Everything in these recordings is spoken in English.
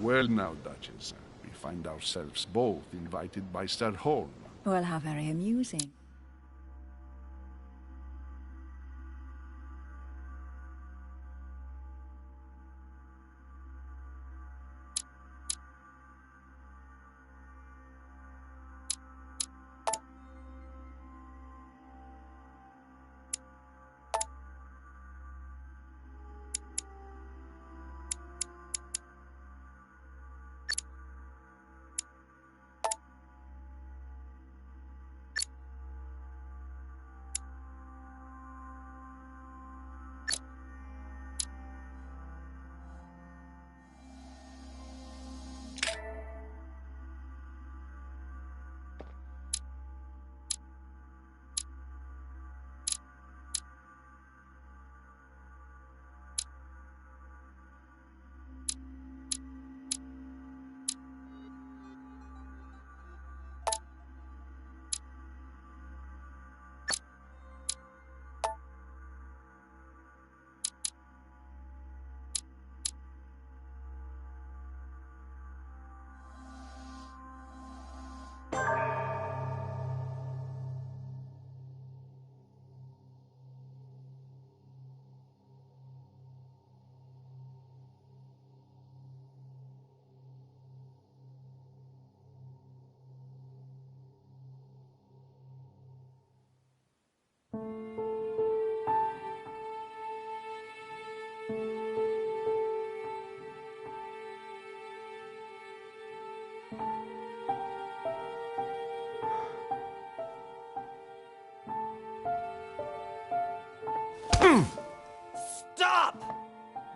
Well now, Duchess, we find ourselves both invited by Sir Holm. Well, how very amusing. Stop!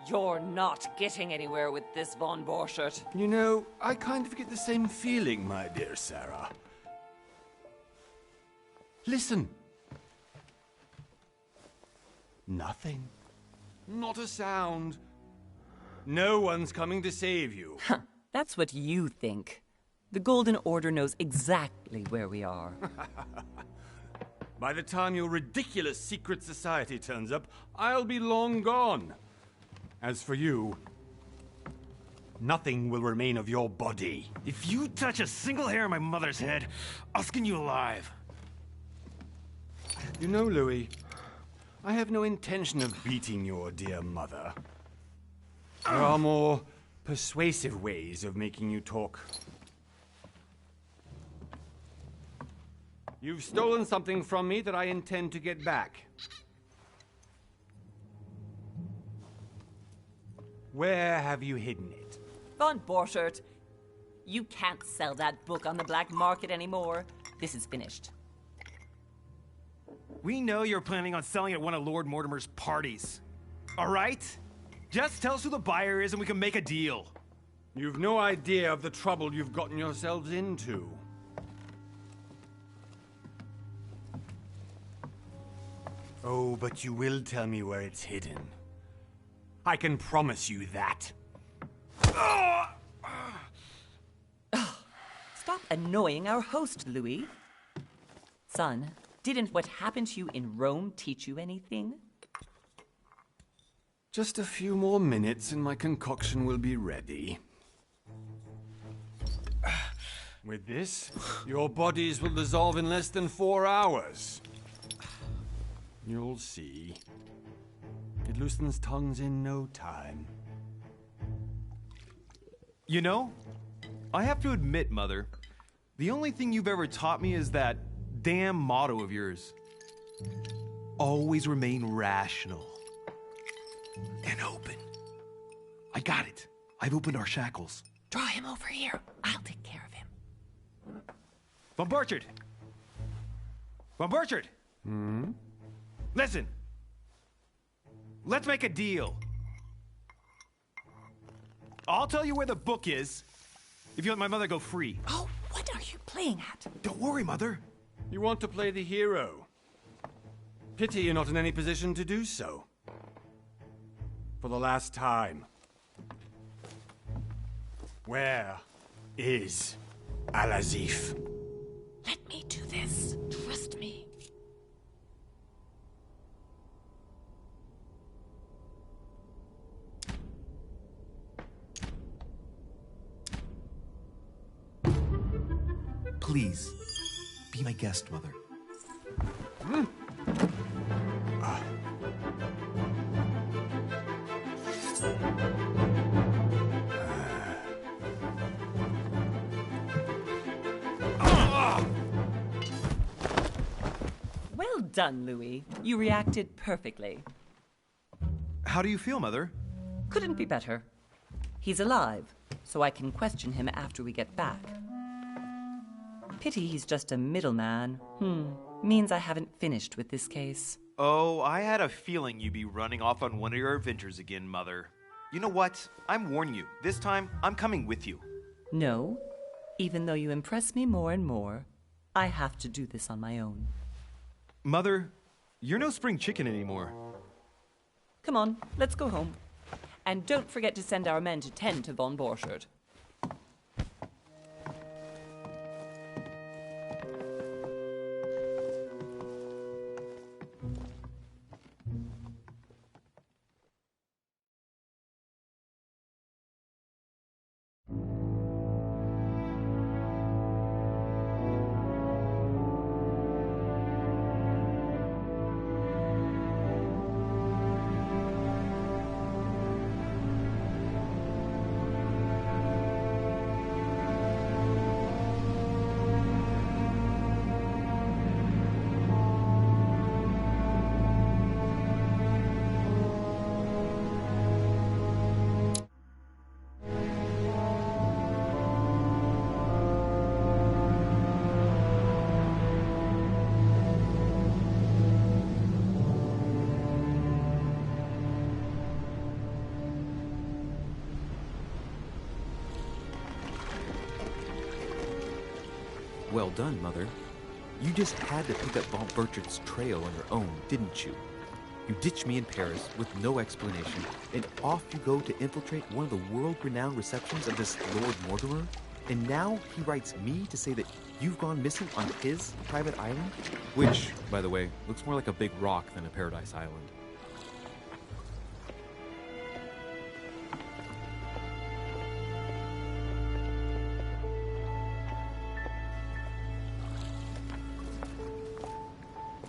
You're not getting anywhere with this, Von Borchert. You know, I kind of get the same feeling, my dear Sarah. Listen. Nothing. Not a sound. No one's coming to save you. That's what you think. The Golden Order knows exactly where we are. By the time your ridiculous secret society turns up, I'll be long gone. As for you, nothing will remain of your body. If you touch a single hair on my mother's head, I'll skin you alive. You know, Louis, I have no intention of beating your dear mother. There are more persuasive ways of making you talk. You've stolen something from me that I intend to get back. Where have you hidden it? Von Borchert, you can't sell that book on the black market anymore. This is finished. We know you're planning on selling at one of Lord Mortimer's parties. All right? Just tell us who the buyer is and we can make a deal. You've no idea of the trouble you've gotten yourselves into. Oh, but you will tell me where it's hidden. I can promise you that. Stop annoying our host, Louis. Son, didn't what happened to you in Rome teach you anything? Just a few more minutes and my concoction will be ready. With this, your bodies will dissolve in less than 4 hours. You'll see. It loosens tongues in no time. You know, I have to admit, Mother, the only thing you've ever taught me is that damn motto of yours. Always remain rational. And open. I got it. I've opened our shackles. Draw him over here. I'll take care of him. Von Borchert! Von Borchert! Listen. Let's make a deal. I'll tell you where the book is if you let my mother go free. Oh, what are you playing at? Don't worry, Mother. You want to play the hero. Pity you're not in any position to do so. For the last time. Where is Al-Azif? Let me do this. Trust me. Please, be my guest, Mother. Well done, Louis. You reacted perfectly. How do you feel, Mother? Couldn't be better. He's alive, so I can question him after we get back. Pity he's just a middleman. Means I haven't finished with this case. Oh, I had a feeling you'd be running off on one of your adventures again, Mother. You know what? I'm warning you. This time, I'm coming with you. No, even though you impress me more and more, I have to do this on my own. Mother, you're no spring chicken anymore. Come on, let's go home. And don't forget to send our men to tend to von Borchardt. Well done, Mother. You just had to pick up von Burchard's trail on your own, didn't you? You ditched me in Paris with no explanation, and off you go to infiltrate one of the world-renowned receptions of this Lord Mortimer? And now he writes me to say that you've gone missing on his private island? Which, by the way, looks more like a big rock than a paradise island.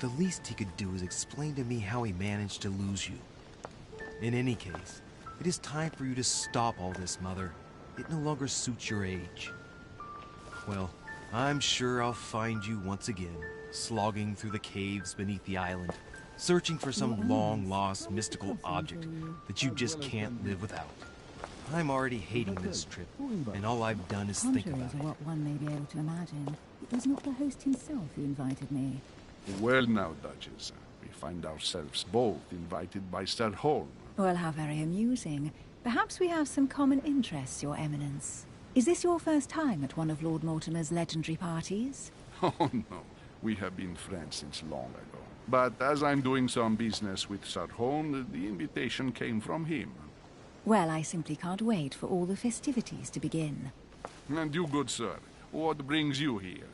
The least he could do is explain to me how he managed to lose you. In any case, it is time for you to stop all this, Mother. It no longer suits your age. Well, I'm sure I'll find you once again, slogging through the caves beneath the island, searching for some long-lost mystical object that you just can't live without. I'm already hating this trip, and all I've done is think Contrary about to it. what one may be able to imagine, it was not the host himself who invited me. Well now, Duchess, we find ourselves both invited by Sir Holm. Well, how very amusing. Perhaps we have some common interests, Your Eminence. Is this your first time at one of Lord Mortimer's legendary parties? Oh no, we have been friends since long ago. But as I'm doing some business with Sir Holm, the invitation came from him. Well, I simply can't wait for all the festivities to begin. And you, good sir, what brings you here?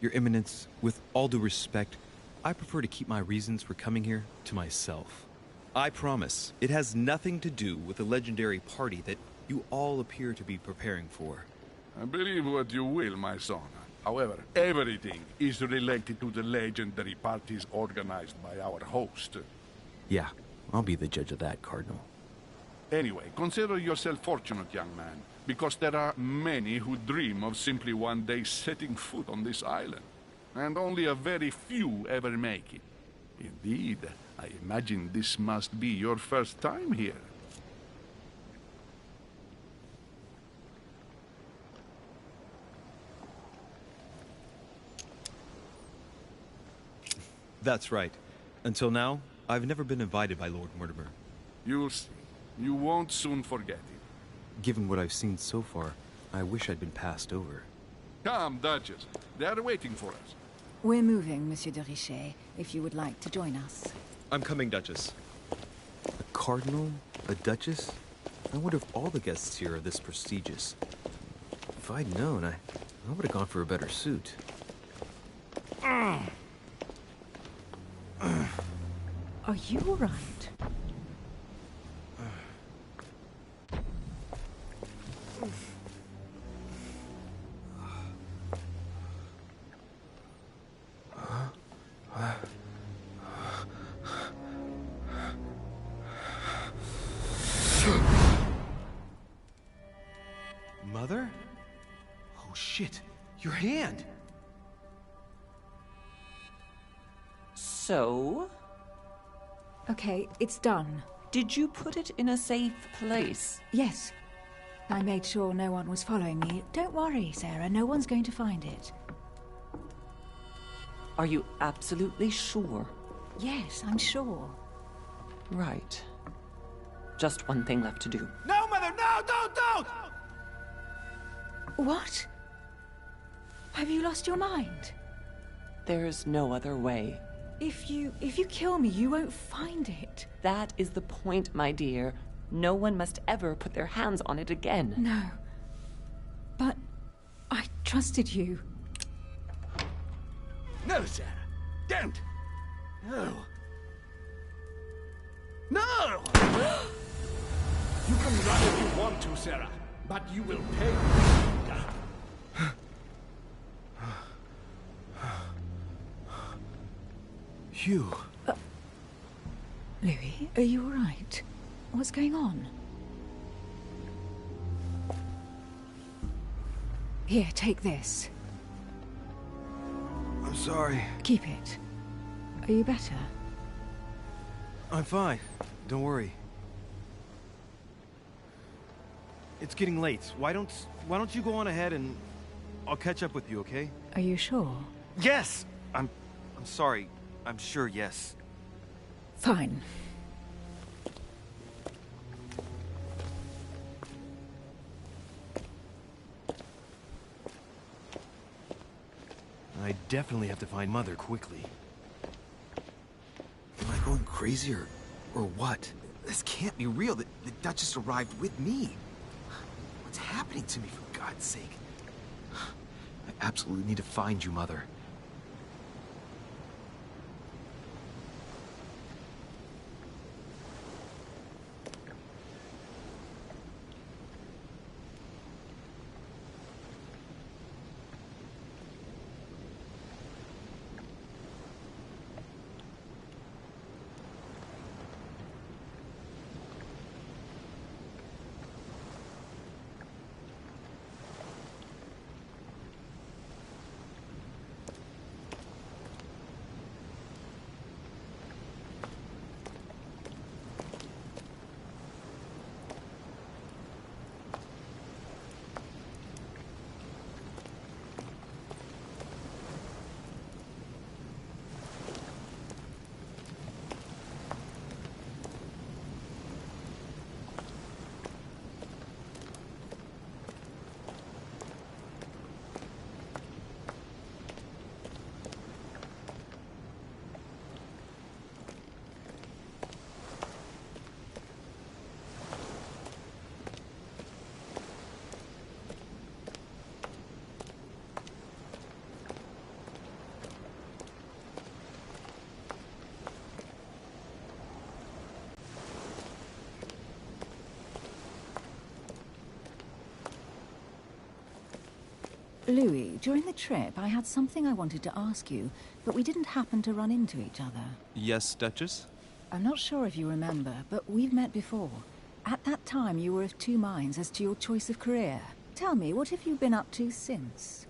Your Eminence, with all due respect, I prefer to keep my reasons for coming here to myself. I promise, it has nothing to do with the legendary party that you all appear to be preparing for. I believe what you will, my son. However, everything is related to the legendary parties organized by our host. Yeah, I'll be the judge of that, Cardinal. Anyway, consider yourself fortunate, young man, because there are many who dream of simply one day setting foot on this island, and only a very few ever make it. Indeed, I imagine this must be your first time here. That's right. Until now, I've never been invited by Lord Mortimer. You'll see. You won't soon forget it. Given what I've seen so far, I wish I'd been passed over. Come, Duchess. They are waiting for us. We're moving, Monsieur de Richet, if you would like to join us. I'm coming, Duchess. A cardinal? A duchess? I wonder if all the guests here are this prestigious. If I'd known, I would have gone for a better suit. Are you all right? Mother? Oh shit, your hand! So, Okay, it's done. did you put it in a safe place? Yes. I made sure no one was following me. Don't worry, Sarah, no one's going to find it. Are you absolutely sure? Yes, I'm sure. Right. Just one thing left to do. No, Mother, no, don't! What? Have you lost your mind? There's no other way. If you kill me, you won't find it. That is the point, my dear. No one must ever put their hands on it again. No. But I trusted you. No, Sarah. Don't. No. No! You can run if you want to, Sarah, but you will pay. Hugh. Louis, are you all right? What's going on? Here, take this. I'm sorry. Keep it. Are you better? I'm fine. Don't worry. It's getting late. Why don't you go on ahead and I'll catch up with you, okay? Are you sure? Yes! I'm sorry. I'm sure, yes. Fine. I definitely have to find Mother quickly. Am I going crazy or what? This can't be real. The Duchess arrived with me. What's happening to me, for God's sake? I absolutely need to find you, Mother. Louis, during the trip, I had something I wanted to ask you, but we didn't happen to run into each other. Yes, Duchess? I'm not sure if you remember, but we've met before. At that time, you were of two minds as to your choice of career. Tell me, what have you been up to since?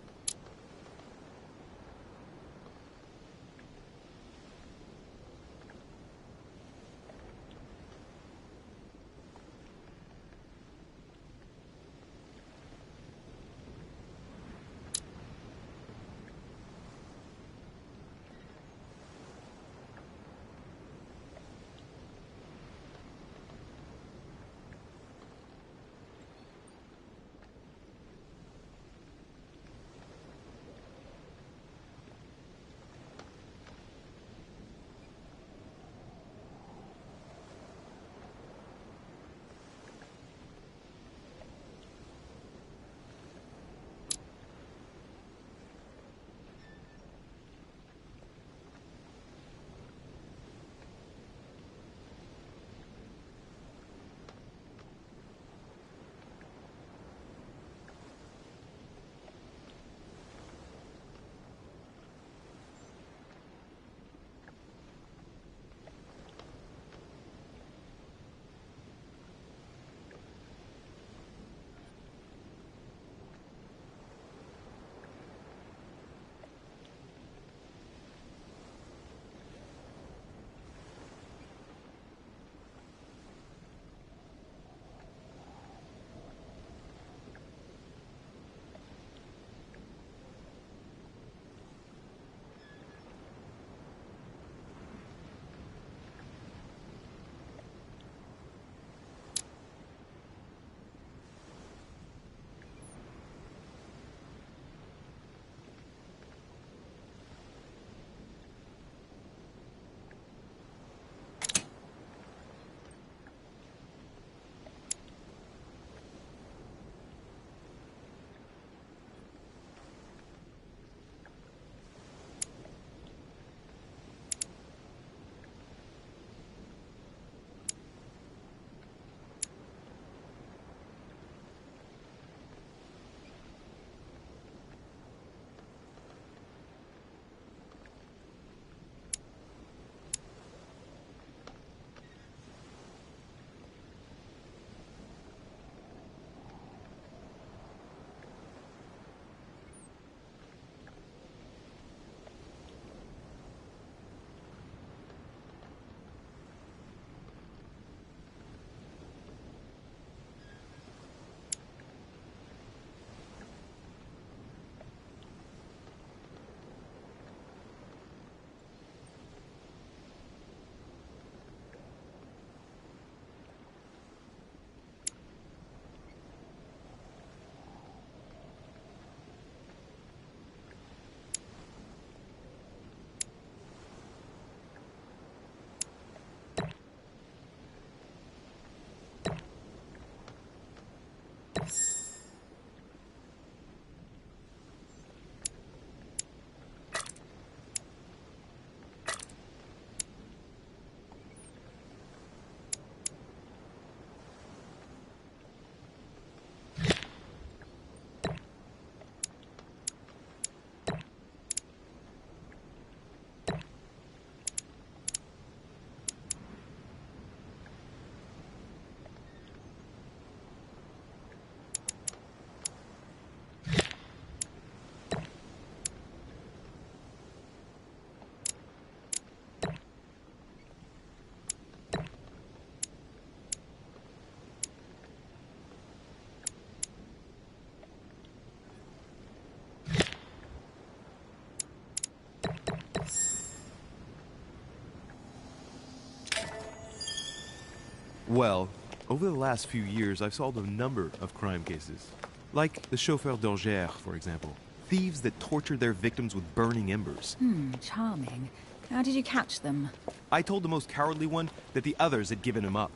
Well, over the last few years, I've solved a number of crime cases. Like the chauffeur d'Angers, for example. Thieves that tortured their victims with burning embers. Charming. How did you catch them? I told the most cowardly one that the others had given him up.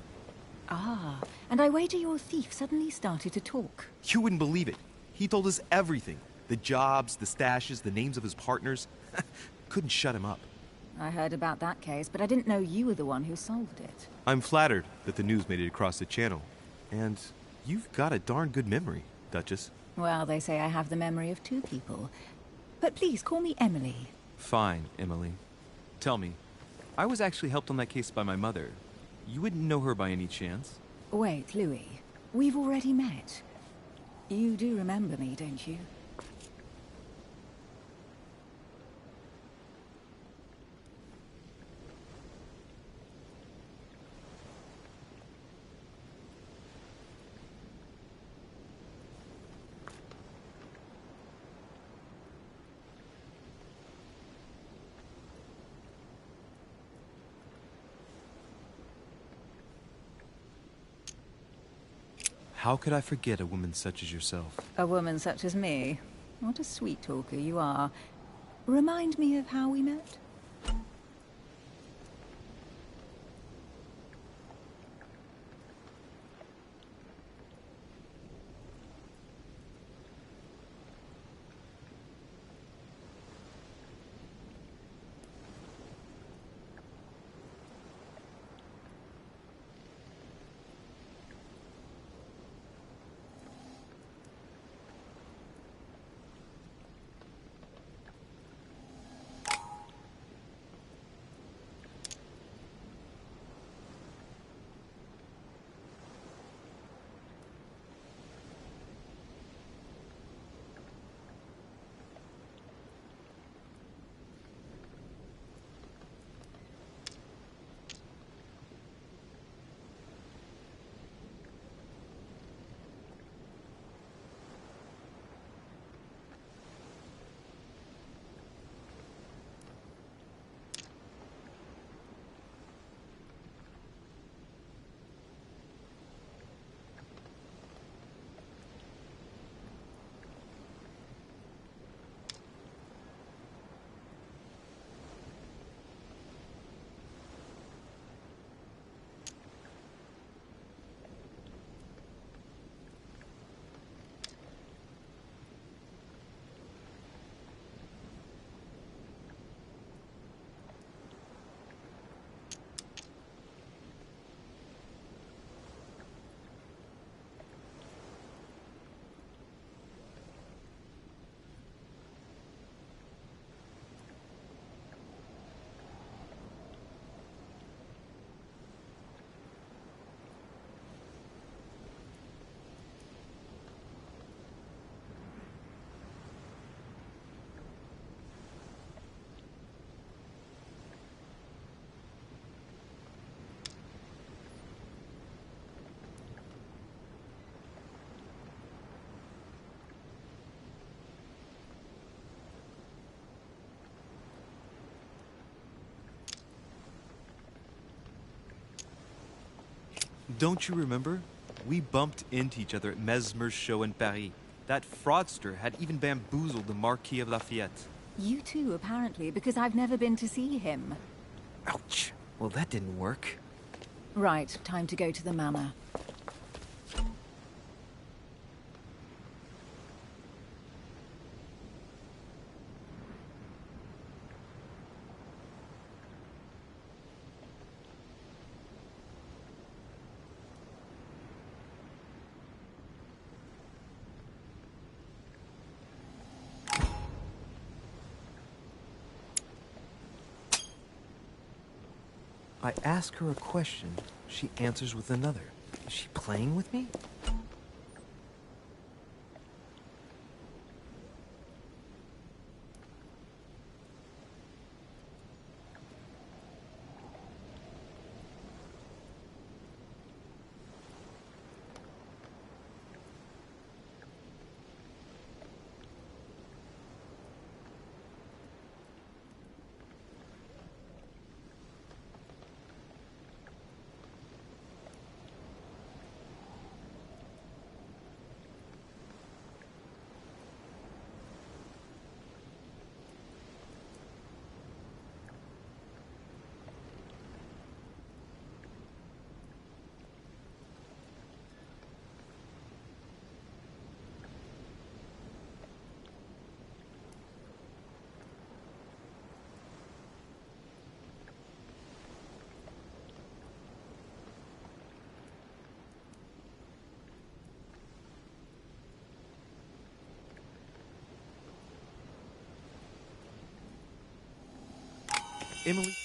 Ah, and I wager your thief suddenly started to talk. You wouldn't believe it. He told us everything. The jobs, the stashes, the names of his partners. Couldn't shut him up. I heard about that case, but I didn't know you were the one who solved it. I'm flattered that the news made it across the channel. And you've got a darn good memory, Duchess. Well, they say I have the memory of two people. But please, call me Emily. Fine, Emily. Tell me, I was actually helped on that case by my mother. You wouldn't know her by any chance? Wait, Louis. We've already met. You do remember me, don't you? How could I forget a woman such as yourself? A woman such as me? What a sweet talker you are. Remind me of how we met? Don't you remember? We bumped into each other at Mesmer's show in Paris. That fraudster had even bamboozled the Marquis of Lafayette. You too, apparently, because I've never been to see him. Ouch. Well, that didn't work. Right, time to go to the manor. I ask her a question, she answers with another. Is she playing with me? Emily...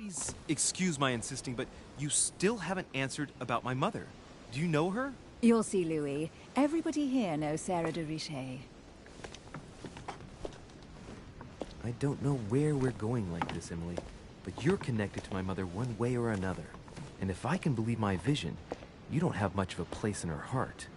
Please excuse my insisting, but you still haven't answered about my mother. Do you know her? You'll see, Louis. Everybody here knows Sarah de Richet. I don't know where we're going like this, Emily, but you're connected to my mother one way or another. And if I can believe my vision, you don't have much of a place in her heart.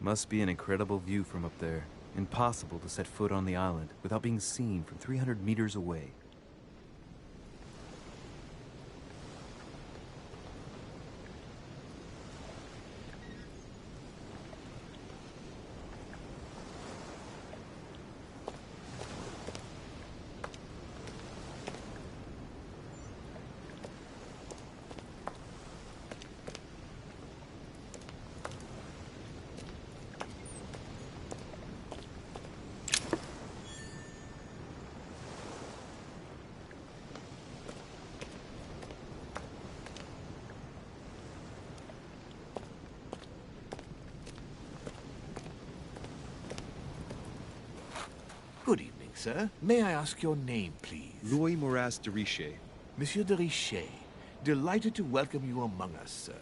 Must be an incredible view from up there. Impossible to set foot on the island without being seen from 300 meters away. Good evening, sir. May I ask your name, please? Louis Moras de Richer. Monsieur de Richer. Delighted to welcome you among us, sir.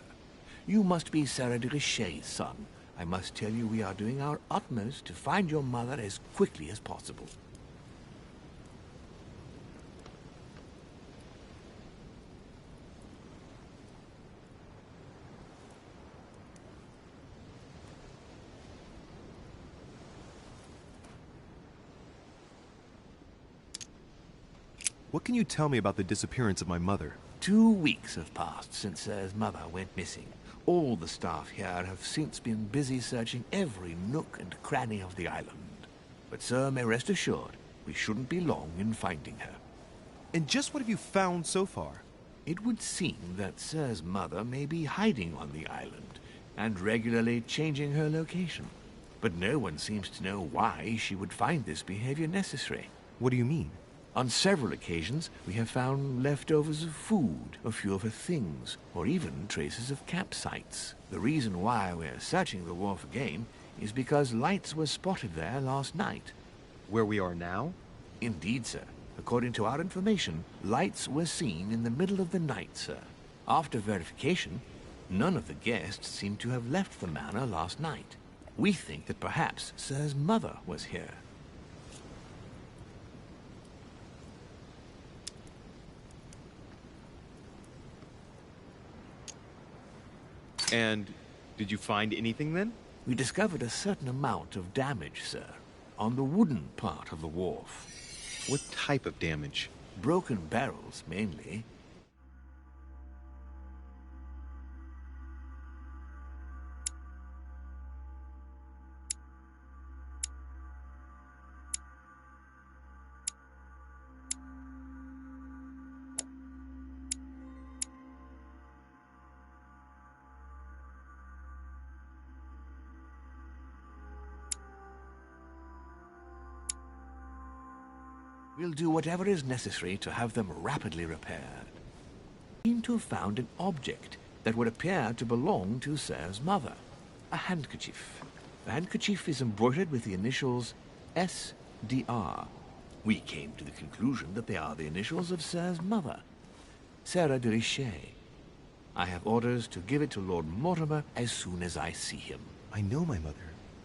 You must be Sarah de Richer's son. I must tell you we are doing our utmost to find your mother as quickly as possible. What can you tell me about the disappearance of my mother? 2 weeks have passed since Sir's mother went missing. All the staff here have since been busy searching every nook and cranny of the island. But Sir may rest assured, we shouldn't be long in finding her. And just what have you found so far? It would seem that Sir's mother may be hiding on the island and regularly changing her location. But no one seems to know why she would find this behavior necessary. What do you mean? On several occasions, we have found leftovers of food, a few of her things, or even traces of campsites. The reason why we're searching the wharf again is because lights were spotted there last night. Where we are now? Indeed, sir. According to our information, lights were seen in the middle of the night, sir. After verification, none of the guests seem to have left the manor last night. We think that perhaps Sir's mother was here. And did you find anything then? We discovered a certain amount of damage, sir, on the wooden part of the wharf. What type of damage? Broken barrels, mainly. We'll do whatever is necessary to have them rapidly repaired. We seem to have found an object that would appear to belong to Sir's mother. A handkerchief. The handkerchief is embroidered with the initials SDR. We came to the conclusion that they are the initials of Sir's mother, Sarah de Richer. I have orders to give it to Lord Mortimer as soon as I see him. I know my mother.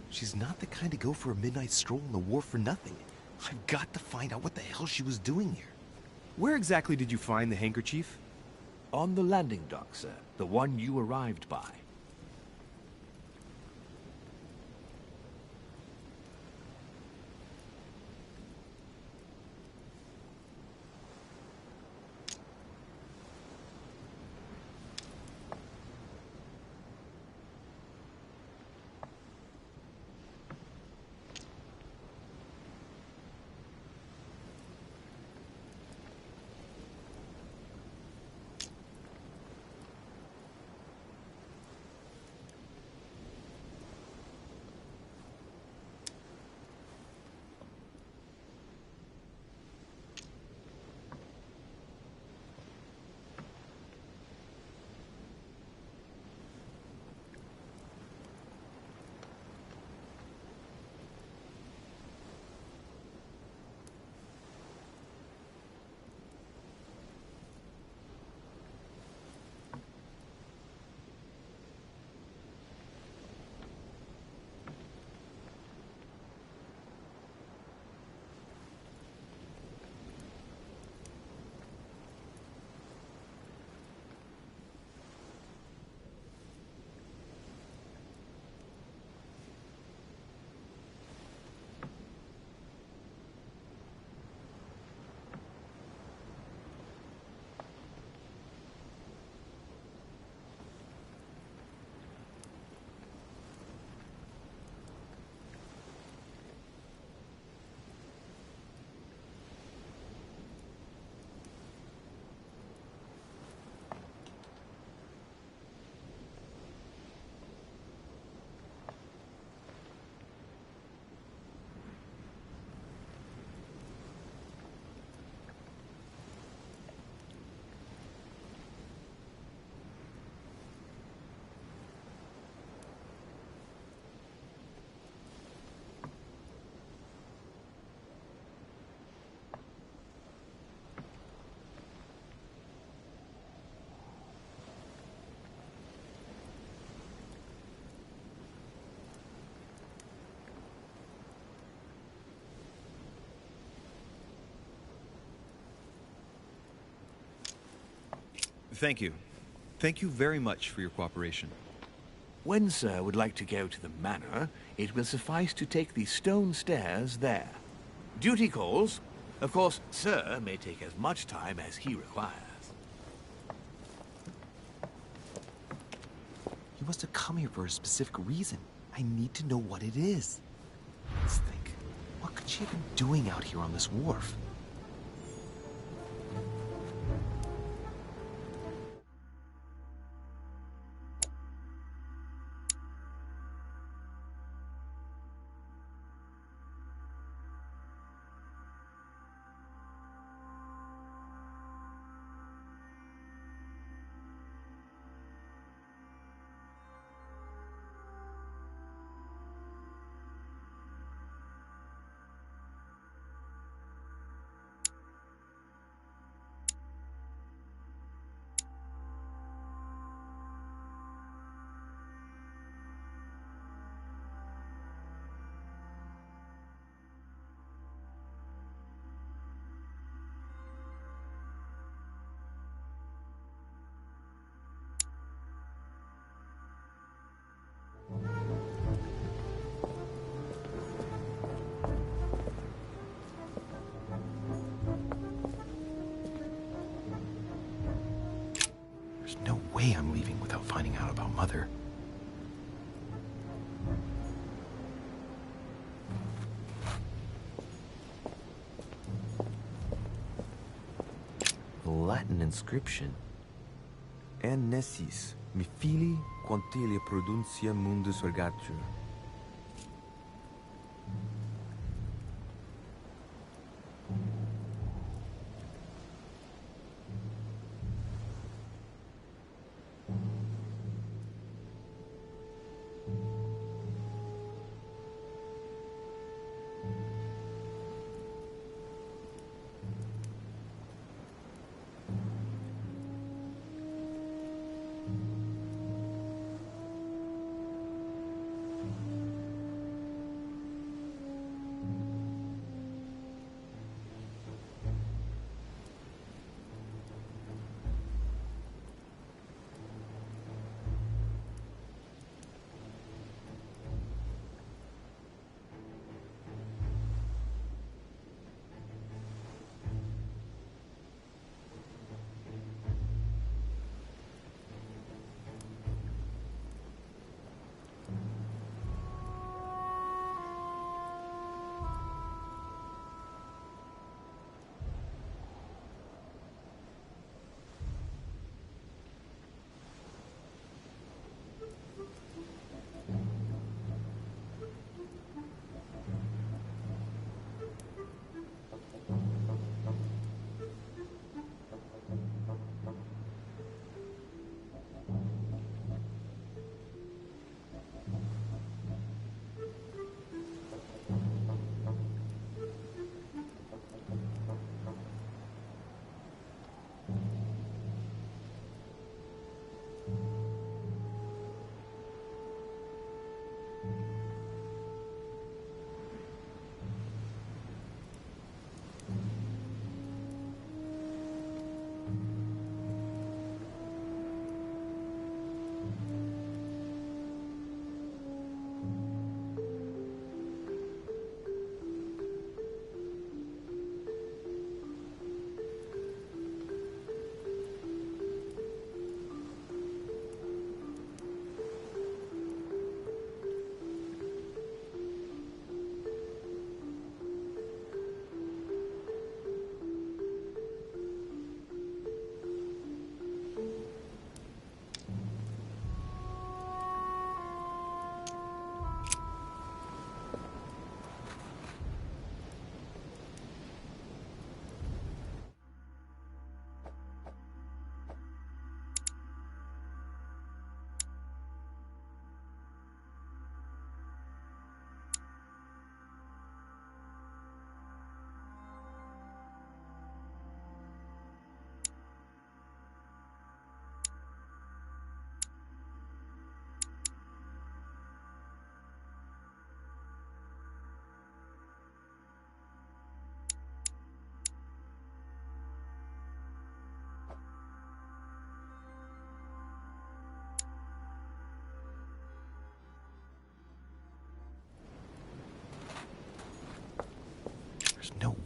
She's not the kind to go for a midnight stroll on the wharf for nothing. I've got to find out what the hell she was doing here. Where exactly did you find the handkerchief? On the landing dock, sir. The one you arrived by. Thank you. Thank you very much for your cooperation. When Sir would like to go to the manor, it will suffice to take the stone stairs there. Duty calls. Of course, Sir may take as much time as he requires. You must have come here for a specific reason. I need to know what it is. Let's think. What could she have been doing out here on this wharf? There's no way I'm leaving without finding out about Mother. The Latin inscription. En nessis, mi fili, quantilia produncia mundus ergatur.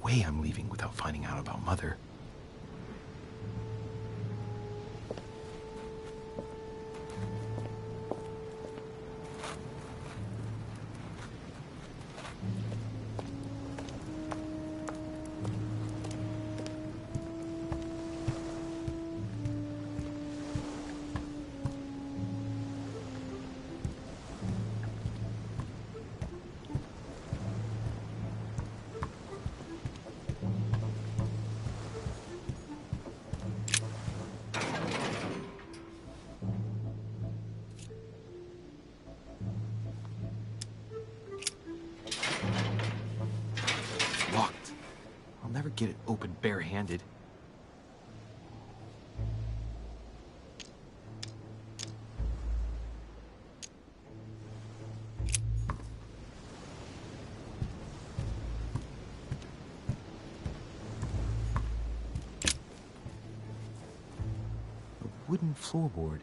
way I'm leaving without finding out about Mother. Locked. I'll never get it open barehanded. A wooden floorboard.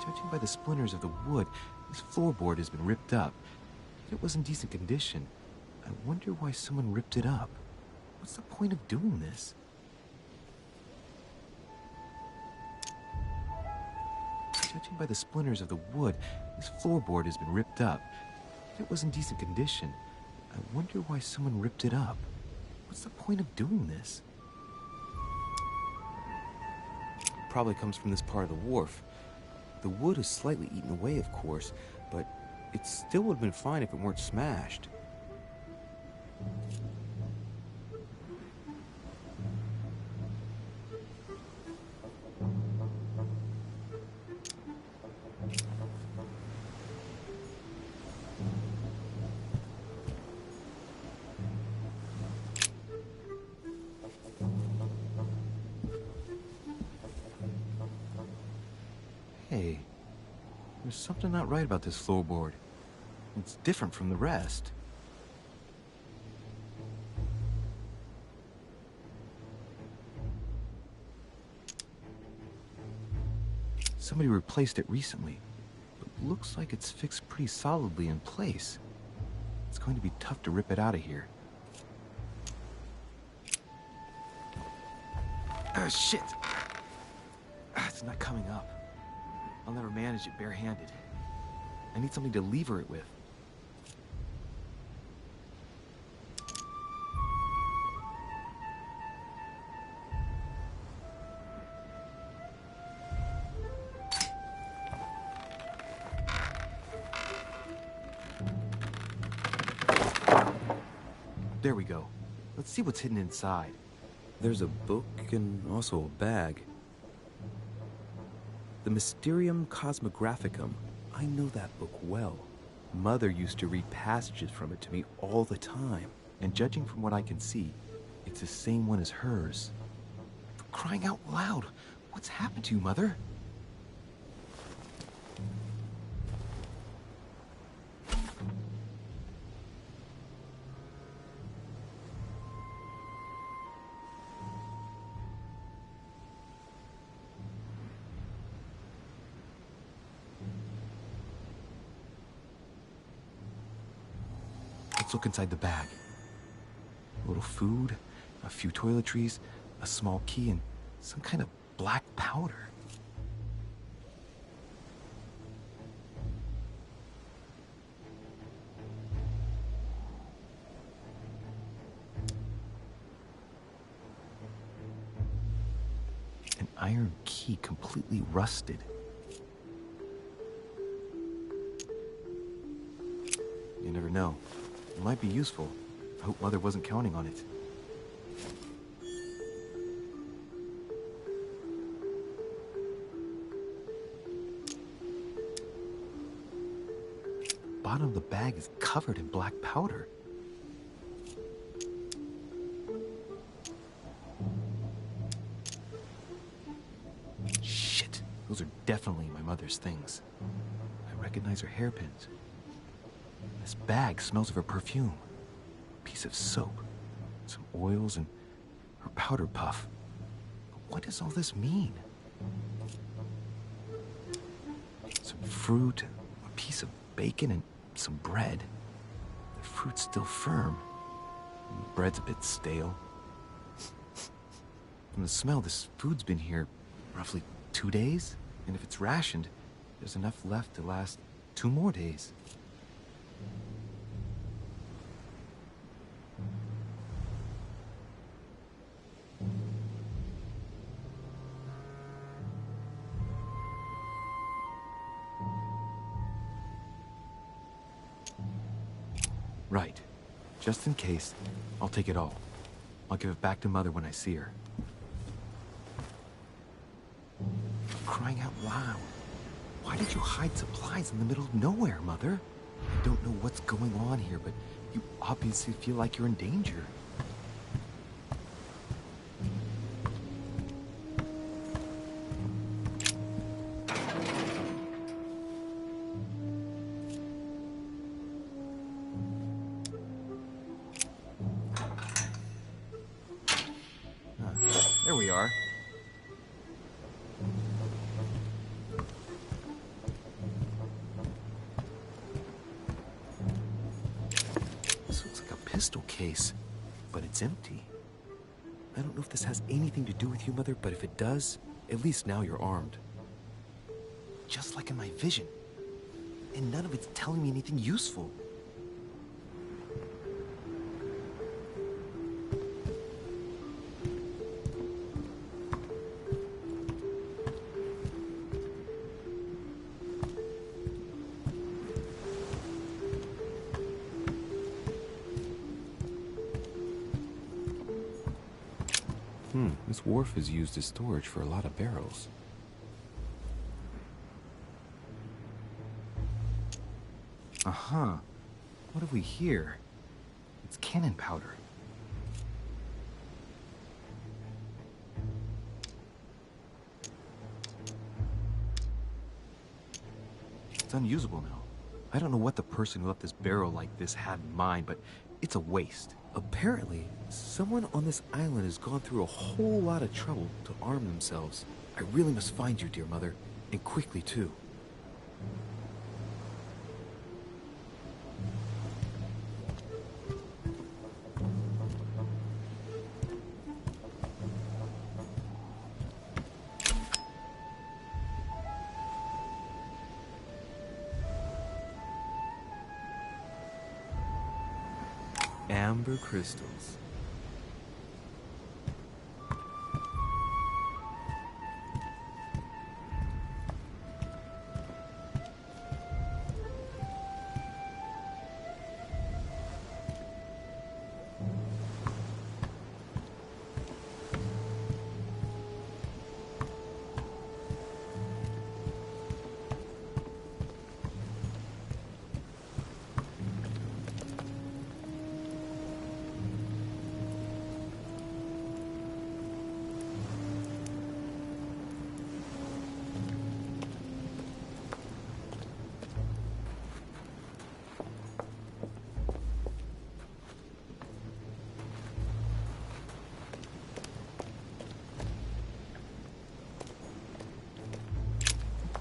Judging by the splinters of the wood, this floorboard has been ripped up. If it was in decent condition, I wonder why someone ripped it up. What's the point of doing this? Judging by the splinters of the wood, this floorboard has been ripped up. If it was in decent condition, I wonder why someone ripped it up. What's the point of doing this? Probably comes from this part of the wharf. The wood is slightly eaten away, of course, but it still would have been fine if it weren't smashed. Hey, there's something not right about this floorboard. It's different from the rest. Somebody replaced it recently, but looks like it's fixed pretty solidly in place. It's going to be tough to rip it out of here. Shit! It's not coming up. I'll never manage it barehanded. I need something to lever it with. There we go. Let's see what's hidden inside. There's a book and also a bag. The Mysterium Cosmographicum. I know that book well. Mother used to read passages from it to me all the time. And judging from what I can see, it's the same one as hers. For crying out loud, what's happened to you, Mother? Let's look inside the bag. A little food, a few toiletries, a small key, and some kind of black powder. An iron key completely rusted. You never know. It might be useful. I hope Mother wasn't counting on it. The bottom of the bag is covered in black powder. Shit! Those are definitely my mother's things. I recognize her hairpins. This bag smells of her perfume. A piece of soap, some oils, and her powder puff. But what does all this mean? fruit, a piece of bacon, and some bread. The fruit's still firm. And the bread's a bit stale. From the smell, this food's been here roughly 2 days. And if it's rationed, there's enough left to last 2 more days. Right. Just in case, I'll take it all. I'll give it back to Mother when I see her. Crying out loud. Why did you hide supplies in the middle of nowhere, Mother? I don't know what's going on here, but you obviously feel like you're in danger. There we are. This looks like a pistol case, but it's empty. I don't know if this has anything to do with you, Mother, but if it does, at least now you're armed. Just like in my vision. And none of it's telling me anything useful. This wharf is used as storage for a lot of barrels. Uh-huh. What have we here? It's cannon powder. It's unusable now. I don't know what the person who left this barrel like this had in mind, but it's a waste. Apparently, someone on this island has gone through a whole lot of trouble to arm themselves. I really must find you, dear Mother, and quickly too. Amber crystals.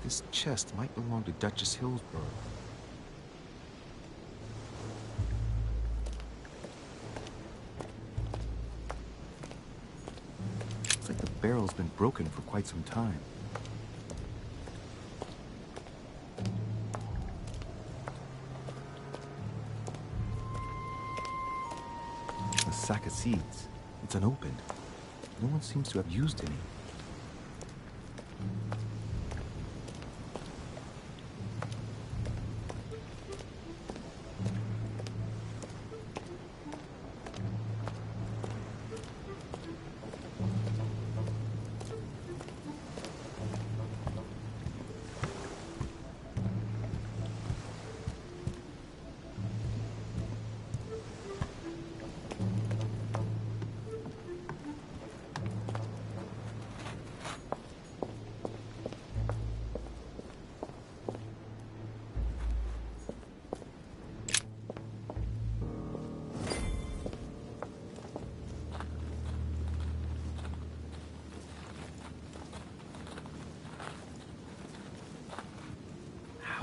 This chest might belong to Duchess Hillsborough. Looks like the barrel's been broken for quite some time. A sack of seeds. It's unopened. No one seems to have used any.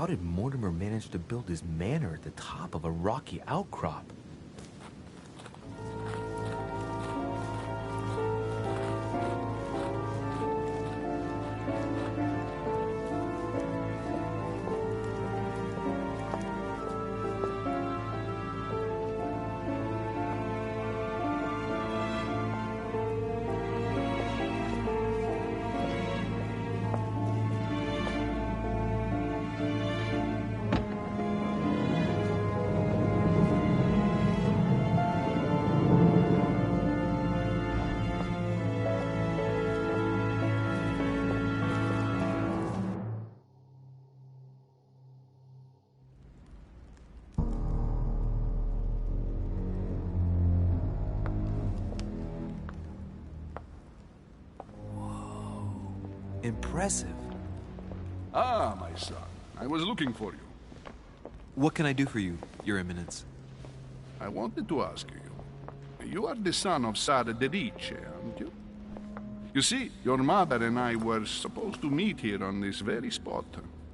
How did Mortimer manage to build his manor at the top of a rocky outcrop? Impressive. Ah, my son. I was looking for you. What can I do for you, Your Eminence? I wanted to ask you. You are the son of Sara de Ricci, aren't you? You see, your mother and I were supposed to meet here on this very spot.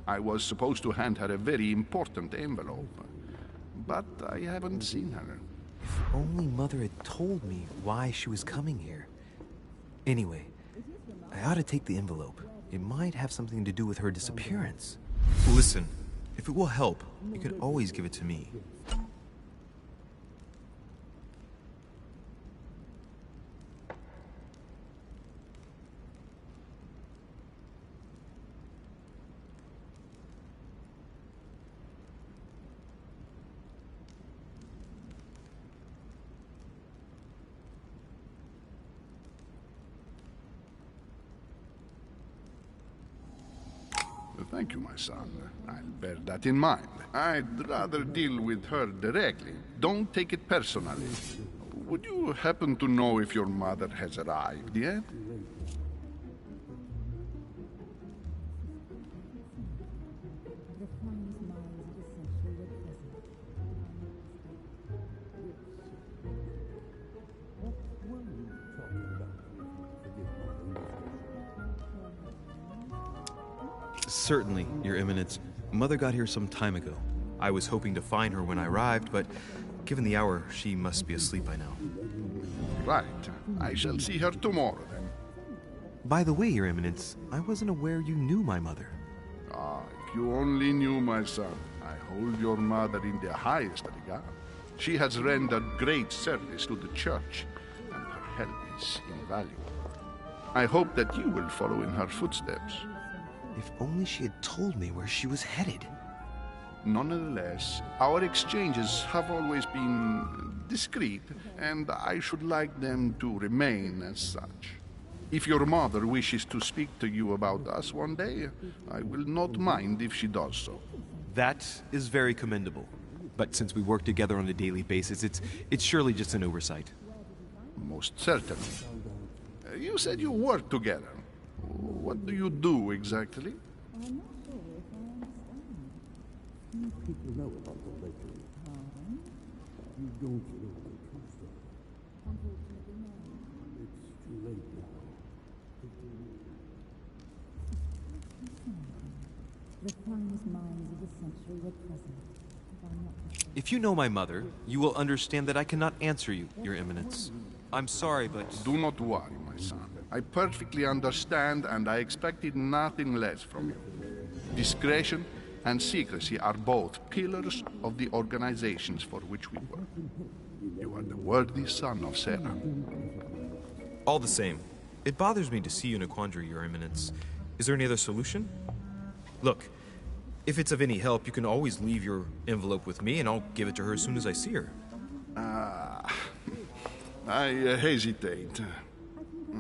I was supposed to hand her a very important envelope. But I haven't seen her. If only Mother had told me why she was coming here. Anyway, I ought to take the envelope. It might have something to do with her disappearance. Listen, if it will help, you could always give it to me. Thank you, my son. I'll bear that in mind. I'd rather deal with her directly. Don't take it personally. Would you happen to know if your mother has arrived yet? Certainly, Your Eminence. Mother got here some time ago. I was hoping to find her when I arrived, but given the hour, she must be asleep by now. Right. I shall see her tomorrow, then. By the way, Your Eminence, I wasn't aware you knew my mother. Ah, if you only knew, my son. I hold your mother in the highest regard. She has rendered great service to the church, and her help is invaluable. I hope that you will follow in her footsteps. If only she had told me where she was headed. Nonetheless, our exchanges have always been discreet, and I should like them to remain as such. If your mother wishes to speak to you about us one day, I will not mind if she does so. That is very commendable. But since we work together on a daily basis, it's surely just an oversight. Most certainly. You said you work together. What do you do exactly? People know about the legend. You don't know the truth, though. It's too late now. The finest minds of the century were present. If you know my mother, you will understand that I cannot answer you, Your Eminence. I'm sorry, but... Do not worry, my son. I perfectly understand, and I expected nothing less from you. Discretion and secrecy are both pillars of the organizations for which we work. You are the worthy son of Sarah. All the same, it bothers me to see you in a quandary, Your Eminence. Is there any other solution? Look, if it's of any help, you can always leave your envelope with me, and I'll give it to her as soon as I see her. I hesitate.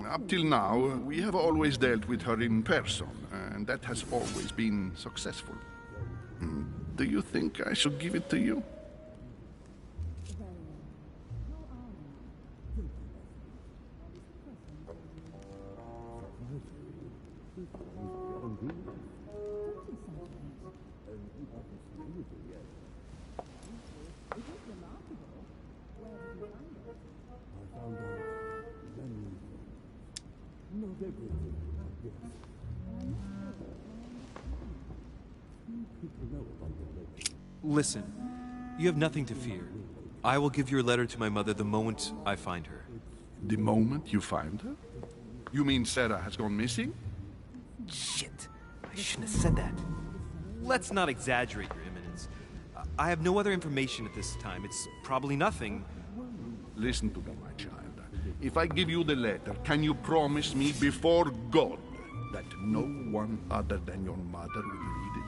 Up till now, we have always dealt with her in person, and that has always been successful. Do you think I should give it to you? Listen, you have nothing to fear. I will give your letter to my mother the moment I find her. The moment you find her? You mean Sarah has gone missing? Shit, I shouldn't have said that. Let's not exaggerate, Your Eminence. I have no other information at this time. It's probably nothing. Listen to me, my child. If I give you the letter, can you promise me before God that no one other than your mother will read it?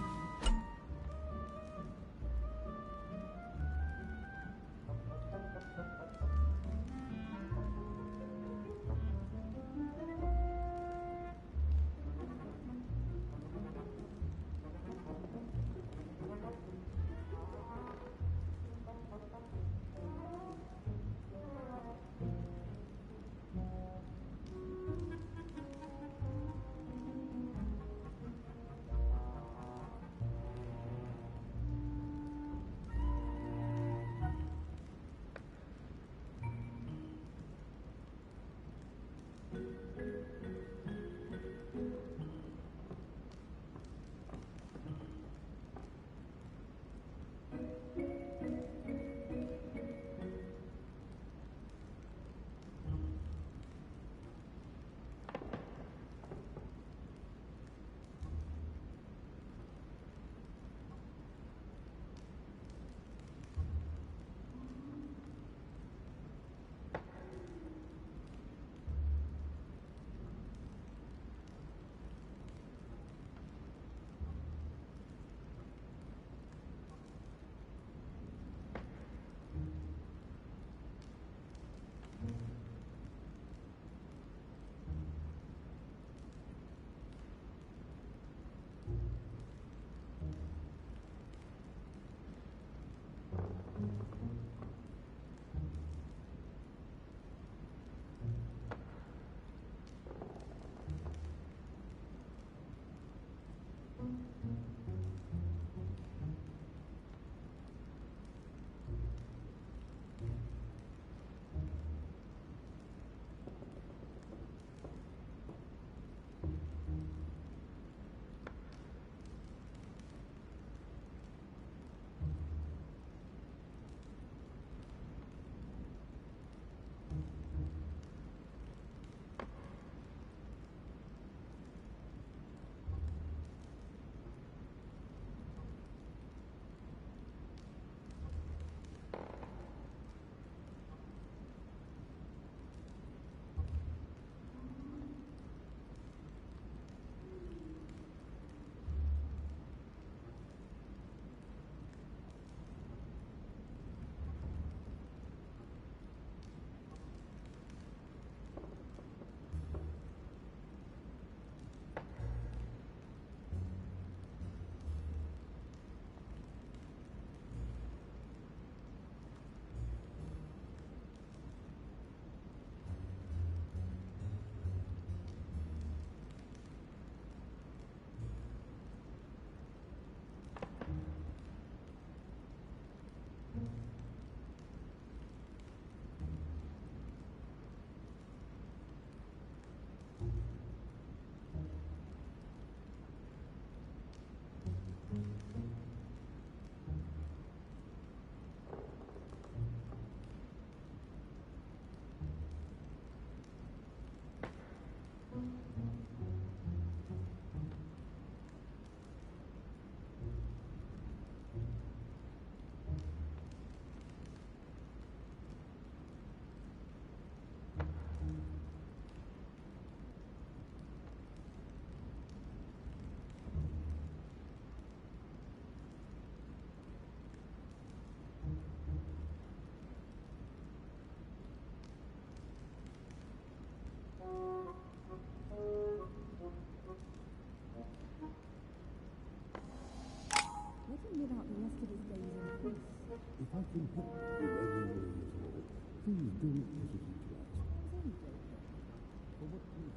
If I can help you in any way at all, please don't hesitate to ask. For what reason?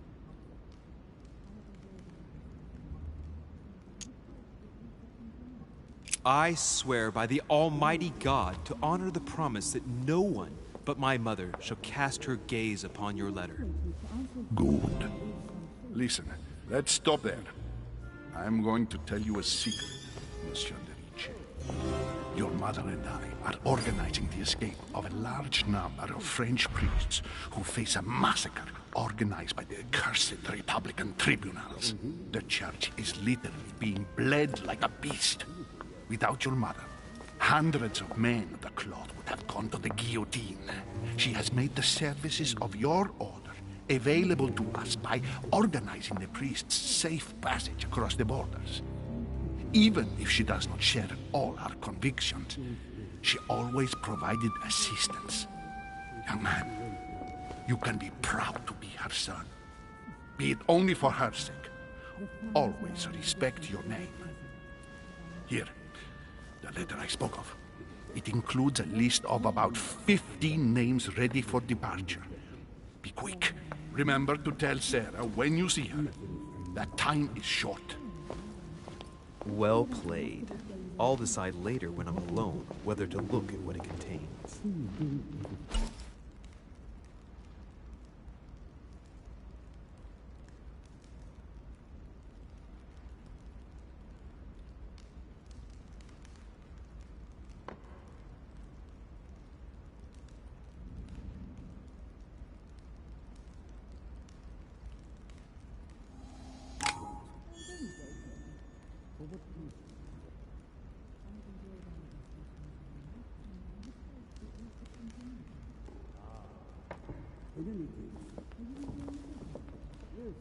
I swear by the Almighty God to honor the promise that no one but my mother shall cast her gaze upon your letter. Good. Listen, let's stop there. I'm going to tell you a secret. Monsieur Leriche. Your mother and I are organizing the escape of a large number of French priests who face a massacre organized by the accursed Republican tribunals. The church is literally being bled like a beast. Without your mother, hundreds of men of the cloth would have gone to the guillotine. She has made the services of your order available to us by organizing the priests' safe passage across the borders. Even if she does not share all our convictions, she always provided assistance. Young man, you can be proud to be her son. Be it only for her sake. Always respect your name. Here, the letter I spoke of. It includes a list of about 15 names ready for departure. Be quick. Remember to tell Sarah when you see her that time is short. Well played. I'll decide later when I'm alone whether to look at what it contains. In any case, yes,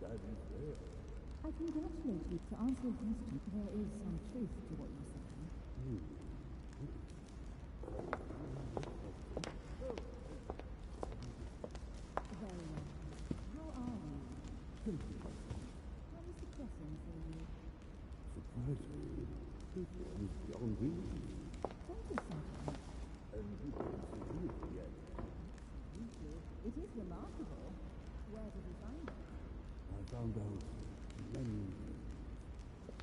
that is there. I congratulate you. To answer your question, there is some truth to what you say. Very well. How are you? How is the crossing for you? Surprisingly, this one is beyond belief. Thank you, Sergeant. And you can't see it yet. It is remarkable. Where did you find it? I found out many things.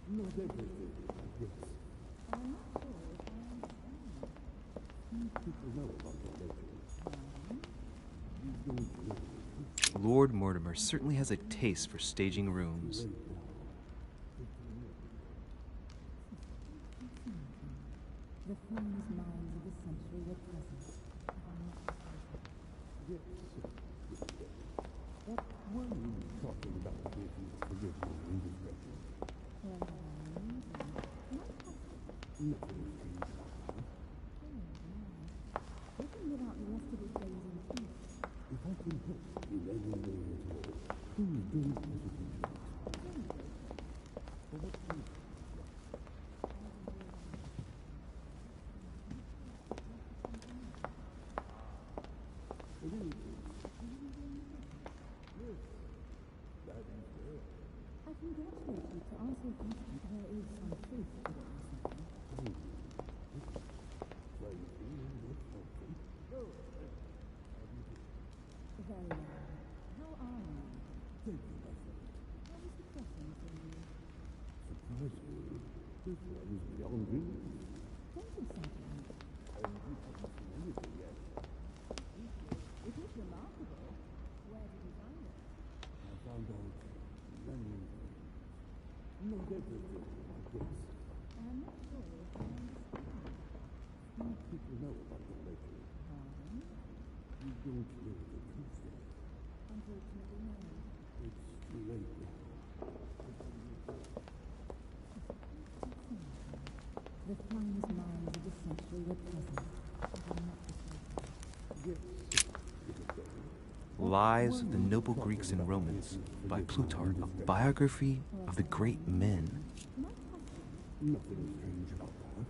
Not everything, yes. I'm not sure if I understand. Few people know about the legend. You don't know. Lord Mortimer certainly has a taste for staging rooms. The famous minds of the century were present. What were you talking about with your original indiscretion? Nothing strange about that. Looking without the rest of his days in peace. If I can help in any way at all, please don't hesitate to ask. For what reason? In any case, yes, that is there. I congratulate you. To answer your question, there is some truth to what you say. Try to see what's helpful. Very well. How are you? Thank you, my friend. How is the crossing for you? Surprisingly, this one is beyond belief. Thank you, Sergeant. And you haven't seen anything yet. It is remarkable. Where did you find it? I found out many things. Not everything, I guess. I'm not sure if I understand. Few people know about the legend. You don't know the truth yet. Unfortunately, no. It's too late now. The finest minds of the century were present. I'm not mistaken. Yes, it is so. Lives of the Noble Greeks and Romans by Plutarch, a biography of the great men. Nothing strange about that.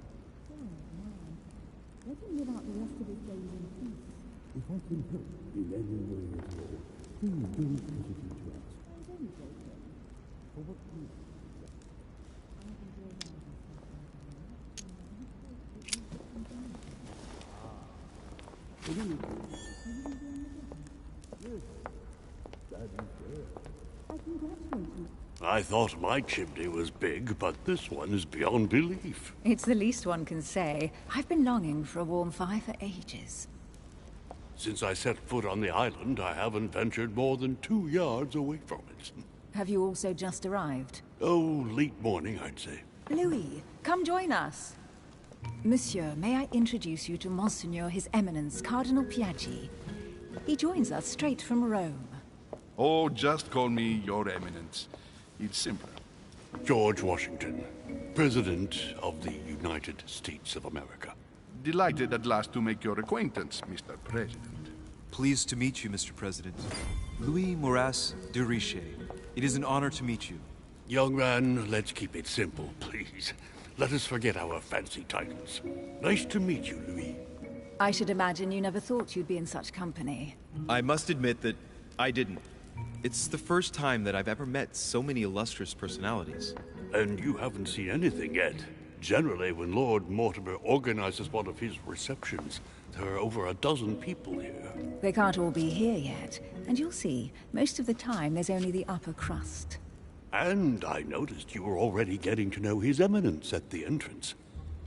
Let him live out the rest of his days in peace. If I can help in any way at all, please don't hesitate to ask. I was only joking. For what reason? I've enjoyed our In any case, yes, that is there. I congratulate you. I thought my chimney was big, but this one is beyond belief. It's the least one can say. I've been longing for a warm fire for ages. Since I set foot on the island, I haven't ventured more than 2 yards away from it. Have you also just arrived? Oh, late morning, I'd say. Louis, come join us. Monsieur, may I introduce you to Monseigneur His Eminence Cardinal Piaggi? He joins us straight from Rome. Oh, just call me Your Eminence. It's simpler. George Washington, President of the United States of America. Delighted at last to make your acquaintance, Mr. President. Pleased to meet you, Mr. President. Louis Moras de Riche. It is an honor to meet you. Young man, let's keep it simple, please. Let us forget our fancy titles. Nice to meet you, Louis. I should imagine you never thought you'd be in such company. I must admit that I didn't. It's the first time that I've ever met so many illustrious personalities. And you haven't seen anything yet. Generally, when Lord Mortimer organizes one of his receptions, there are over a dozen people here. They can't all be here yet, and you'll see, most of the time there's only the upper crust. And I noticed you were already getting to know His Eminence at the entrance.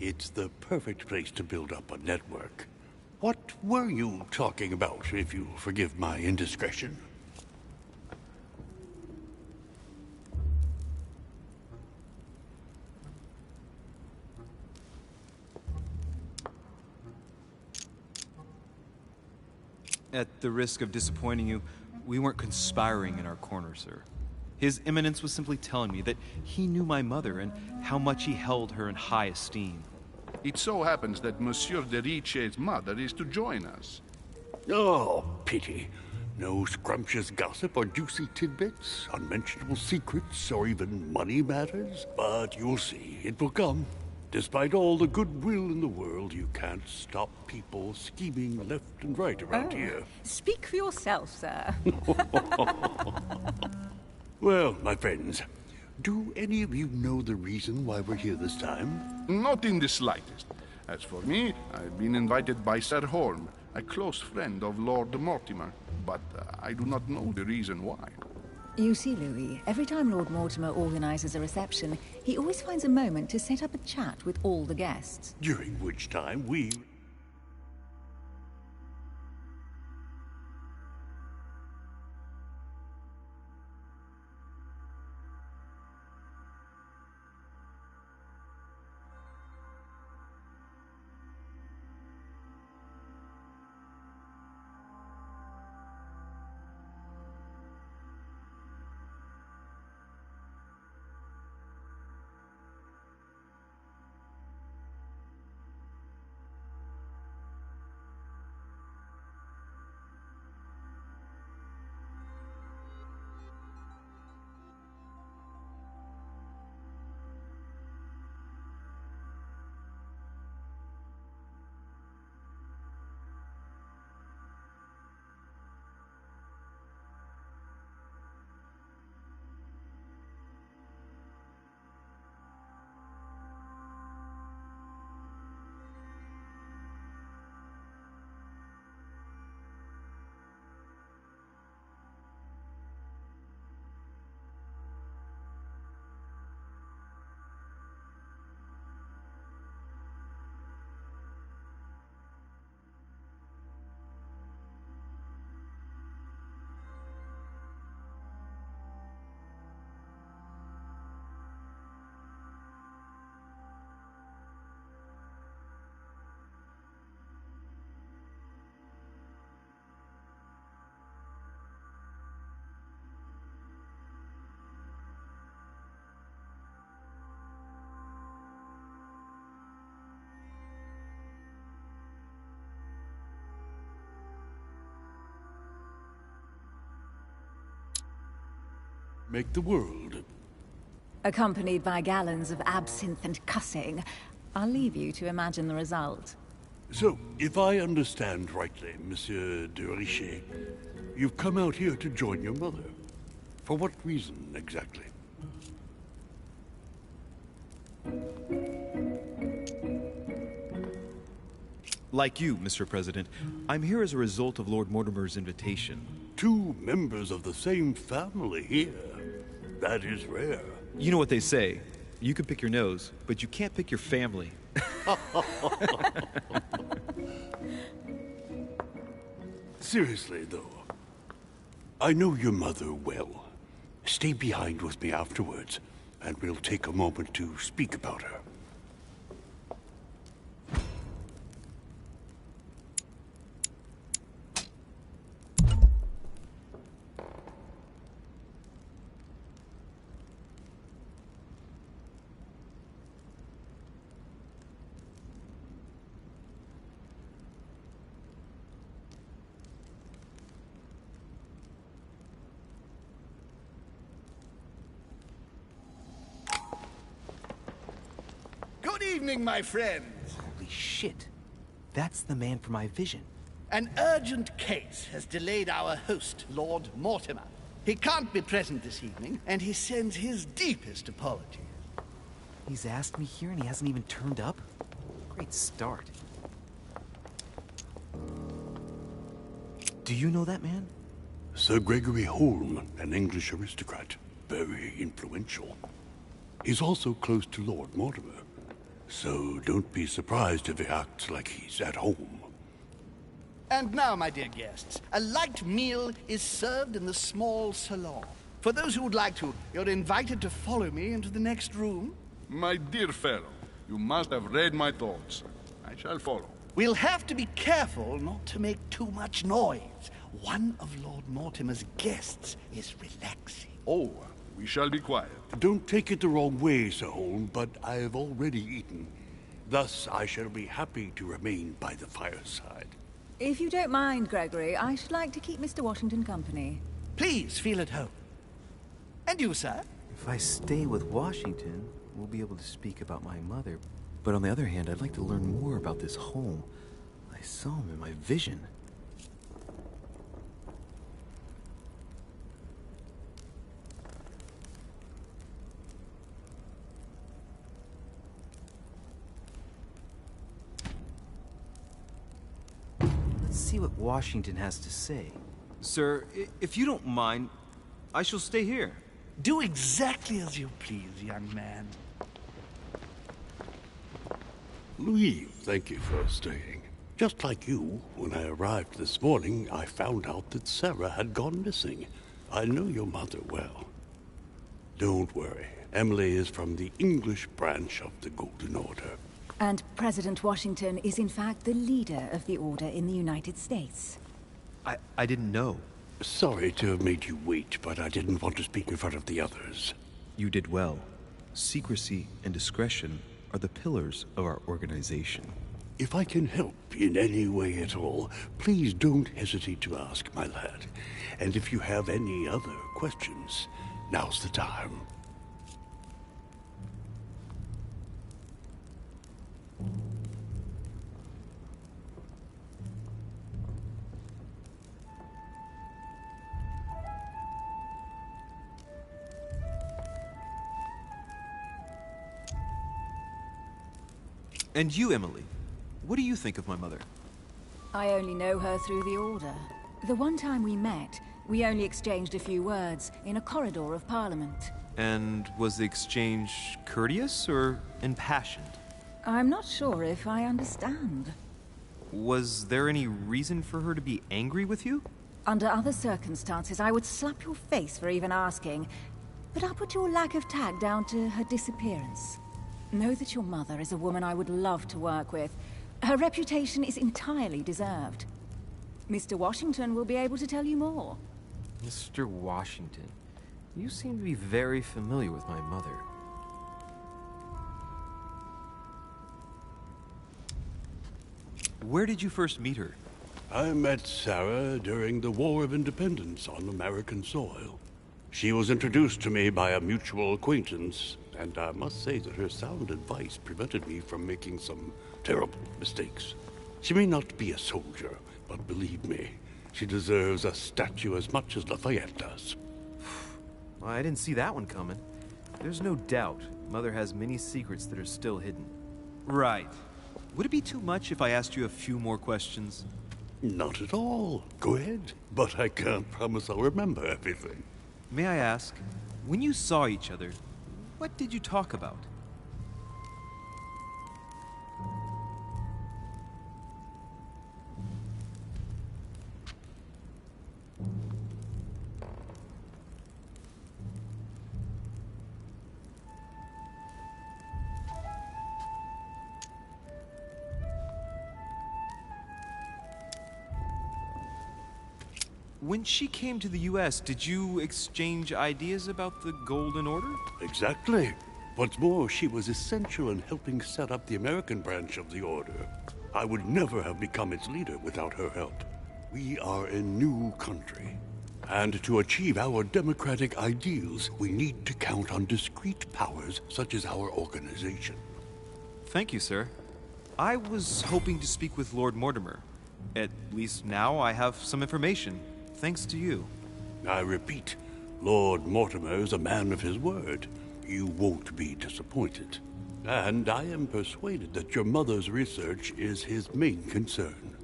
It's the perfect place to build up a network. What were you talking about, if you forgive my indiscretion? At the risk of disappointing you, we weren't conspiring in our corner, sir. His Eminence was simply telling me that he knew my mother and how much he held her in high esteem. It so happens that Monsieur de Riche's mother is to join us. Oh, pity. No scrumptious gossip or juicy tidbits, unmentionable secrets, or even money matters. But you'll see, it will come. Despite all the goodwill in the world, you can't stop people scheming left and right around here. Speak for yourself, sir. Well, my friends, do any of you know the reason why we're here this time? Not in the slightest. As for me, I've been invited by Sir Horm, a close friend of Lord Mortimer, but I do not know the reason why. You see, Louis, every time Lord Mortimer organizes a reception, he always finds a moment to set up a chat with all the guests. During which time we... make the world. Accompanied by gallons of absinthe and cussing. I'll leave you to imagine the result. So, if I understand rightly, Monsieur de Riche, you've come out here to join your mother. For what reason, exactly? Like you, Mr. President, I'm here as a result of Lord Mortimer's invitation. 2 members of the same family here. That is rare. You know what they say. You can pick your nose, but you can't pick your family. Seriously, though, I know your mother well. Stay behind with me afterwards. and we'll take a moment to speak about her. Good evening, my friends. Holy shit. That's the man for my vision. An urgent case has delayed our host, Lord Mortimer. He can't be present this evening, and he sends his deepest apologies. He's asked me here and he hasn't even turned up? Great start. Do you know that man? Sir Gregory Holm, an English aristocrat. Very influential. He's also close to Lord Mortimer. So don't be surprised if he acts like he's at home. And now, my dear guests, a light meal is served in the small salon. For those who would like to, you're invited to follow me into the next room. My dear fellow, you must have read my thoughts. I shall follow. We'll have to be careful not to make too much noise. One of Lord Mortimer's guests is relaxing. Oh, we shall be quiet. Don't take it the wrong way, Sir Holm, but I've already eaten. Thus, I shall be happy to remain by the fireside. If you don't mind, Gregory, I should like to keep Mr. Washington company. Please feel at home. And you, sir? If I stay with Washington, we'll be able to speak about my mother. But on the other hand, I'd like to learn more about this home. I saw him in my vision. Let's see what Washington has to say. Sir, if you don't mind, I shall stay here. Do exactly as you please, young man. Louis, thank you for staying. Just like you, when I arrived this morning, I found out that Sarah had gone missing. I know your mother well. Don't worry. Emily is from the English branch of the Golden Order. And President Washington is in fact the leader of the Order in the United States. I didn't know. Sorry to have made you wait, but I didn't want to speak in front of the others. You did well. Secrecy and discretion are the pillars of our organization. If I can help in any way at all, please don't hesitate to ask, my lad. And if you have any other questions, now's the time. And you, Emily, what do you think of my mother? I only know her through the Order. The one time we met, we only exchanged a few words in a corridor of Parliament. And was the exchange courteous or impassioned? I'm not sure if I understand. Was there any reason for her to be angry with you? Under other circumstances, I would slap your face for even asking, but I'll put your lack of tact down to her disappearance. Know that your mother is a woman I would love to work with. Her reputation is entirely deserved. Mr. Washington will be able to tell you more. Mr. Washington, you seem to be very familiar with my mother. Where did you first meet her? I met Sarah during the War of Independence on American soil. She was introduced to me by a mutual acquaintance, and I must say that her sound advice prevented me from making some terrible mistakes. She may not be a soldier, but believe me, she deserves a statue as much as Lafayette does. Well, I didn't see that one coming. There's no doubt Mother has many secrets that are still hidden. Right. Would it be too much if I asked you a few more questions? Not at all. Go ahead. But I can't promise I'll remember everything. May I ask, when you saw each other, what did you talk about? when she came to the US, did you exchange ideas about the Golden Order? Exactly. What's more, she was essential in helping set up the American branch of the Order. I would never have become its leader without her help. We are a new country. And to achieve our democratic ideals, we need to count on discrete powers such as our organization. Thank you, sir. I was hoping to speak with Lord Mortimer. At least now I have some information, thanks to you. I repeat, Lord Mortimer is a man of his word. You won't be disappointed. And I am persuaded that your mother's research is his main concern.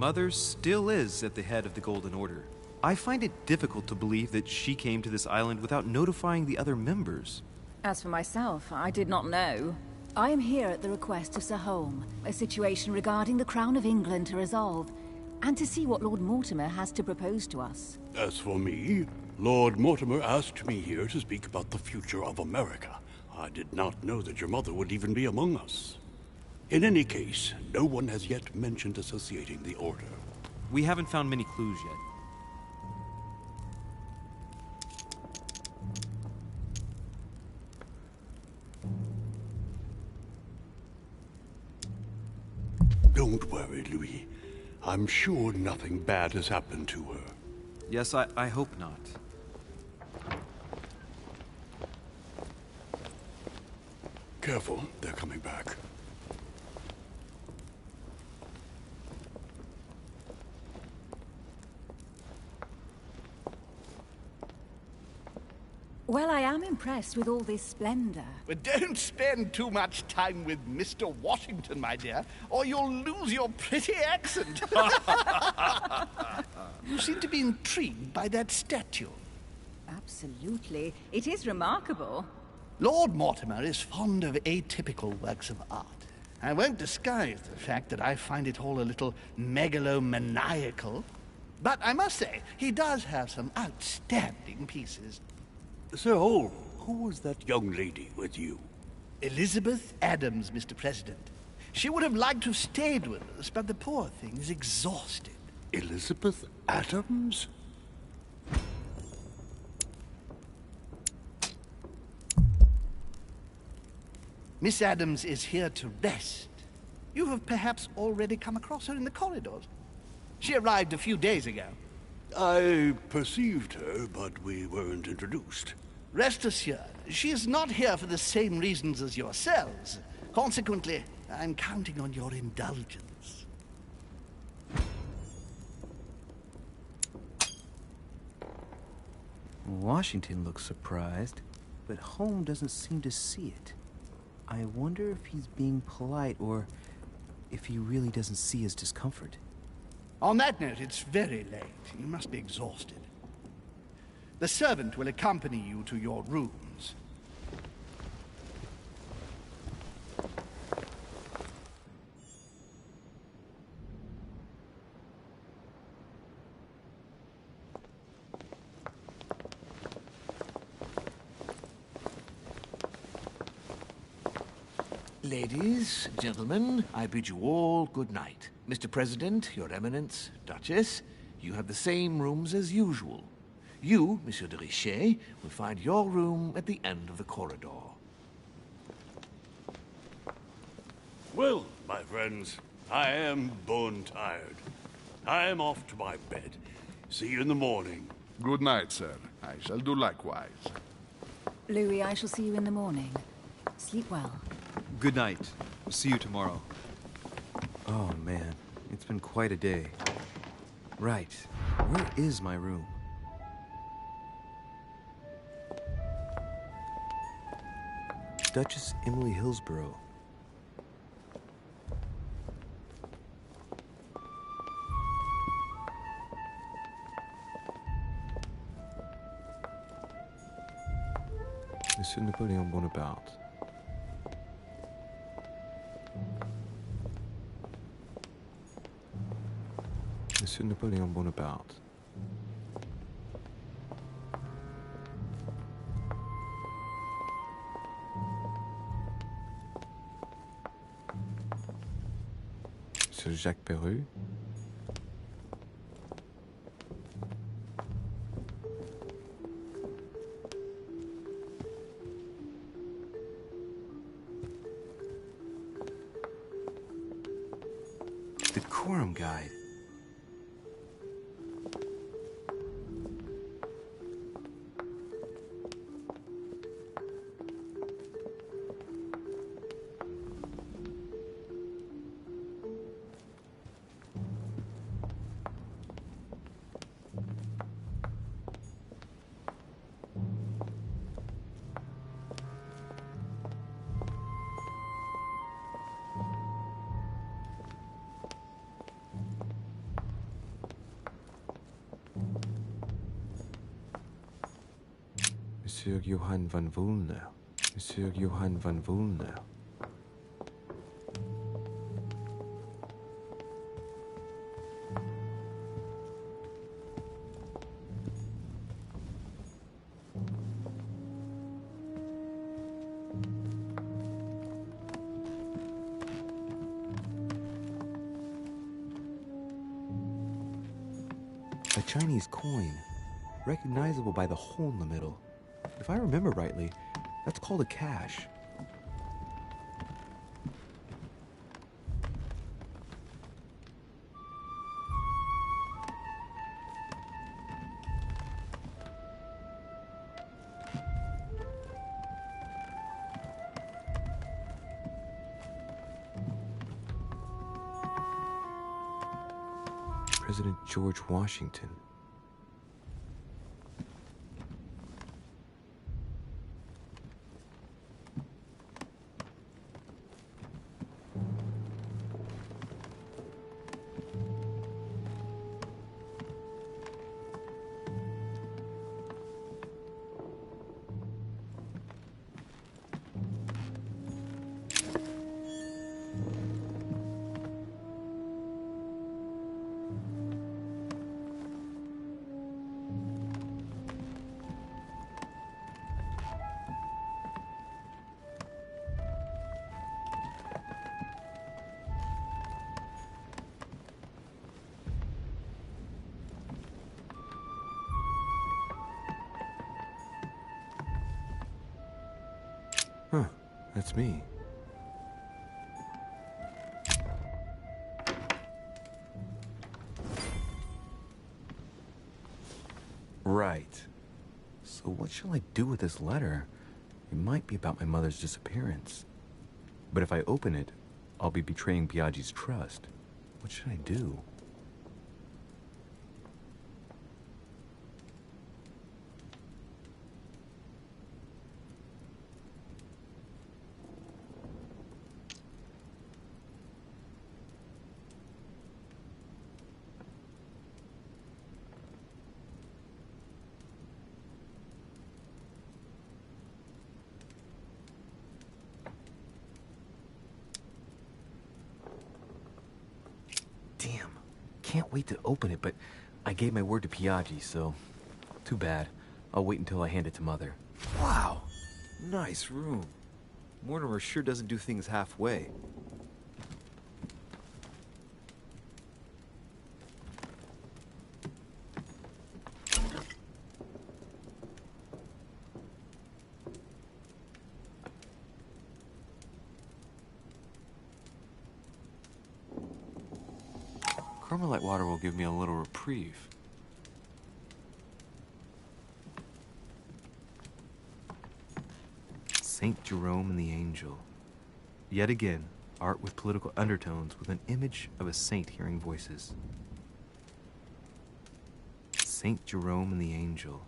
Mother still is at the head of the Golden Order. I find it difficult to believe that she came to this island without notifying the other members. As for myself, I did not know. I am here at the request of Sir Holm, a situation regarding the Crown of England to resolve, and to see what Lord Mortimer has to propose to us. As for me, Lord Mortimer asked me here to speak about the future of America. I did not know that your mother would even be among us. In any case, no one has yet mentioned associating the Order. We haven't found many clues yet. Don't worry, Louis. I'm sure nothing bad has happened to her. Yes, I hope not. Careful, they're coming back. Well, I am impressed with all this splendor. But don't spend too much time with Mr. Washington, my dear, or you'll lose your pretty accent. You seem to be intrigued by that statue. Absolutely. It is remarkable. Lord Mortimer is fond of atypical works of art. I won't disguise the fact that I find it all a little megalomaniacal. But I must say, he does have some outstanding pieces. Sir Holm, who was that young lady with you? Elizabeth Adams, Mr. President. She would have liked to have stayed with us, but the poor thing is exhausted. Elizabeth Adams? Miss Adams is here to rest. You have perhaps already come across her in the corridors. She arrived a few days ago. I perceived her, but we weren't introduced. Rest assured, she is not here for the same reasons as yourselves. Consequently, I'm counting on your indulgence. Washington looks surprised, but Holm doesn't seem to see it. I wonder if he's being polite or if he really doesn't see his discomfort. On that note, it's very late. You must be exhausted. The servant will accompany you to your rooms. Ladies, gentlemen, I bid you all good night. Mr. President, Your Eminence, Duchess, you have the same rooms as usual. You, Monsieur de Richet, will find your room at the end of the corridor. Well, my friends, I am bone tired. I am off to my bed. See you in the morning. Good night, sir. I shall do likewise. Louis, I shall see you in the morning. Sleep well. Good night. See you tomorrow. Oh, man. It's been quite a day. Right. Where is my room? Duchess Emily Hillsborough. Monsieur Napoleon Bonaparte. Monsieur Napoleon Bonaparte. Monsieur Jacques Perru. The Quorum Guide. Monsieur Johann van Woolner. Monsieur Johann van Woolner. A Chinese coin, recognizable by the hole in the middle. If I remember rightly, that's called a cash. President George Washington. Huh, that's me. Right. So what shall I do with this letter? It might be about my mother's disappearance. But if I open it, I'll be betraying Biaggi's trust. What should I do? Damn. Can't wait to open it, but I gave my word to Biaggi, so too bad. I'll wait until I hand it to Mother. Wow. Nice room. Mortimer sure doesn't do things halfway. Carmelite water will give me a little reprieve. Saint Jerome and the Angel. Yet again, art with political undertones with an image of a saint hearing voices. Saint Jerome and the Angel.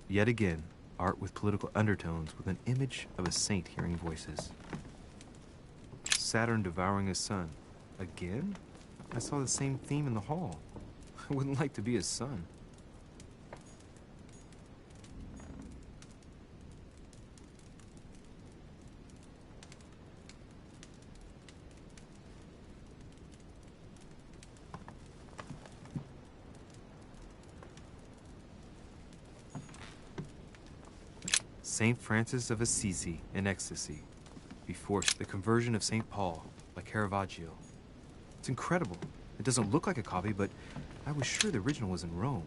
Yet again, art with political undertones with an image of a saint hearing voices. Saturn devouring his son. Again? I saw the same theme in the hall. I wouldn't like to be his son. Saint Francis of Assisi in ecstasy. Before the conversion of Saint Paul by Caravaggio. It's incredible. It doesn't look like a copy, but I was sure the original was in Rome.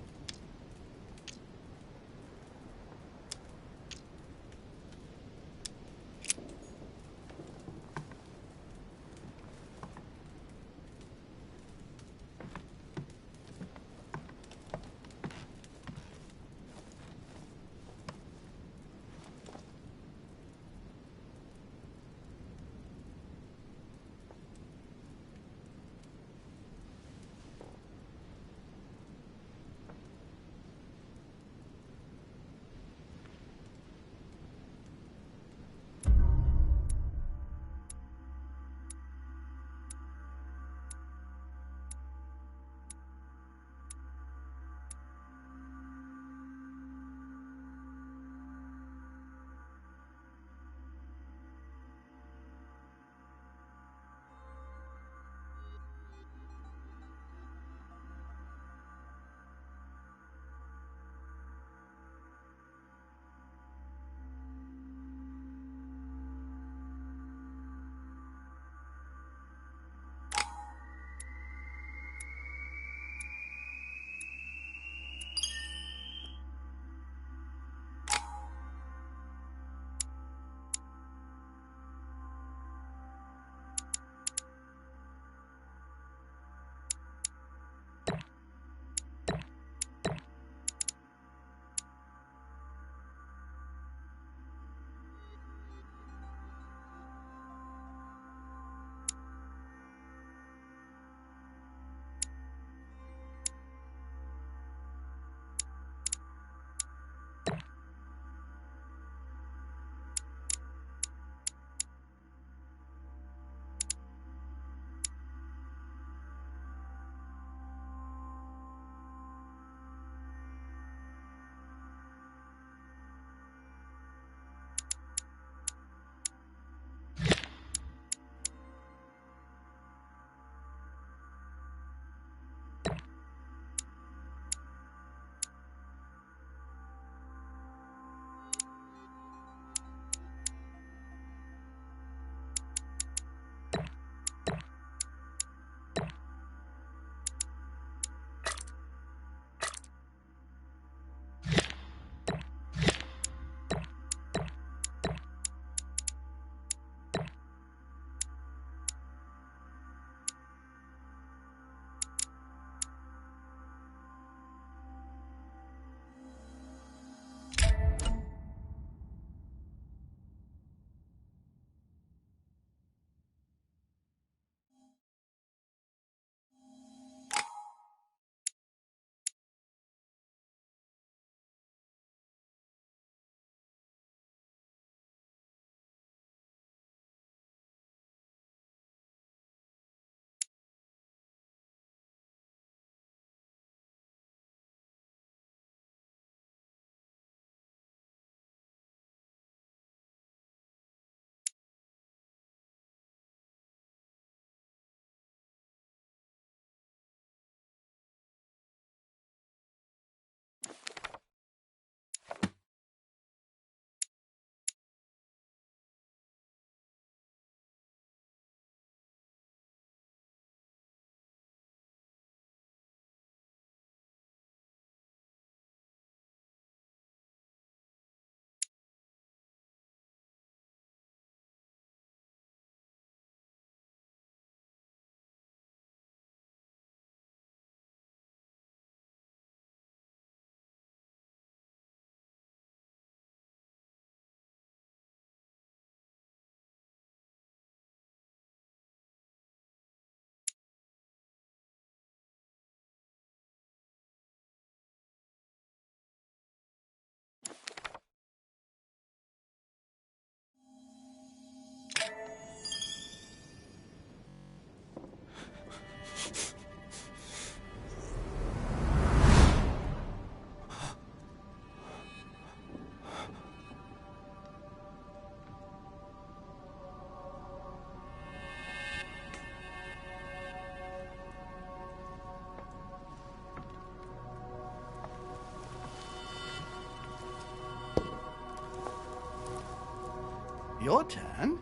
Your turn.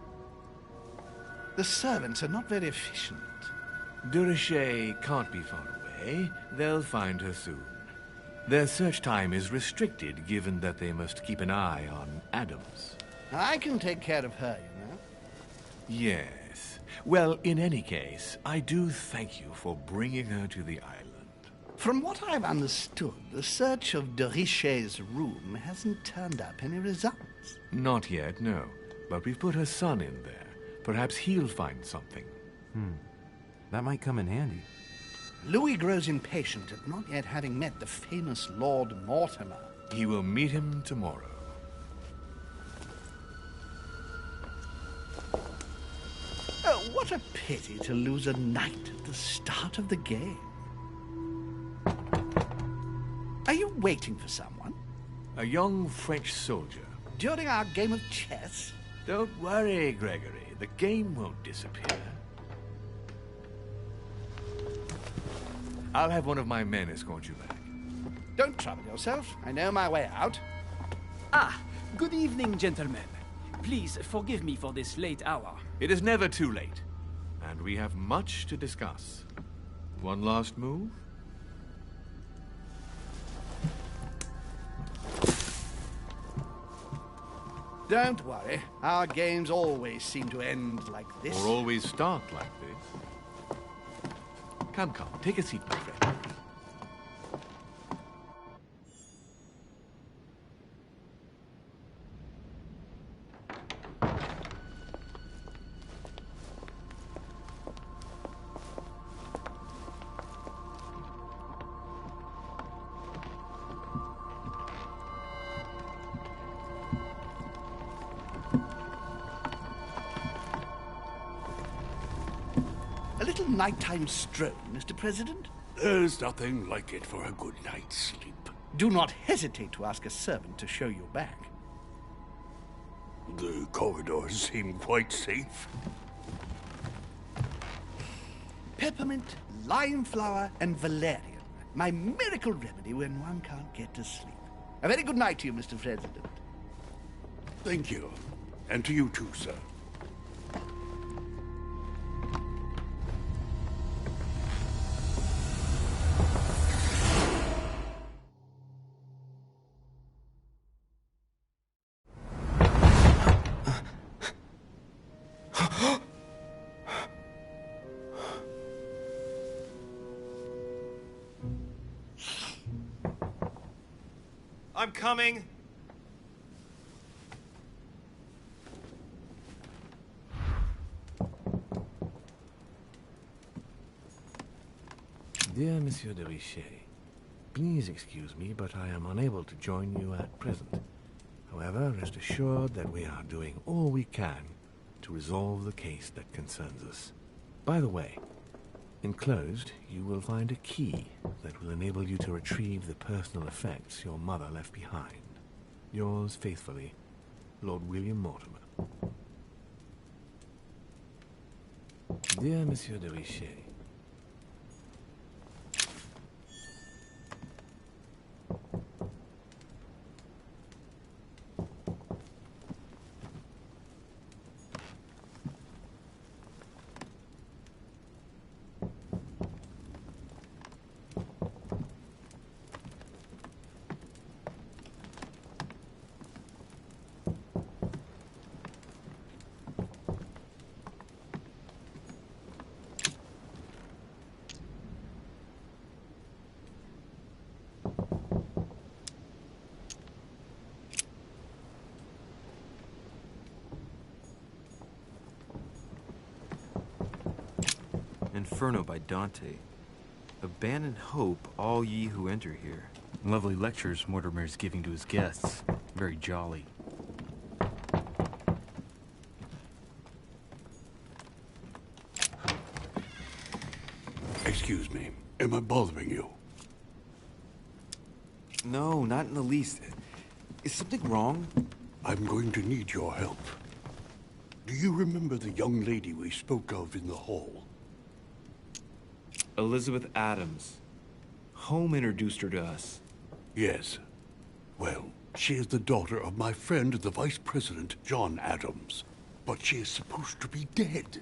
The servants are not very efficient. Durocher can't be far away. They'll find her soon. Their search time is restricted, given that they must keep an eye on Adams. I can take care of her, you know. Yes. Well, in any case, I do thank you for bringing her to the island. From what I've understood, the search of Durocher's room hasn't turned up any results. Not yet, no. But we've put her son in there. Perhaps he'll find something. That might come in handy. Louis grows impatient at not yet having met the famous Lord Mortimer. He will meet him tomorrow. Oh, what a pity to lose a knight at the start of the game. Are you waiting for someone? A young French soldier. During our game of chess? Don't worry, Gregory. The game won't disappear. I'll have one of my men escort you back. Don't trouble yourself. I know my way out. Ah, good evening, gentlemen. Please forgive me for this late hour. It is never too late, and we have much to discuss. One last move? Don't worry. Our games always seem to end like this. Or always start like this. Come, take a seat, my friend. A little nighttime stroll, Mr. President? There's nothing like it for a good night's sleep. Do not hesitate to ask a servant to show you back. The corridors seem quite safe. Peppermint, lime flower, and valerian. My miracle remedy when one can't get to sleep. A very good night to you, Mr. President. Thank you. And to you too, sir. I'm coming. Dear Monsieur de Richet, please excuse me, but I am unable to join you at present. However, rest assured that we are doing all we can to resolve the case that concerns us. By the way, enclosed, you will find a key that will enable you to retrieve the personal effects your mother left behind. Yours faithfully, Lord William Mortimer. Dear Monsieur de Richet, Inferno by Dante. Abandon hope, all ye who enter here. Lovely lectures Mortimer's giving to his guests. Very jolly. Excuse me. Am I bothering you? No, not in the least. Is something wrong? I'm going to need your help. Do you remember the young lady we spoke of in the hall? Elizabeth Adams. Home introduced her to us. Yes. Well, she is the daughter of my friend, the Vice President, John Adams. but she is supposed to be dead.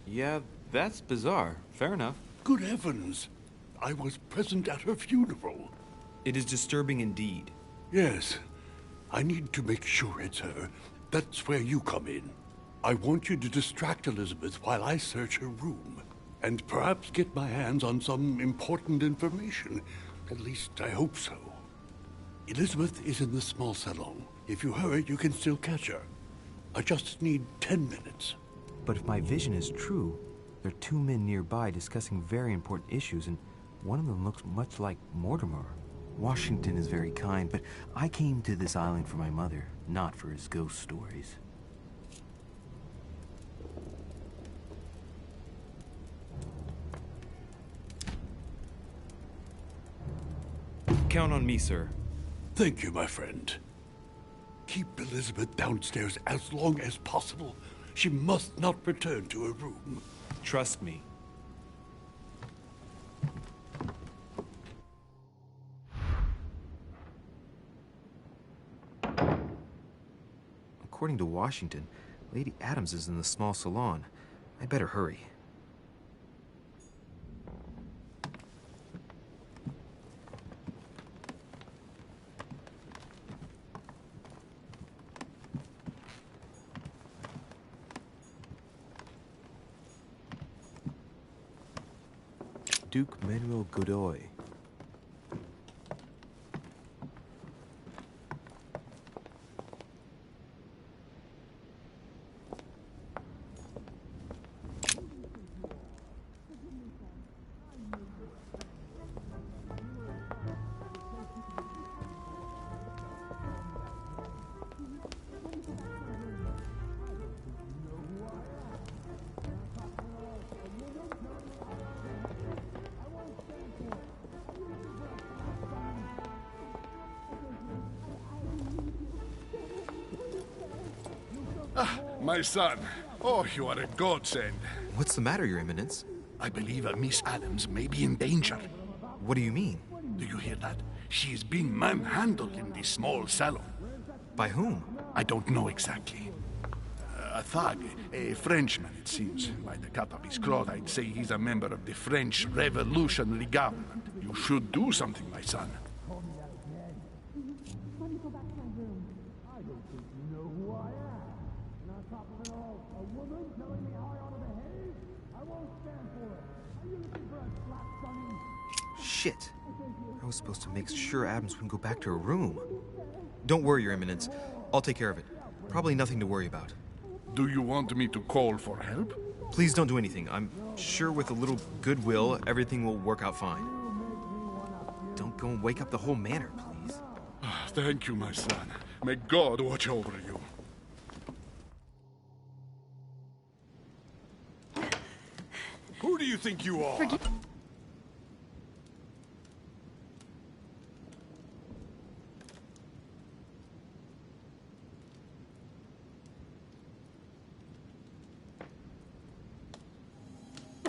Yeah, that's bizarre. Fair enough. Good heavens! I was present at her funeral. It is disturbing indeed. Yes. I need to make sure it's her. That's where you come in. I want you to distract Elizabeth while I search her room, and perhaps get my hands on some important information. At least, I hope so. Elizabeth is in the small salon. If you hurry, you can still catch her. I just need 10 minutes. But if my vision is true, there are two men nearby discussing very important issues, and one of them looks much like Mortimer. Washington is very kind, but I came to this island for my mother, not for his ghost stories. Count on me, sir. Thank you, my friend. Keep Elizabeth downstairs as long as possible. She must not return to her room. Trust me. According to Washington, Lady Adams is in the small salon. I'd better hurry. Duke Manuel Godoy. My son. Oh, you are a godsend. What's the matter, Your Eminence? I believe Miss Adams may be in danger. What do you mean? Do you hear that? She is being manhandled in this small salon. By whom? I don't know exactly. A thug, a Frenchman, it seems. By the cut of his cloth, I'd say he's a member of the French Revolutionary Government. You should do something, my son. Shit. I was supposed to make sure Adams wouldn't go back to her room. Don't worry, Your Eminence. I'll take care of it. Probably nothing to worry about. Do you want me to call for help? Please don't do anything. I'm sure with a little goodwill, everything will work out fine. Don't go and wake up the whole manor, please. Thank you, my son. May God watch over you. Who do you think you are?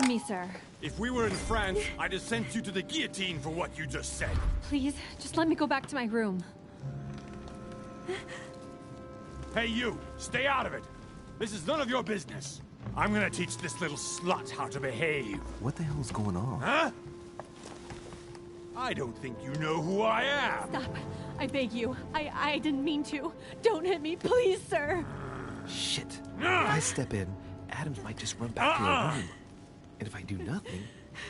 Me, sir. If we were in France, I'd have sent you to the guillotine for what you just said. Please, just let me go back to my room. Hey, you! Stay out of it! This is none of your business. I'm gonna teach this little slut how to behave. What the hell is going on? Huh? I don't think you know who I am. Stop. I beg you. I didn't mean to. Don't hit me, please, sir. Shit. If I step in, Adams might just run back to her room. And if I do nothing,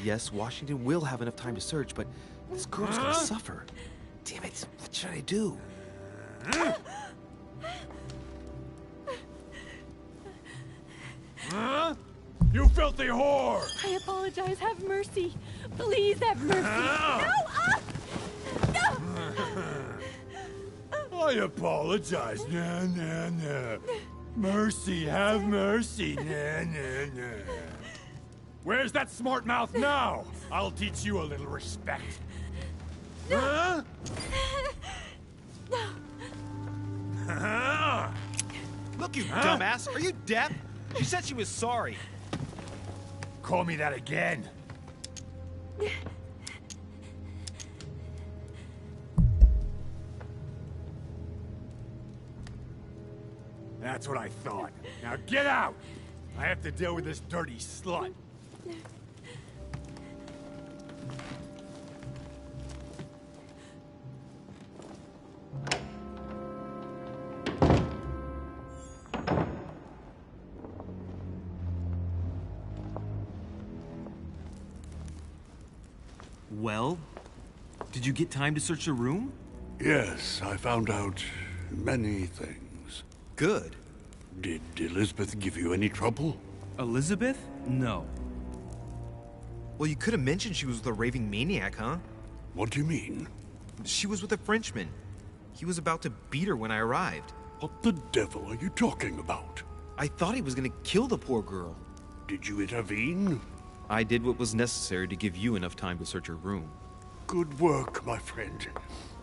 yes, Washington will have enough time to search, but this girl's gonna suffer. Damn it, what should I do? You filthy whore! I apologize. Have mercy. Please have mercy. No! No! I apologize. Nah, nah, nah. Mercy, have mercy. Nah, nah, nah. Where's that smart mouth now? I'll teach you a little respect. Huh? Look, you dumbass! Are you deaf? She said she was sorry. Call me that again. That's what I thought. Now get out! I have to deal with this dirty slut. Well, did you get time to search the room? Yes, I found out many things. Good. Did Elizabeth give you any trouble? Elizabeth? No. Well, you could have mentioned she was with a raving maniac, huh? What do you mean? She was with a Frenchman. He was about to beat her when I arrived. What the devil are you talking about? I thought he was gonna kill the poor girl. Did you intervene? I did what was necessary to give you enough time to search her room. Good work, my friend.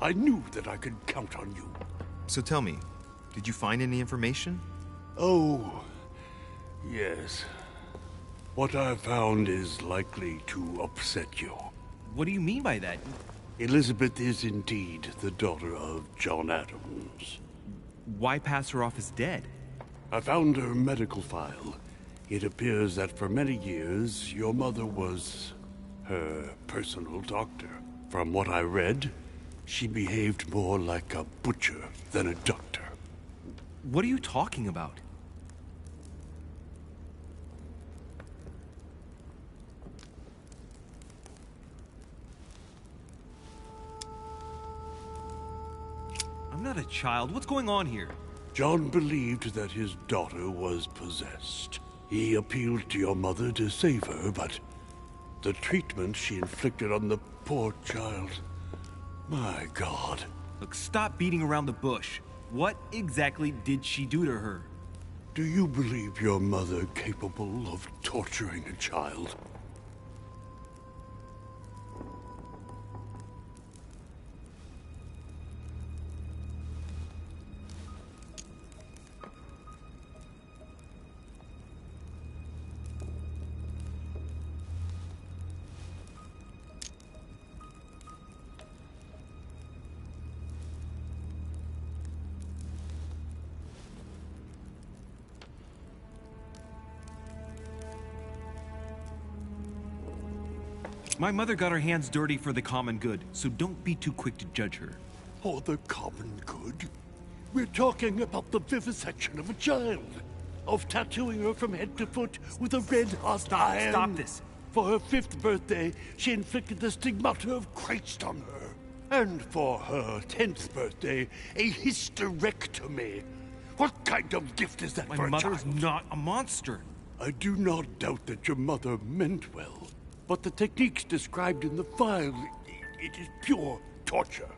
I knew that I could count on you. So tell me, did you find any information? Oh, yes. What I found is likely to upset you. What do you mean by that? Elizabeth is indeed the daughter of John Adams. Why pass her off as dead? I found her medical file. It appears that for many years, your mother was her personal doctor. From what I read, she behaved more like a butcher than a doctor. What are you talking about? I'm not a child. What's going on here? John believed that his daughter was possessed. He appealed to your mother to save her, but the treatment she inflicted on the poor child... My God. Look, stop beating around the bush. What exactly did she do to her? Do you believe your mother capable of torturing a child? My mother got her hands dirty for the common good, so don't be too quick to judge her. For the common good? We're talking about the vivisection of a child. Of tattooing her from head to foot with a red-hot iron. Stop this. For her 5th birthday, she inflicted the stigmata of Christ on her. And for her 10th birthday, a hysterectomy. What kind of gift is that for a child? My mother's not a monster. I do not doubt that your mother meant well. But the techniques described in the file, it is pure torture.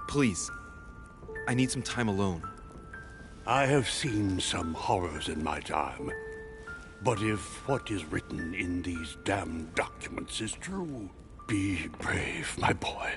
Please, I need some time alone. I have seen some horrors in my time. But if what is written in these damned documents is true, be brave, my boy.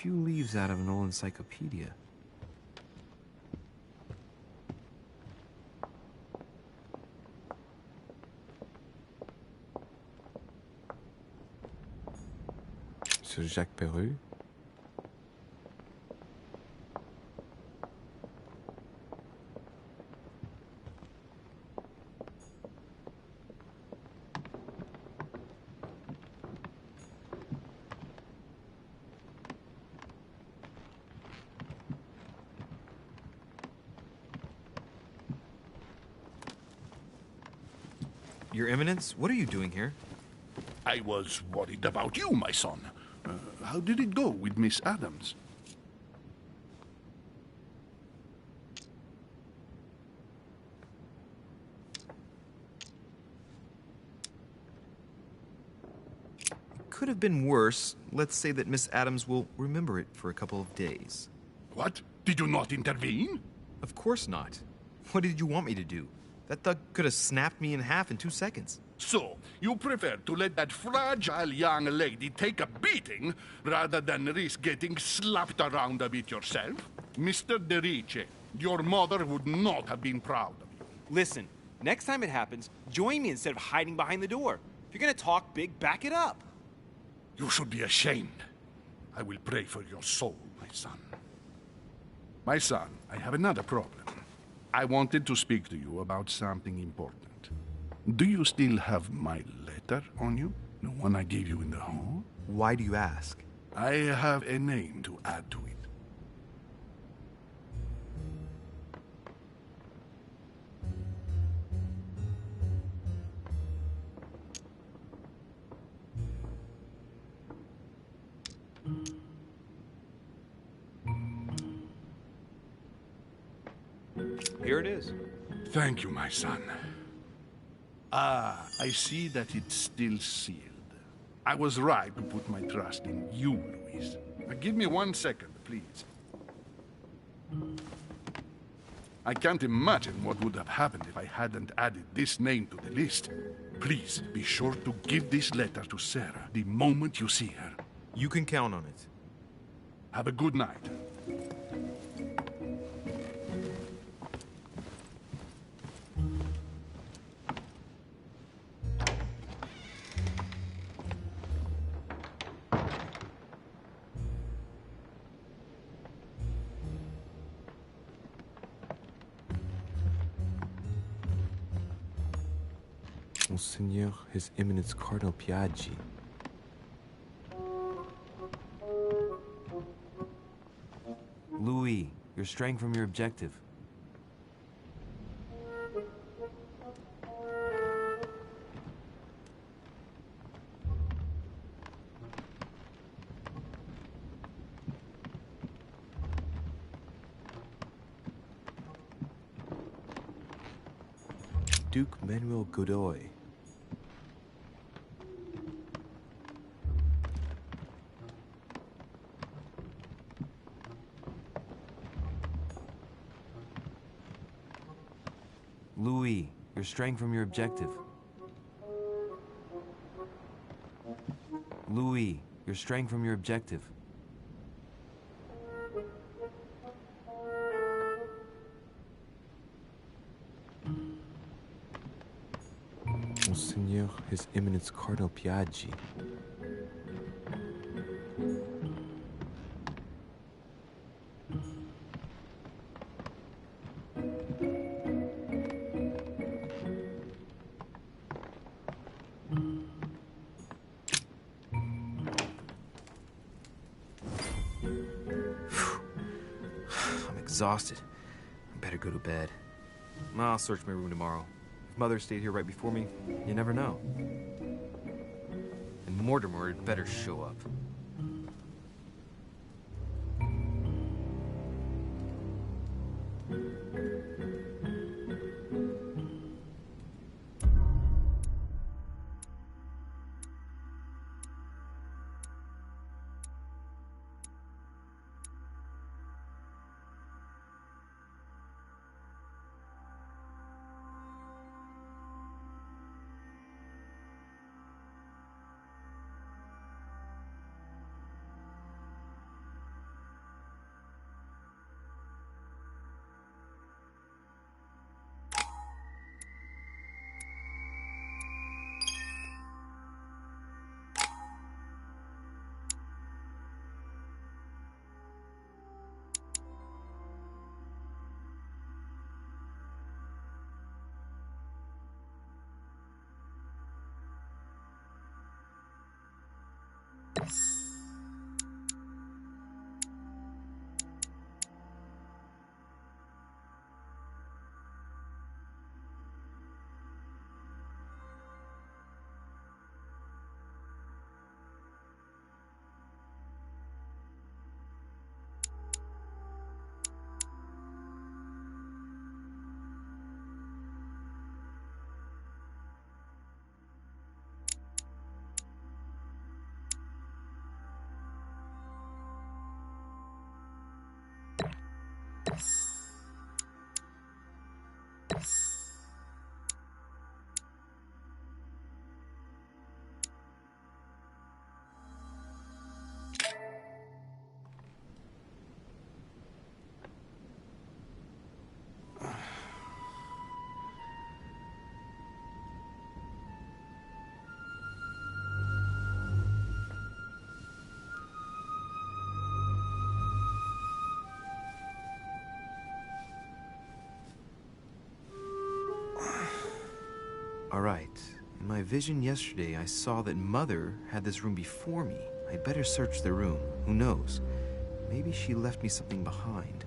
few leaves out of an old encyclopedia. Sir Jacques Perreux. Your Eminence, what are you doing here? I was worried about you, my son. How did it go with Miss Adams? Could have been worse. Let's say that Miss Adams will remember it for a couple of days. What? Did you not intervene? Of course not. What did you want me to do? That thug could have snapped me in half in 2 seconds. So, you prefer to let that fragile young lady take a beating rather than risk getting slapped around a bit yourself? Mr. Derice, your mother would not have been proud of you. Listen, next time it happens, join me instead of hiding behind the door. If you're gonna talk big, back it up. You should be ashamed. I will pray for your soul, my son. My son, I have another problem. I wanted to speak to you about something important. Do you still have my letter on you? The one I gave you in the hall? Why do you ask? I have a name to add to it. Here it is. Thank you, my son. Ah, I see that it's still sealed. I was right to put my trust in you, Louise. Give me 1 second, please. I can't imagine what would have happened if I hadn't added this name to the list. Please, be sure to give this letter to Sarah the moment you see her. You can count on it. Have a good night. Monseigneur, His Eminence Cardinal Piaggi. Louis, you're straying from your objective. Duke Manuel Godoy. Louis, you're straying from your objective. Louis, you're straying from your objective. Monseigneur, His Eminence Cardinal Piaggi. I'm exhausted. I better go to bed. I'll search my room tomorrow. If Mother stayed here right before me, you never know. And Mortimer had better show up. All right. In my vision yesterday, I saw that Mother had this room before me. I'd better search the room. Who knows? Maybe she left me something behind.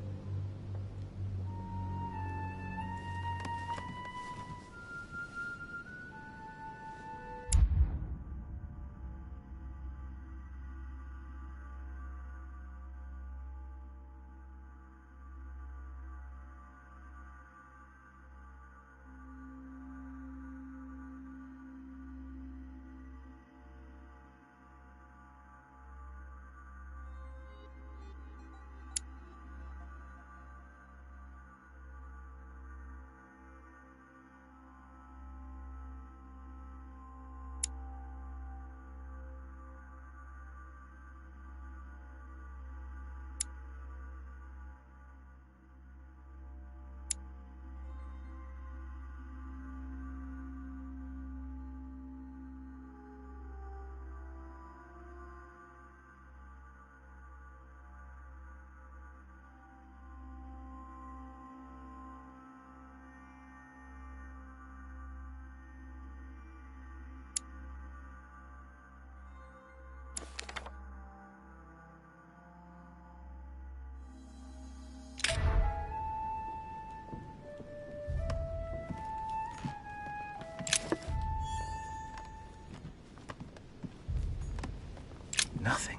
Nothing.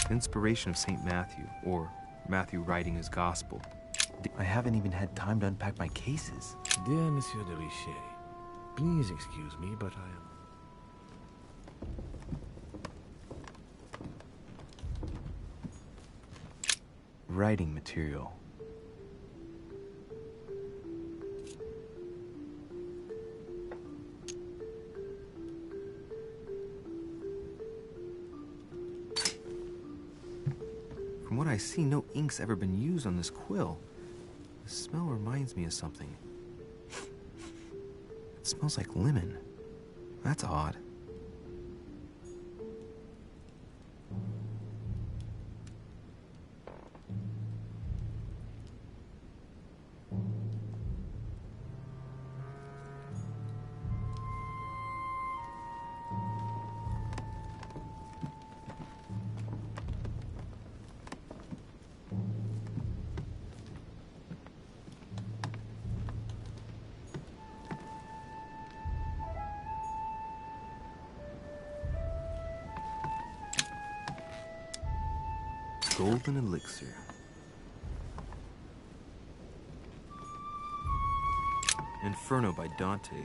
Inspiration of St. Matthew, or Matthew writing his gospel. I haven't even had time to unpack my cases. Dear Monsieur de Richet, please excuse me, but I am... Writing material. From what I see, no ink's ever been used on this quill. The smell reminds me of something. It smells like lemon. That's odd. Golden elixir. Inferno by Dante.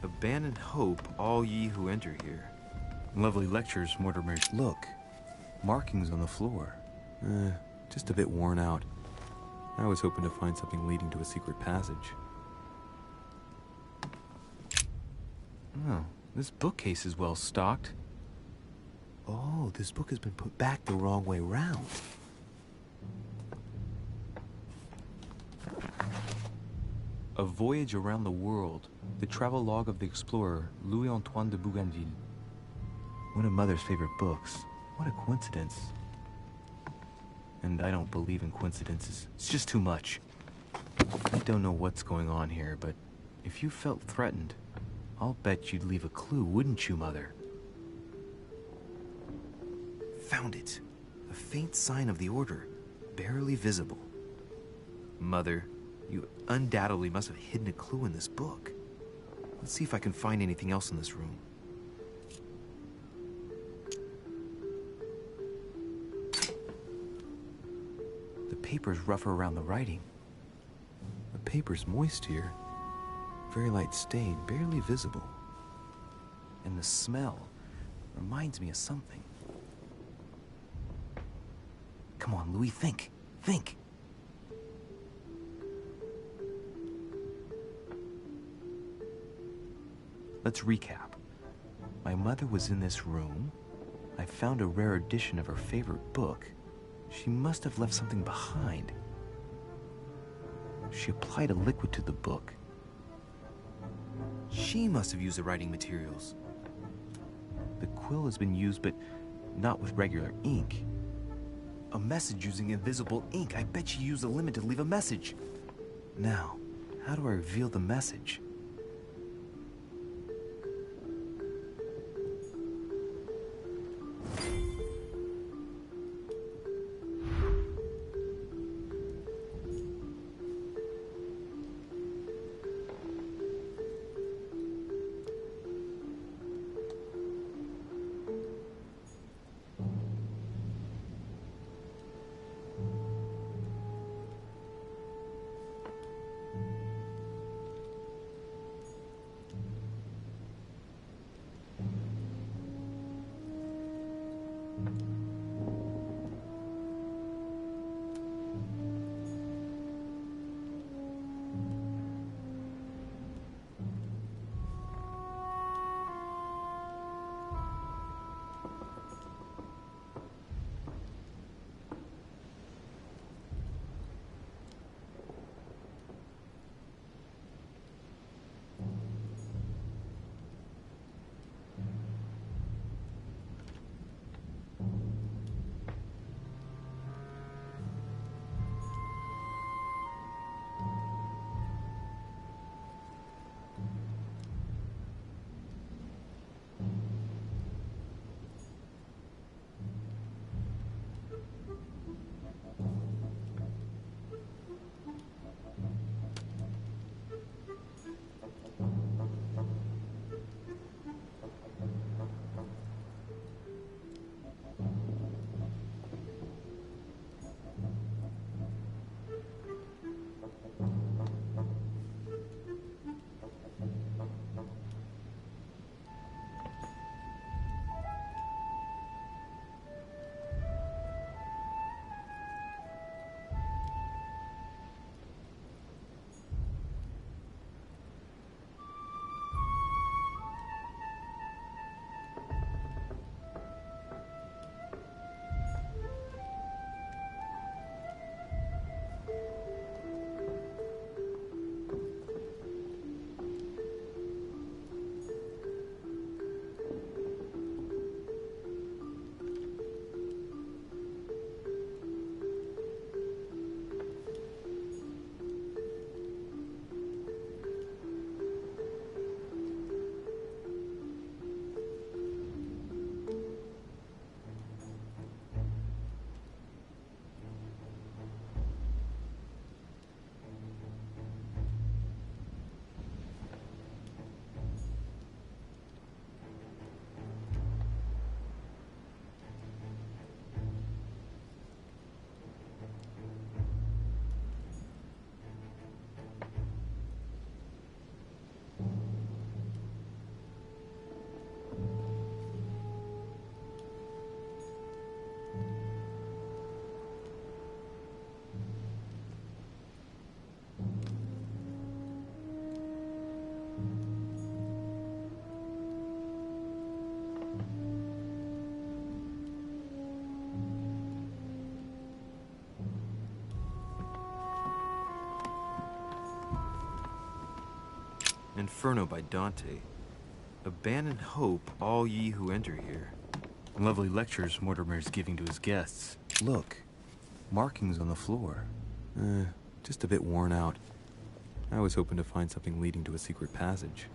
Abandon hope, all ye who enter here. Lovely lectures, Mortimer. Look, markings on the floor. Just a bit worn out. I was hoping to find something leading to a secret passage. Oh, this bookcase is well stocked. Oh, this book has been put back the wrong way round. A Voyage Around the World, the travelogue of the explorer Louis-Antoine de Bougainville. One of Mother's favorite books. What a coincidence. And I don't believe in coincidences. It's just too much. I don't know what's going on here, but if you felt threatened, I'll bet you'd leave a clue, wouldn't you, Mother? Found it. A faint sign of the order, barely visible. Mother, you undoubtedly must have hidden a clue in this book. Let's see if I can find anything else in this room. The paper's rougher around the writing. The paper's moist here. Very light stain, barely visible. And the smell. Reminds me of something. Come on, Louis, think. Think. Let's recap. My mother was in this room. I found a rare edition of her favorite book. She must have left something behind. She applied a liquid to the book. She must have used the writing materials. The quill has been used, but not with regular ink. A message using invisible ink. I bet she used a limit to leave a message. Now, how do I reveal the message? Inferno by Dante. Abandon hope, all ye who enter here. Lovely lectures Mortimer's giving to his guests. Look, markings on the floor. Just a bit worn out. I was hoping to find something leading to a secret passage.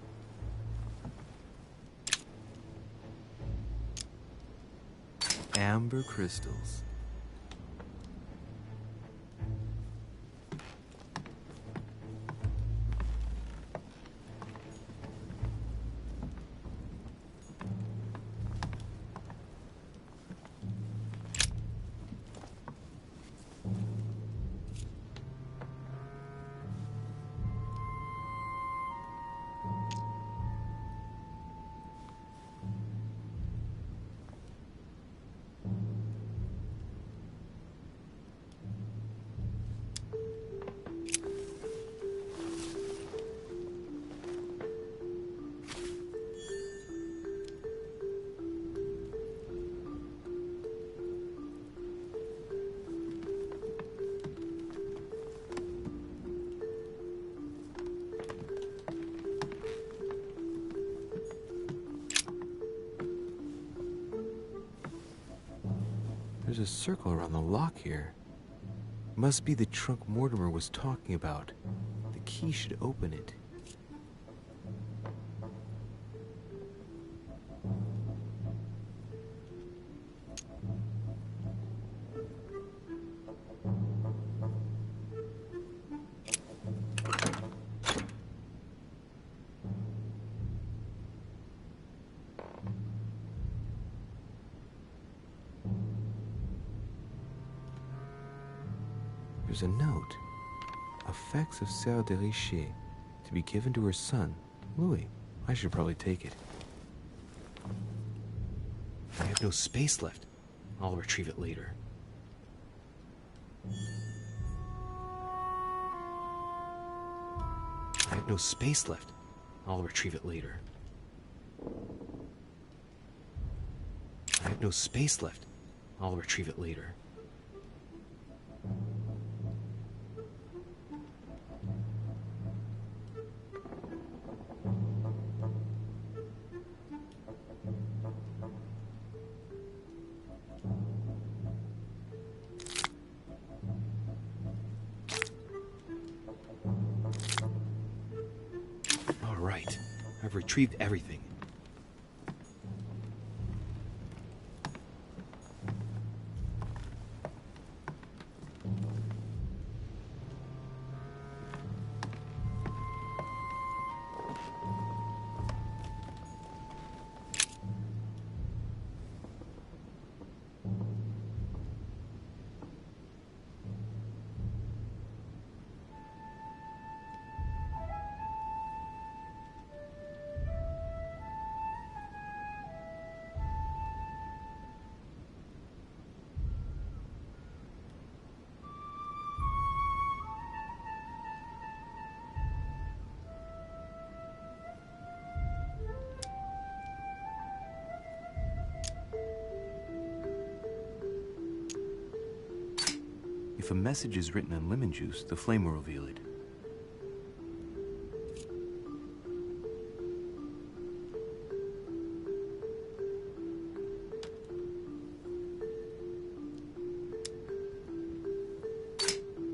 Amber crystals. There's a circle around the lock here. Must be the trunk Mortimer was talking about. The key should open it. There's a note. Effects of Sœur de Richer, to be given to her son, Louis. I should probably take it. I have no space left. I'll retrieve it later. I have no space left. I'll retrieve it later. I have no space left. I'll retrieve it later. All right, I've retrieved everything. If a message is written on lemon juice, the flame will reveal it.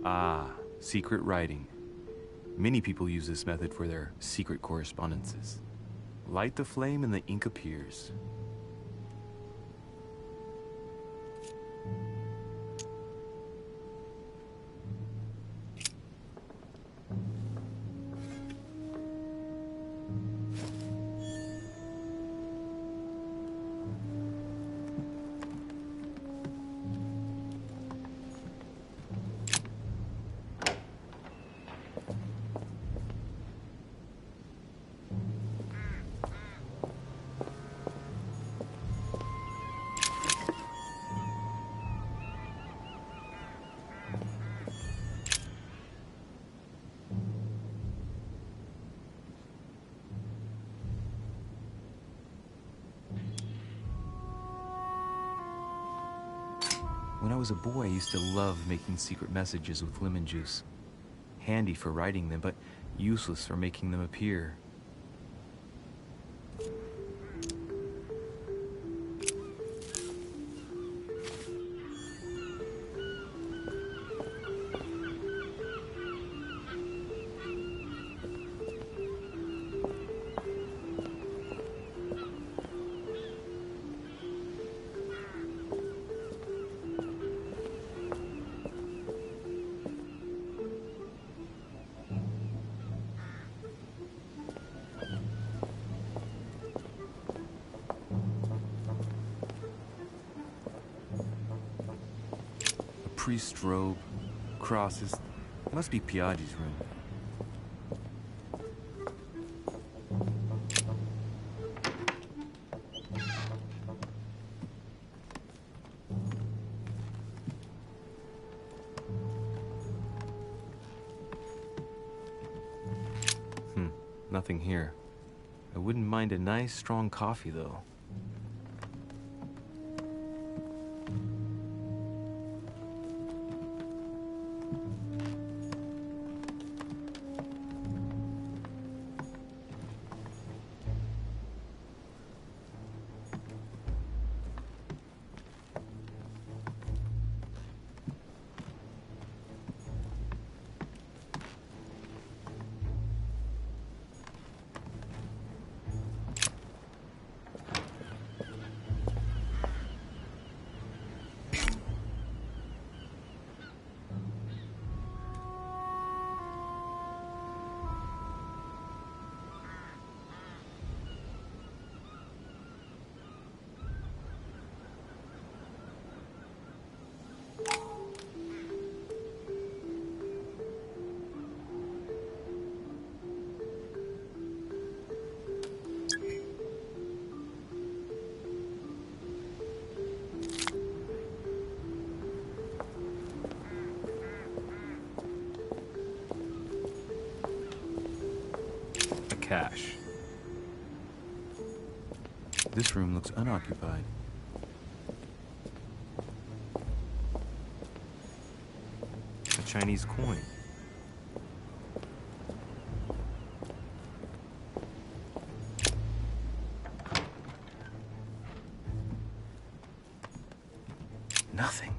Ah, secret writing. Many people use this method for their secret correspondences. Light the flame and the ink appears. When I was a boy, I used to love making secret messages with lemon juice. Handy for writing them, but useless for making them appear. Priest's robe, crosses. Must be Piaggi's room. Nothing here. I wouldn't mind a nice, strong coffee, though. cash. This room looks unoccupied. A Chinese coin. Nothing.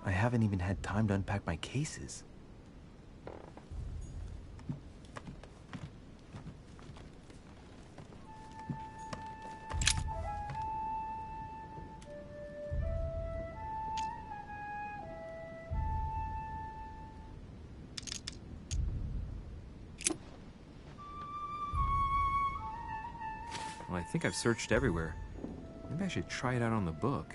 I haven't even had time to unpack my cases. Well, I think I've searched everywhere. Maybe I should try it out on the book.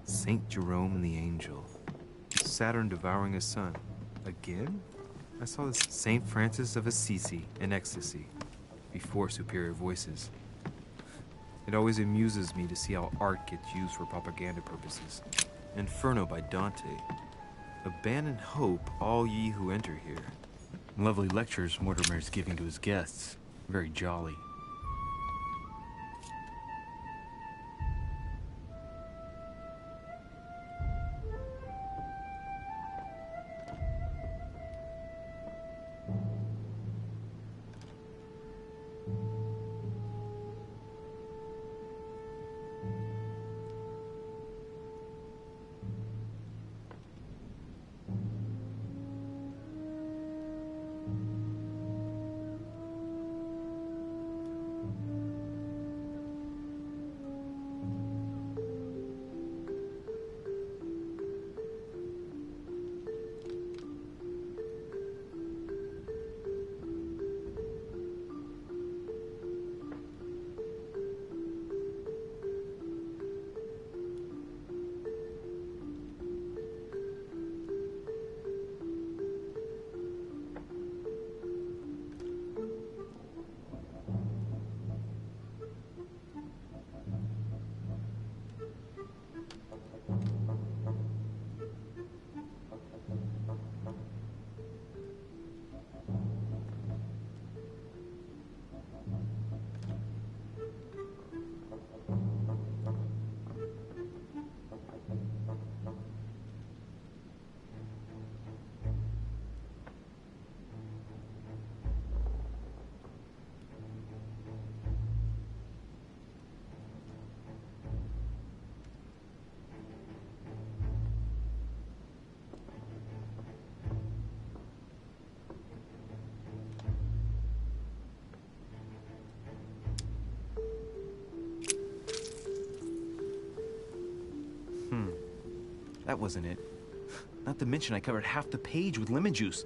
Saint Jerome and the Angel. Saturn devouring his son. Again? I saw this Saint Francis of Assisi in ecstasy, before Superior Voices. It always amuses me to see how art gets used for propaganda purposes. Inferno by Dante. Abandon hope, all ye who enter here. Lovely lectures Mortimer's giving to his guests. Very jolly. That wasn't it. Not to mention I covered half the page with lemon juice.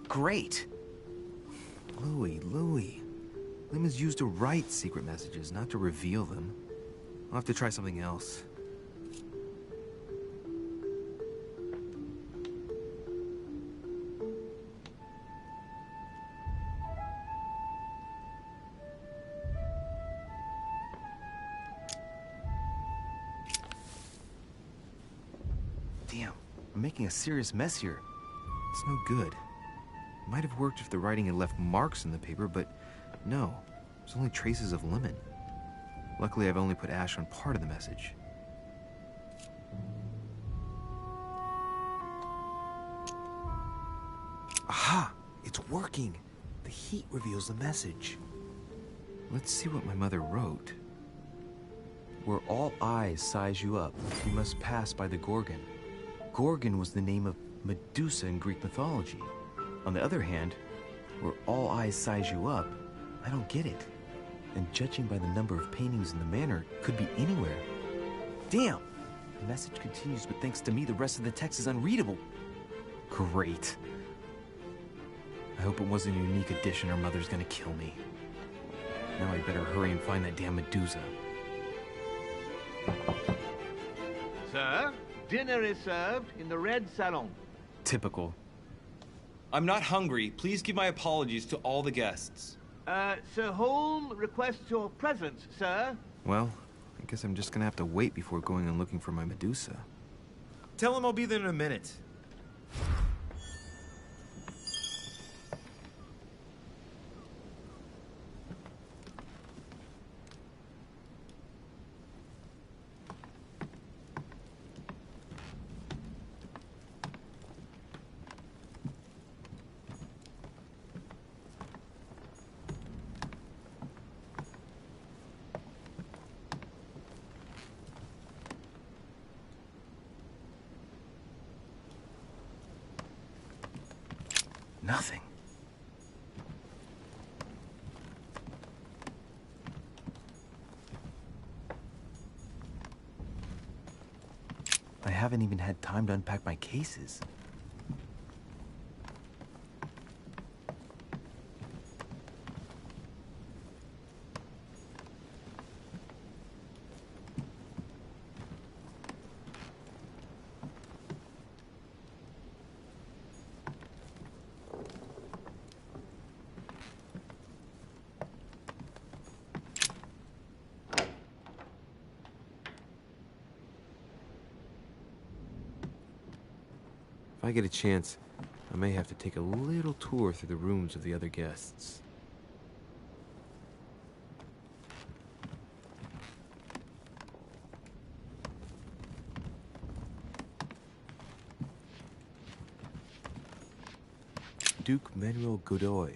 Great! Louis. Lemon's used to write secret messages, not to reveal them. I'll have to try something else. Damn, I'm making a serious mess here. It's no good. It might have worked if the writing had left marks in the paper, but No, there's only traces of lemon. Luckily, I've only put ash on part of the message. Aha! It's working! The heat reveals the message. Let's see what my mother wrote. Where all eyes size you up, you must pass by the Gorgon. Gorgon was the name of Medusa in Greek mythology. On the other hand, where all eyes size you up, I don't get it. And judging by the number of paintings in the manor, could be anywhere. Damn! The message continues, but thanks to me, the rest of the text is unreadable. Great. I hope it wasn't a unique edition or Mother's gonna kill me. Now I better hurry and find that damn Medusa. Sir, dinner is served in the red salon. Typical. I'm not hungry. Please give my apologies to all the guests. Sir Holm requests your presence, sir. Well, I guess I'm just gonna have to wait before going and looking for my Medusa. Tell him I'll be there in a minute. Nothing. I haven't even had time to unpack my cases. If I get a chance, I may have to take a little tour through the rooms of the other guests. Duke Manuel Godoy.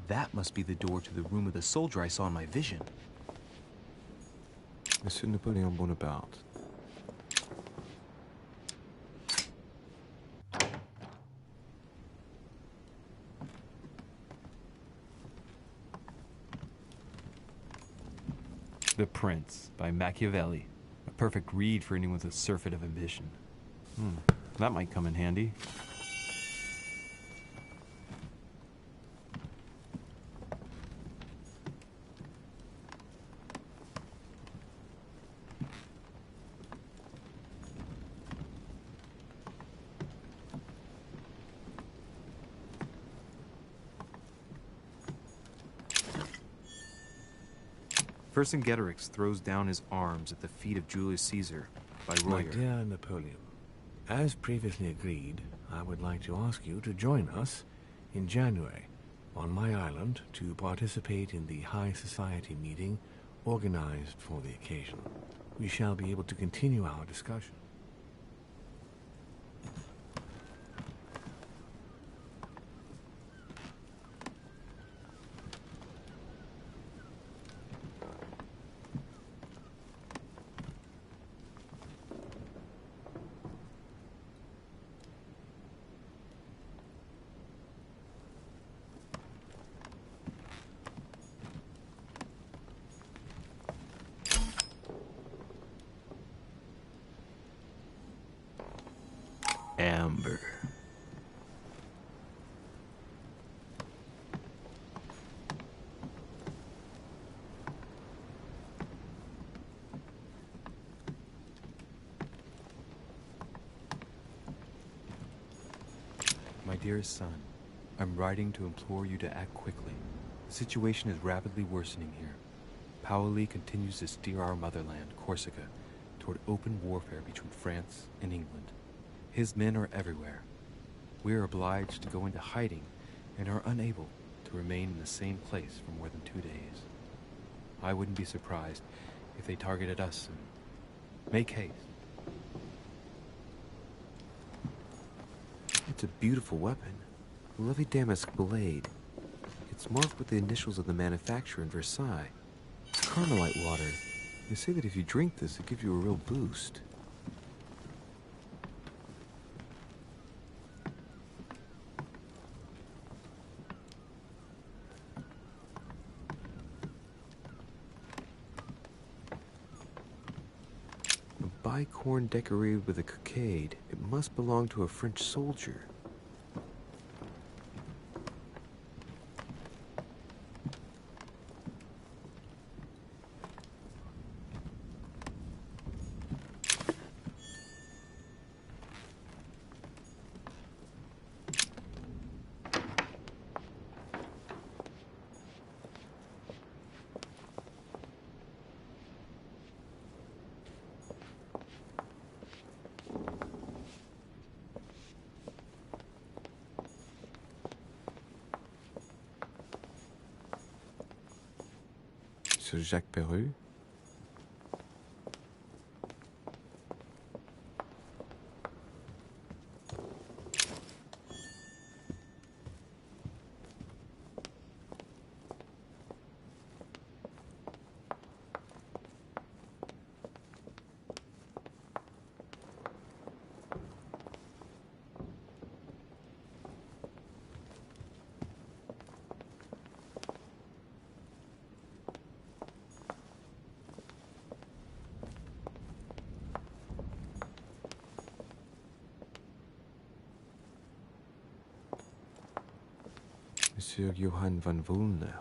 That must be the door to the room of the soldier I saw in my vision. Monsieur Napoleon Bonaparte. The Prince by Machiavelli. A perfect read for anyone with a surfeit of ambition. That might come in handy. Vercingetorix throws down his arms at the feet of Julius Caesar by Royer. My dear Napoleon, as previously agreed, I would like to ask you to join us in January on my island to participate in the High Society meeting organized for the occasion. We shall be able to continue our discussion. Amber. My dearest son, I'm writing to implore you to act quickly. The situation is rapidly worsening here. Paoli continues to steer our motherland, Corsica, toward open warfare between France and England. His men are everywhere. We are obliged to go into hiding and are unable to remain in the same place for more than 2 days. I wouldn't be surprised if they targeted us soon. Make haste. It's a beautiful weapon. A lovely damask blade. It's marked with the initials of the manufacturer in Versailles. It's Carmelite water. They say that if you drink this, it gives you a real boost. A bicorn decorated with a cockade. It must belong to a French soldier. Sur Jacques Perru. Monsieur Johann van Vulner.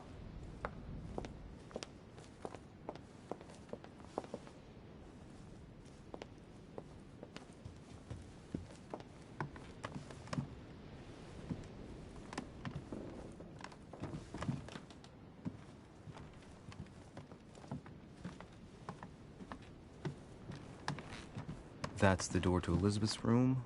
That's the door to Elizabeth's room.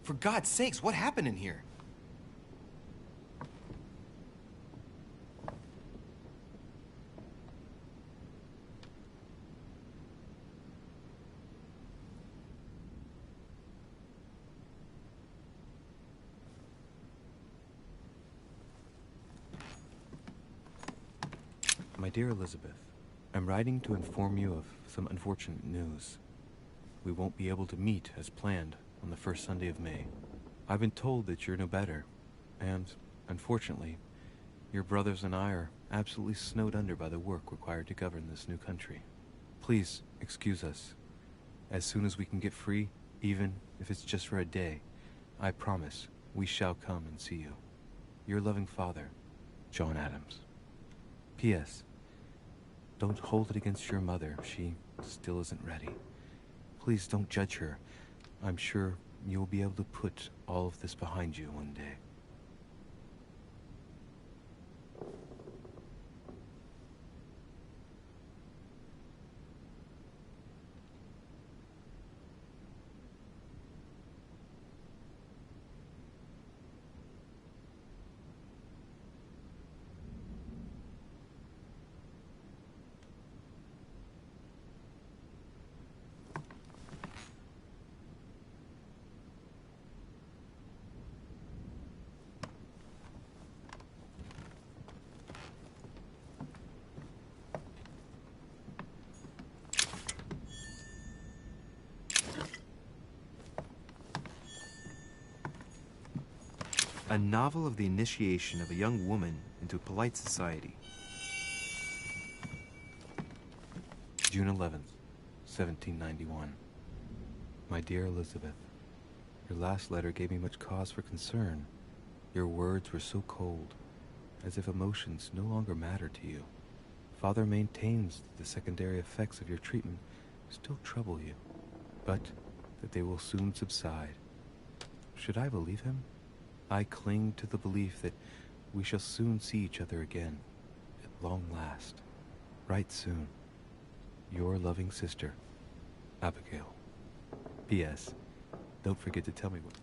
For God's sakes, what happened in here? My dear Elizabeth, I'm writing to inform you of some unfortunate news. We won't be able to meet as planned on the first Sunday of May. I've been told that you're no better, and, unfortunately, your brothers and I are absolutely snowed under by the work required to govern this new country. Please excuse us. As soon as we can get free, even if it's just for a day, I promise we shall come and see you. Your loving father, John Adams. P.S. Don't hold it against your mother. She still isn't ready. Please don't judge her. I'm sure you'll be able to put all of this behind you one day. A novel of the initiation of a young woman into polite society. June 11th, 1791. My dear Elizabeth, your last letter gave me much cause for concern. Your words were so cold, as if emotions no longer matter to you. Father maintains that the secondary effects of your treatment still trouble you, but that they will soon subside. Should I believe him? I cling to the belief that we shall soon see each other again, at long last. Right soon. Your loving sister, Abigail. P.S. Don't forget to tell me what...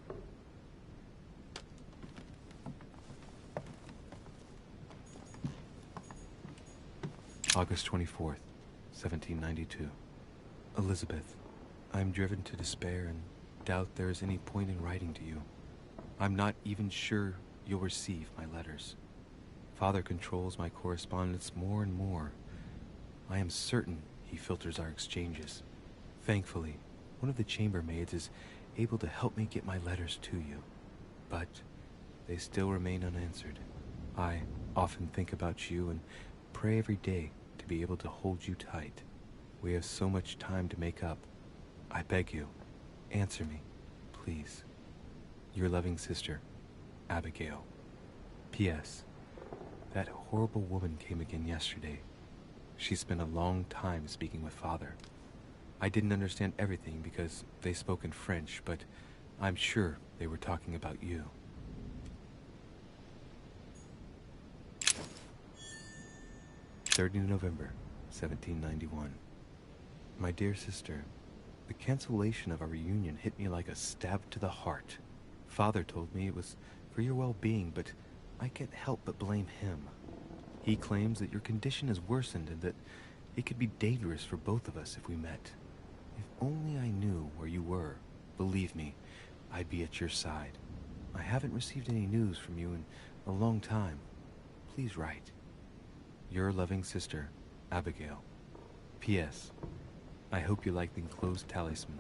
August 24th, 1792. Elizabeth, I am driven to despair and doubt there is any point in writing to you. I'm not even sure you'll receive my letters. Father controls my correspondence more and more. I am certain he filters our exchanges. Thankfully, one of the chambermaids is able to help me get my letters to you, but they still remain unanswered. I often think about you and pray every day to be able to hold you tight. We have so much time to make up. I beg you, answer me, please. Your loving sister, Abigail. P.S. That horrible woman came again yesterday. She spent a long time speaking with Father. I didn't understand everything because they spoke in French, but I'm sure they were talking about you. November 1791. My dear sister, the cancellation of our reunion hit me like a stab to the heart. Father told me it was for your well-being, but I can't help but blame him. He claims that your condition has worsened and that it could be dangerous for both of us if we met. If only I knew where you were, believe me, I'd be at your side. I haven't received any news from you in a long time. Please write. Your loving sister, Abigail. P.S. I hope you like the enclosed talisman.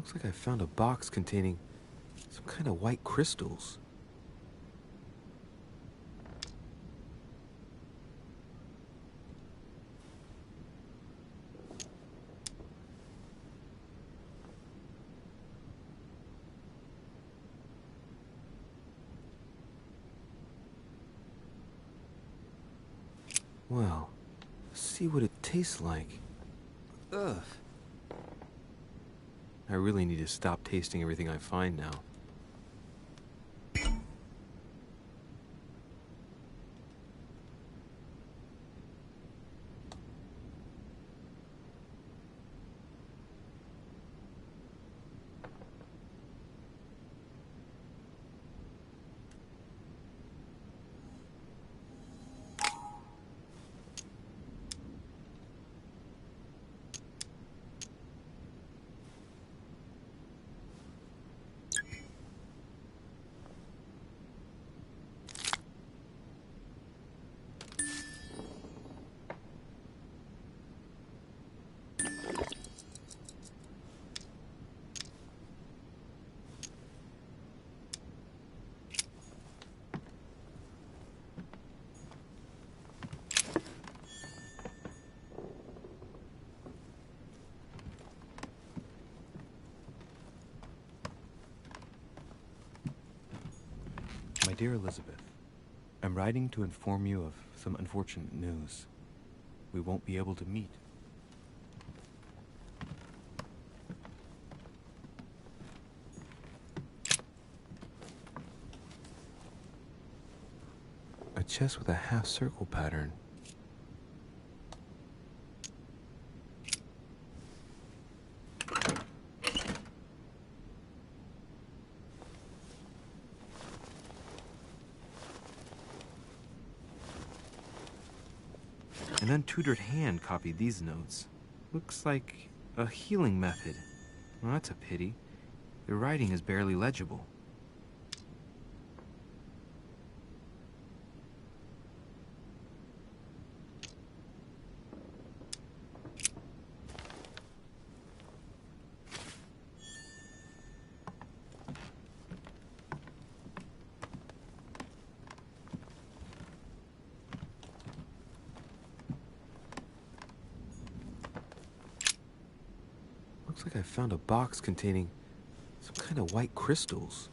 Looks like I found a box containing some kind of white crystals. Well, let's see what it tastes like. Ugh. I really need to stop tasting everything I find now. My dear Elizabeth, I'm writing to inform you of some unfortunate news. We won't be able to meet. A chest with a half-circle pattern. An untutored hand copied these notes. Looks like a healing method. Well, that's a pity. The writing is barely legible. Looks like I found a box containing some kind of white crystals.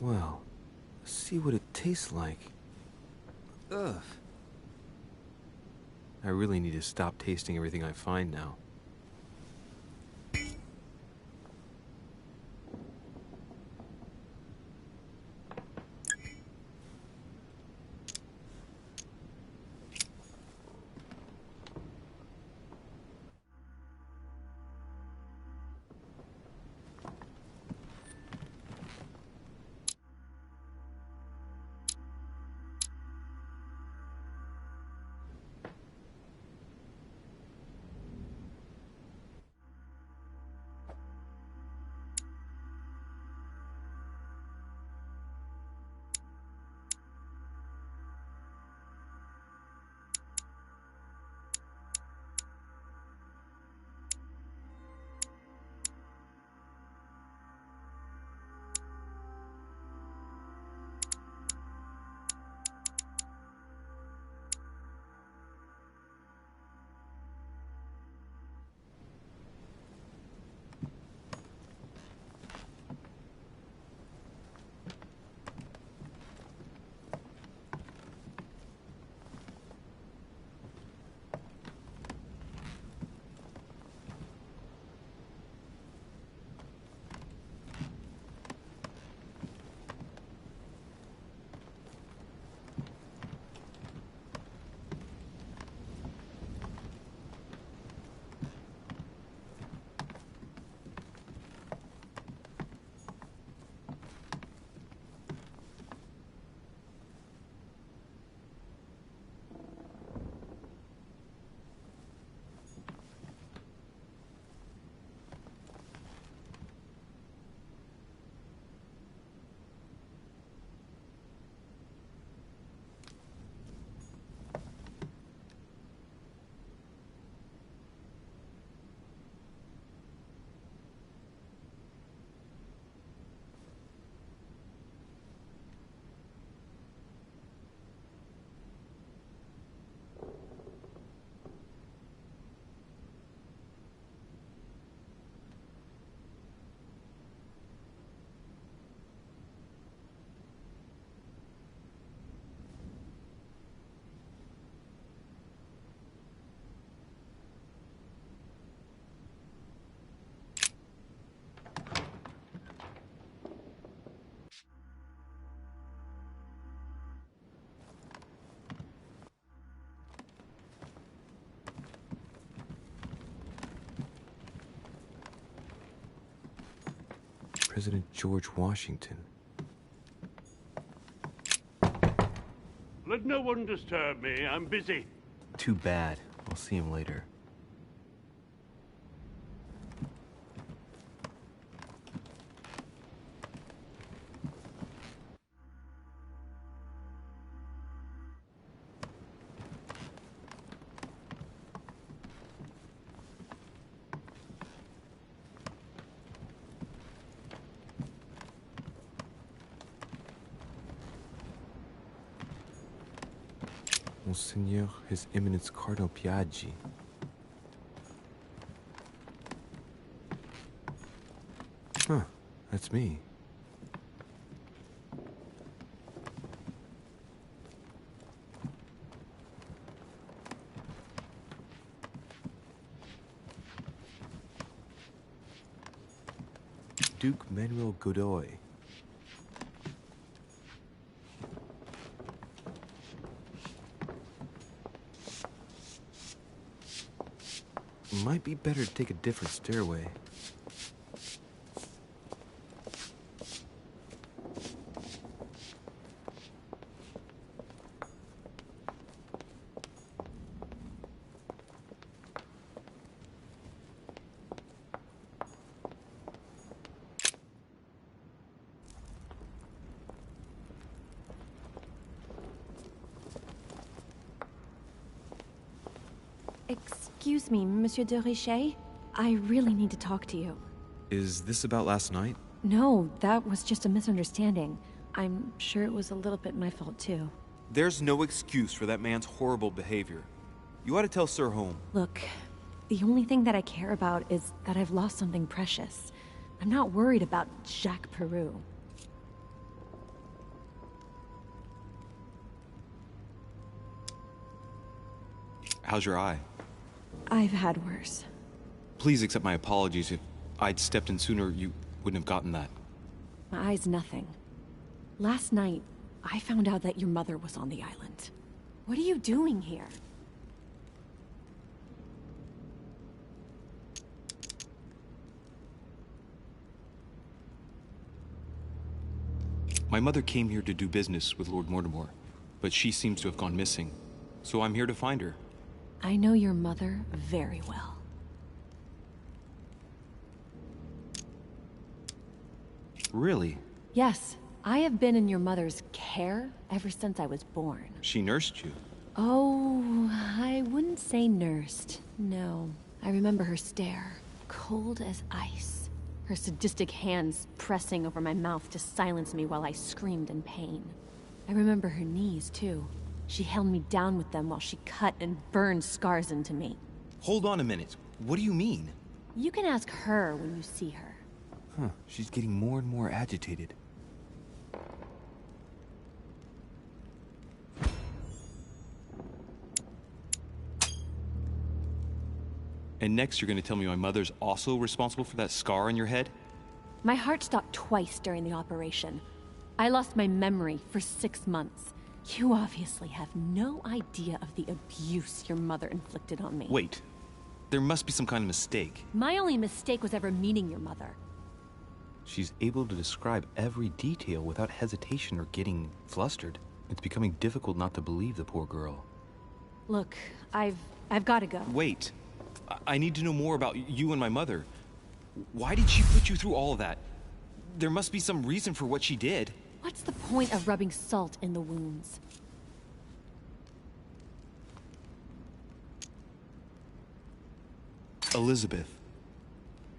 Well, let's see what it tastes like. Ugh. I really need to stop tasting everything I find now. President George Washington. Let no one disturb me. I'm busy. Too bad. I'll see him later. Monseigneur, His Eminence Cardinal Piaggi. Huh, that's me. Duke Manuel Godoy. Might be better to take a different stairway. Excuse me, Monsieur de Richet. I really need to talk to you. Is this about last night? No, that was just a misunderstanding. I'm sure it was a little bit my fault, too. There's no excuse for that man's horrible behavior. You ought to tell Sir Home. Look, the only thing that I care about is that I've lost something precious. I'm not worried about Jacques Peru. How's your eye? I've had worse. Please accept my apologies. If I'd stepped in sooner, you wouldn't have gotten that. My eye's nothing. Last night, I found out that your mother was on the island. What are you doing here? My mother came here to do business with Lord Mortimer, but she seems to have gone missing. So I'm here to find her. I know your mother very well. Really? Yes, I have been in your mother's care ever since I was born. She nursed you? Oh, I wouldn't say nursed. No. I remember her stare, cold as ice. Her sadistic hands pressing over my mouth to silence me while I screamed in pain. I remember her knees, too. She held me down with them while she cut and burned scars into me. Hold on a minute. What do you mean? You can ask her when you see her. Huh, she's getting more and more agitated. And next you're gonna tell me my mother's also responsible for that scar on your head? My heart stopped twice during the operation. I lost my memory for 6 months. You obviously have no idea of the abuse your mother inflicted on me. Wait. There must be some kind of mistake. My only mistake was ever meeting your mother. She's able to describe every detail without hesitation or getting flustered. It's becoming difficult not to believe the poor girl. Look, I've got to go. Wait. I need to know more about you and my mother. Why did she put you through all of that? There must be some reason for what she did. What's the point of rubbing salt in the wounds? Elizabeth,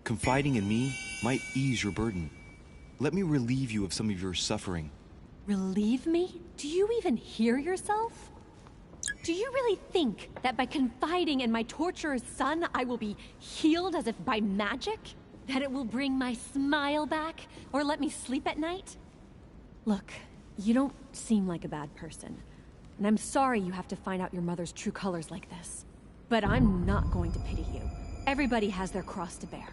confiding in me might ease your burden. Let me relieve you of some of your suffering. Relieve me? Do you even hear yourself? Do you really think that by confiding in my torturer's son, I will be healed as if by magic? That it will bring my smile back, or let me sleep at night? Look, you don't seem like a bad person, and I'm sorry you have to find out your mother's true colors like this. But I'm not going to pity you. Everybody has their cross to bear.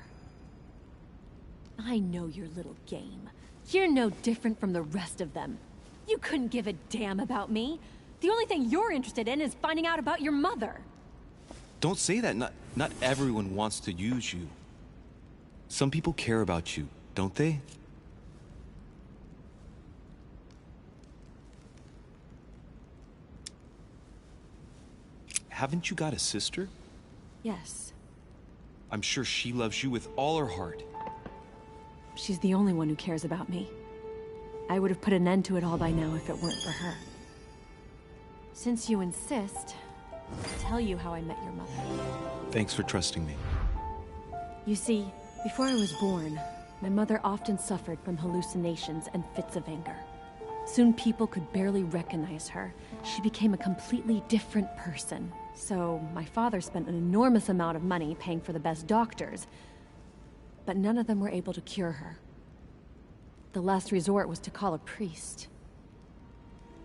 I know your little game. You're no different from the rest of them. You couldn't give a damn about me. The only thing you're interested in is finding out about your mother. Don't say that. Not everyone wants to use you. Some people care about you, don't they? Haven't you got a sister? Yes. I'm sure she loves you with all her heart. She's the only one who cares about me. I would have put an end to it all by now if it weren't for her. Since you insist, I'll tell you how I met your mother. Thanks for trusting me. You see, before I was born, my mother often suffered from hallucinations and fits of anger. Soon people could barely recognize her. She became a completely different person. So my father spent an enormous amount of money paying for the best doctors, but none of them were able to cure her. The last resort was to call a priest.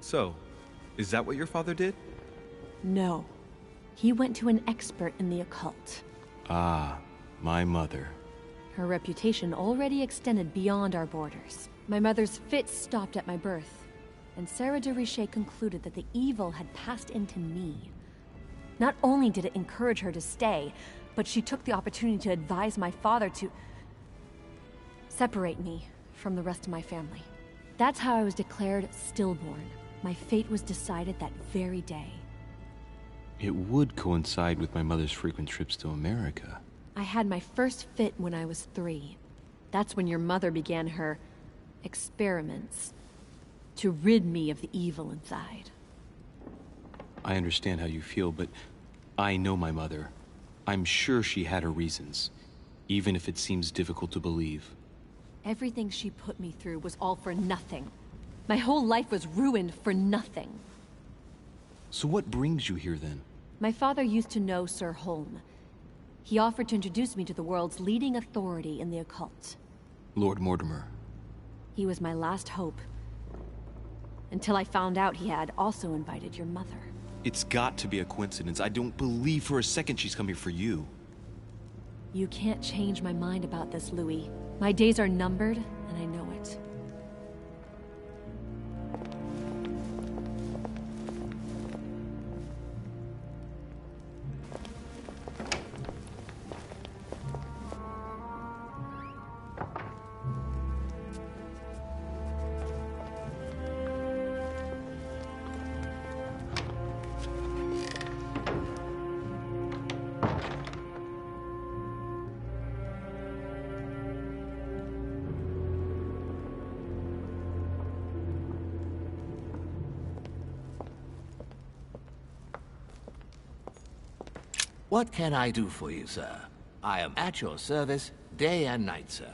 So, is that what your father did? No. He went to an expert in the occult. Ah, my mother. Her reputation already extended beyond our borders. My mother's fits stopped at my birth, and Sarah de Richet concluded that the evil had passed into me. Not only did it encourage her to stay, but she took the opportunity to advise my father to separate me from the rest of my family. That's how I was declared stillborn. My fate was decided that very day. It would coincide with my mother's frequent trips to America. I had my first fit when I was 3. That's when your mother began her experiments to rid me of the evil inside. I understand how you feel, but I know my mother. I'm sure she had her reasons, even if it seems difficult to believe. Everything she put me through was all for nothing. My whole life was ruined for nothing. So what brings you here then? My father used to know Sir Holm. He offered to introduce me to the world's leading authority in the occult. Lord Mortimer. He was my last hope. Until I found out he had also invited your mother. It's got to be a coincidence. I don't believe for a second she's coming for you. You can't change my mind about this, Louis. My days are numbered, and I know it. What can I do for you, sir? I am at your service, day and night, sir.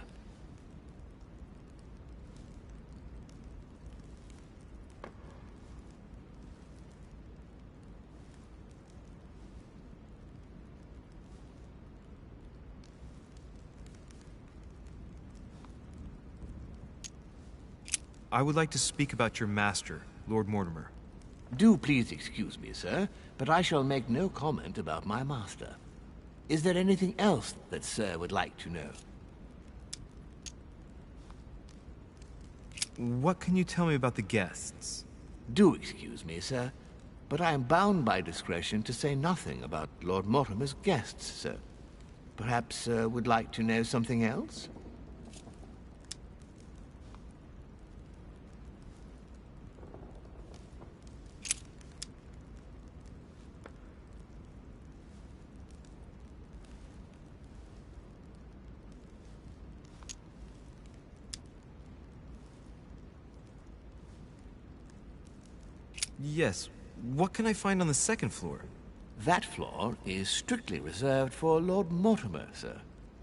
I would like to speak about your master, Lord Mortimer. Do please excuse me, sir, but I shall make no comment about my master. Is there anything else that sir would like to know? What can you tell me about the guests? Do excuse me, sir, but I am bound by discretion to say nothing about Lord Mortimer's guests, sir. Perhaps sir would like to know something else? Yes. What can I find on the second floor? That floor is strictly reserved for Lord Mortimer, sir.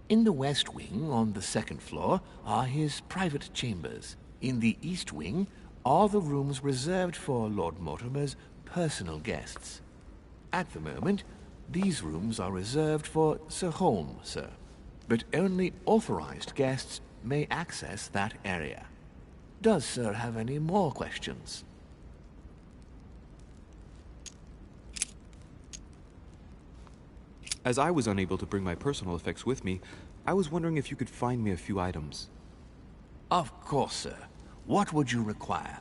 In the west wing, on the second floor, are his private chambers. In the east wing are the rooms reserved for Lord Mortimer's personal guests. At the moment, these rooms are reserved for Sir Holm, sir. But only authorized guests may access that area. Does sir have any more questions? As I was unable to bring my personal effects with me, I was wondering if you could find me a few items. Of course, sir. What would you require?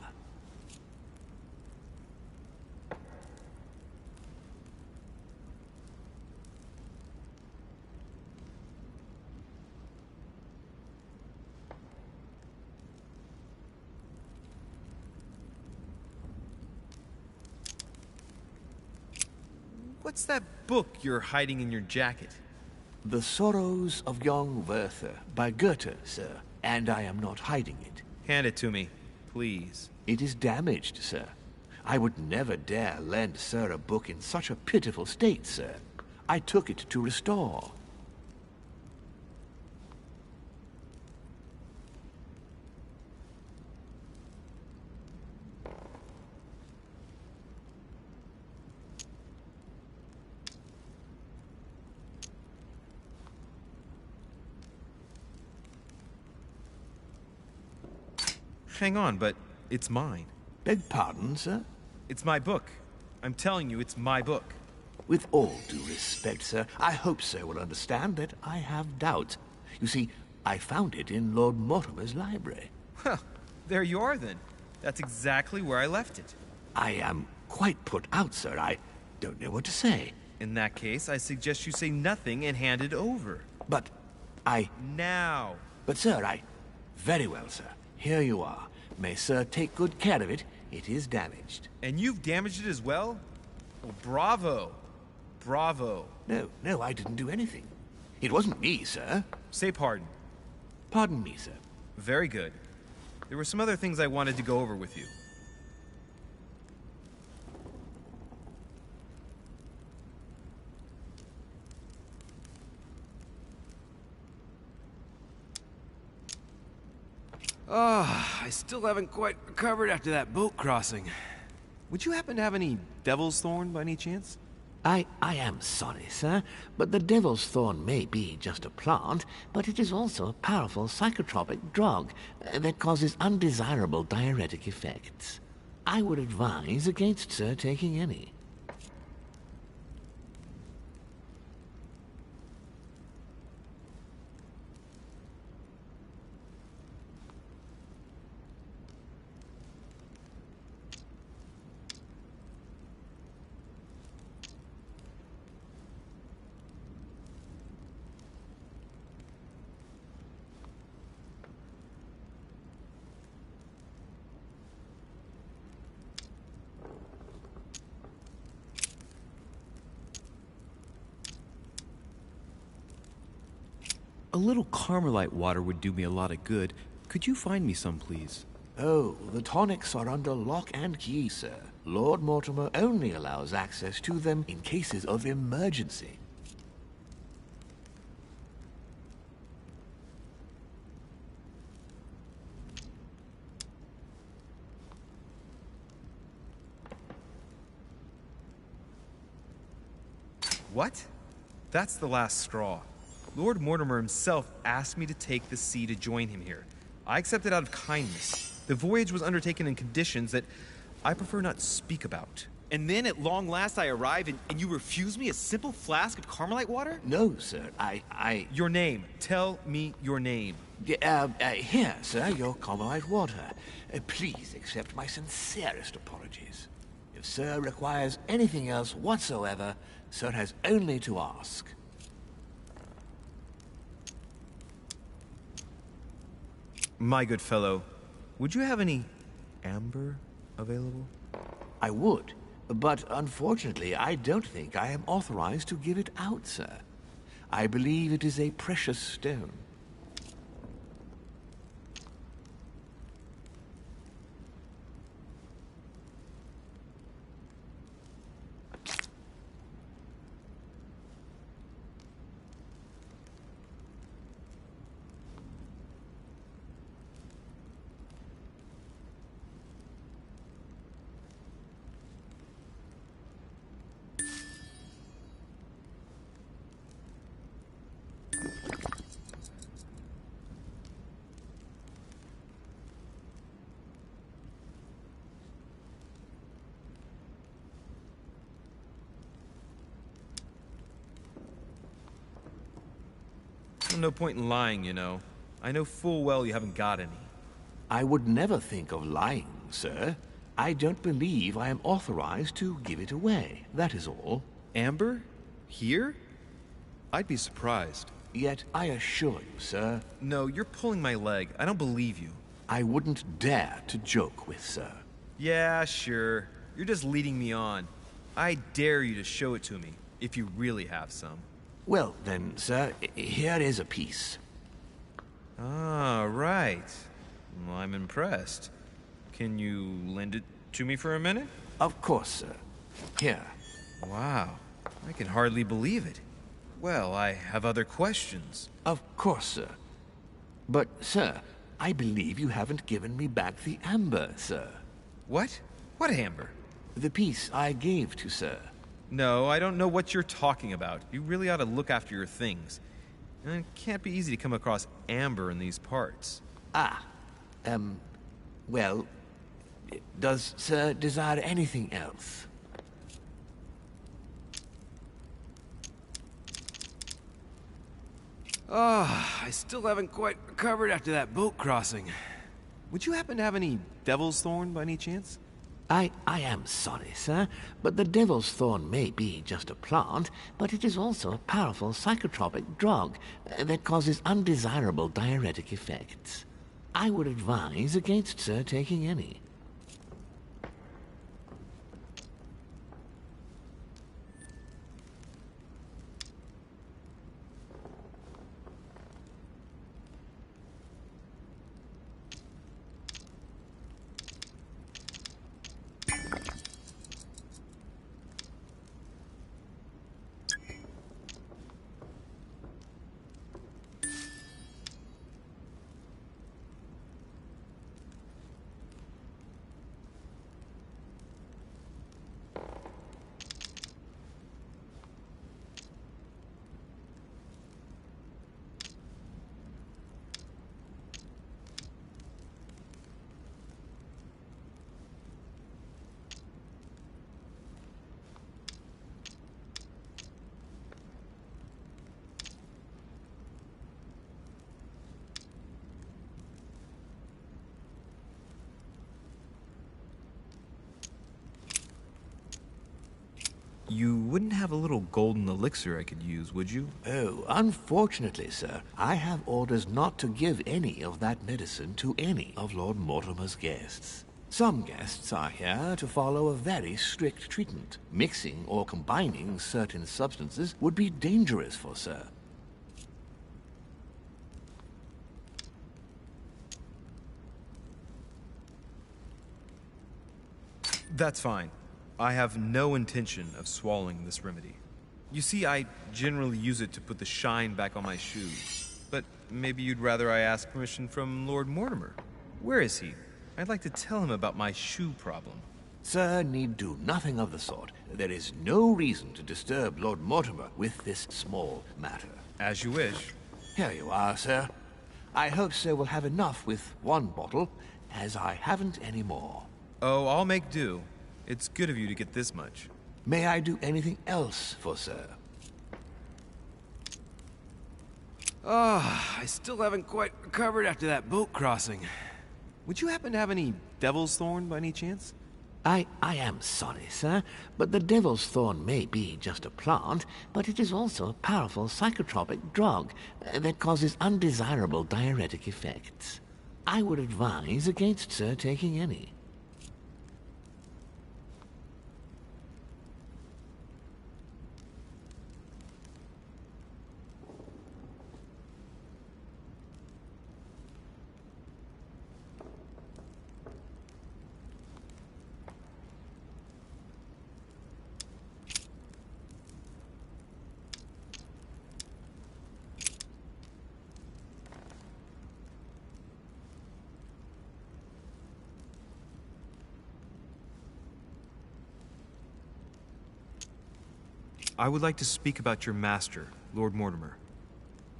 What's that book you're hiding in your jacket? The Sorrows of Young Werther by Goethe, sir. And I am not hiding it. Hand it to me, please. It is damaged, sir. I would never dare lend sir a book in such a pitiful state, sir. I took it to restore. Hang on, but it's mine. Beg pardon, sir? It's my book. I'm telling you, it's my book. With all due respect, sir, I hope sir will understand that I have doubts. You see, I found it in Lord Mortimer's library. Huh, there you are then. That's exactly where I left it. I am quite put out, sir. I don't know what to say. In that case, I suggest you say nothing and hand it over. But I... Now! But sir, I... Very well, sir. Here you are. May sir take good care of it. It is damaged. And you've damaged it as well? Well, bravo. Bravo. No, I didn't do anything. It wasn't me, sir. Say pardon. Pardon me, sir. Very good. There were some other things I wanted to go over with you. I still haven't quite recovered after that boat crossing. Would you happen to have any devil's thorn by any chance? I am sorry, sir, but the devil's thorn may be just a plant, but it is also a powerful psychotropic drug that causes undesirable diuretic effects. I would advise against, sir, taking any. A little Carmelite water would do me a lot of good. Could you find me some, please? Oh, the tonics are under lock and key, sir. Lord Mortimer only allows access to them in cases of emergency. What? That's the last straw. Lord Mortimer himself asked me to take the sea to join him here. I accepted out of kindness. The voyage was undertaken in conditions that I prefer not speak about. And then at long last I arrive and you refuse me a simple flask of Carmelite water? No, sir, Your name. Tell me your name. Here, sir, your Carmelite water. Please accept my sincerest apologies. If sir requires anything else whatsoever, sir has only to ask. My good fellow, would you have any amber available? I would, but unfortunately I don't think I am authorized to give it out, sir. I believe it is a precious stone. No point in lying, you know. I know full well you haven't got any. I would never think of lying, sir. I don't believe I am authorized to give it away, that is all. Amber? Here? I'd be surprised. Yet I assure you, sir... No, you're pulling my leg. I don't believe you. I wouldn't dare to joke with sir. Yeah, sure. You're just leading me on. I dare you to show it to me, if you really have some. Well, then, sir, here is a piece. Ah, right. Well, I'm impressed. Can you lend it to me for a minute? Of course, sir. Here. Wow. I can hardly believe it. Well, I have other questions. Of course, sir. But, sir, I believe you haven't given me back the amber, sir. What? What amber? The piece I gave to sir. No, I don't know what you're talking about. You really ought to look after your things. And it can't be easy to come across amber in these parts. Well, does sir desire anything else? I still haven't quite recovered after that boat crossing. Would you happen to have any devil's thorn by any chance? I am sorry, sir, but the devil's thorn may be just a plant, but it is also a powerful psychotropic drug that causes undesirable diuretic effects. I would advise against, sir, taking any. You wouldn't have a little golden elixir I could use, would you? Oh, unfortunately, sir, I have orders not to give any of that medicine to any of Lord Mortimer's guests. Some guests are here to follow a very strict treatment. Mixing or combining certain substances would be dangerous for sir. That's fine. I have no intention of swallowing this remedy. You see, I generally use it to put the shine back on my shoes. But maybe you'd rather I ask permission from Lord Mortimer. Where is he? I'd like to tell him about my shoe problem. Sir need do nothing of the sort. There is no reason to disturb Lord Mortimer with this small matter. As you wish. Here you are, sir. I hope sir will have enough with one bottle, as I haven't any more. Oh, I'll make do. It's good of you to get this much. May I do anything else for sir? I still haven't quite recovered after that boat crossing. Would you happen to have any devil's thorn by any chance? I am sorry, sir, but the devil's thorn may be just a plant, but it is also a powerful psychotropic drug that causes undesirable diuretic effects. I would advise against sir taking any. I would like to speak about your master, Lord Mortimer.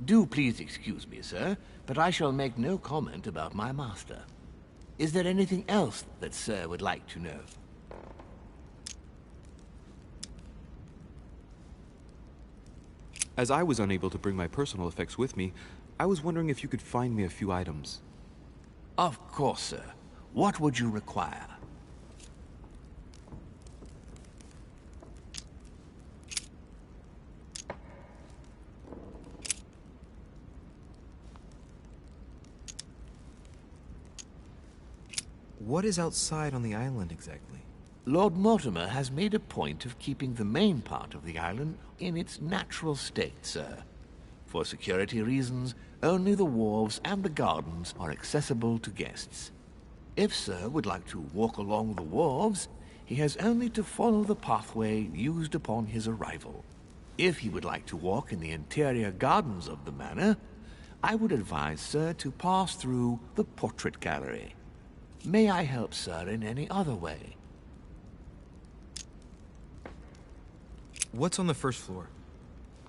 Do please excuse me, sir, but I shall make no comment about my master. Is there anything else that sir would like to know? As I was unable to bring my personal effects with me, I was wondering if you could find me a few items. Of course, sir. What would you require? What is outside on the island exactly? Lord Mortimer has made a point of keeping the main part of the island in its natural state, sir. For security reasons, only the wharves and the gardens are accessible to guests. If sir would like to walk along the wharves, he has only to follow the pathway used upon his arrival. If he would like to walk in the interior gardens of the manor, I would advise sir to pass through the portrait gallery. May I help sir in any other way? What's on the first floor?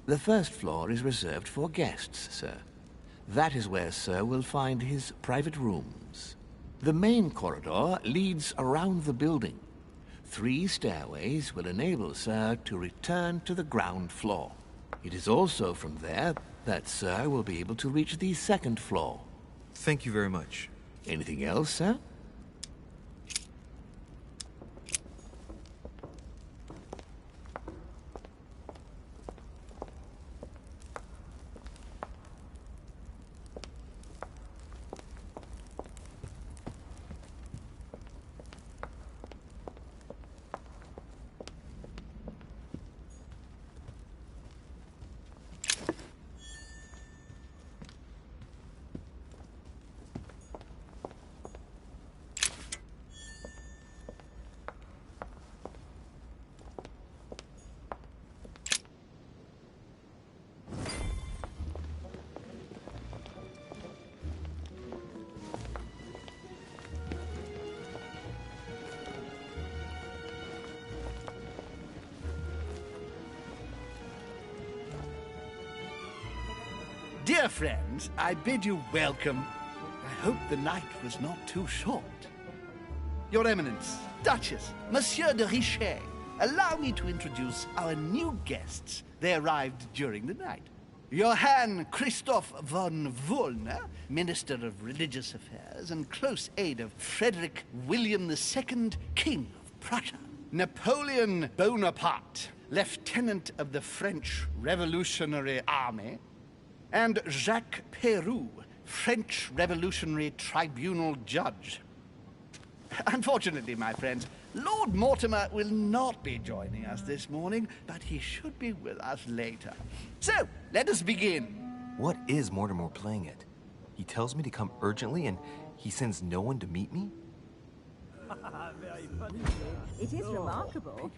The first floor is reserved for guests, sir. That is where sir will find his private rooms. The main corridor leads around the building. 3 stairways will enable sir to return to the ground floor. It is also from there that sir will be able to reach the second floor. Thank you very much. Anything else, sir? Dear friends, I bid you welcome. I hope the night was not too short. Your Eminence, Duchess, Monsieur de Richet, allow me to introduce our new guests. They arrived during the night. Johann Christoph von Wollner, Minister of Religious Affairs and close aide of Frederick William II, King of Prussia. Napoleon Bonaparte, lieutenant of the French Revolutionary Army, and Jacques Peroux, French Revolutionary Tribunal judge. Unfortunately, my friends, Lord Mortimer will not be joining us this morning, but he should be with us later. So, let us begin. What is Mortimer playing at? He tells me to come urgently and he sends no one to meet me? It is remarkable.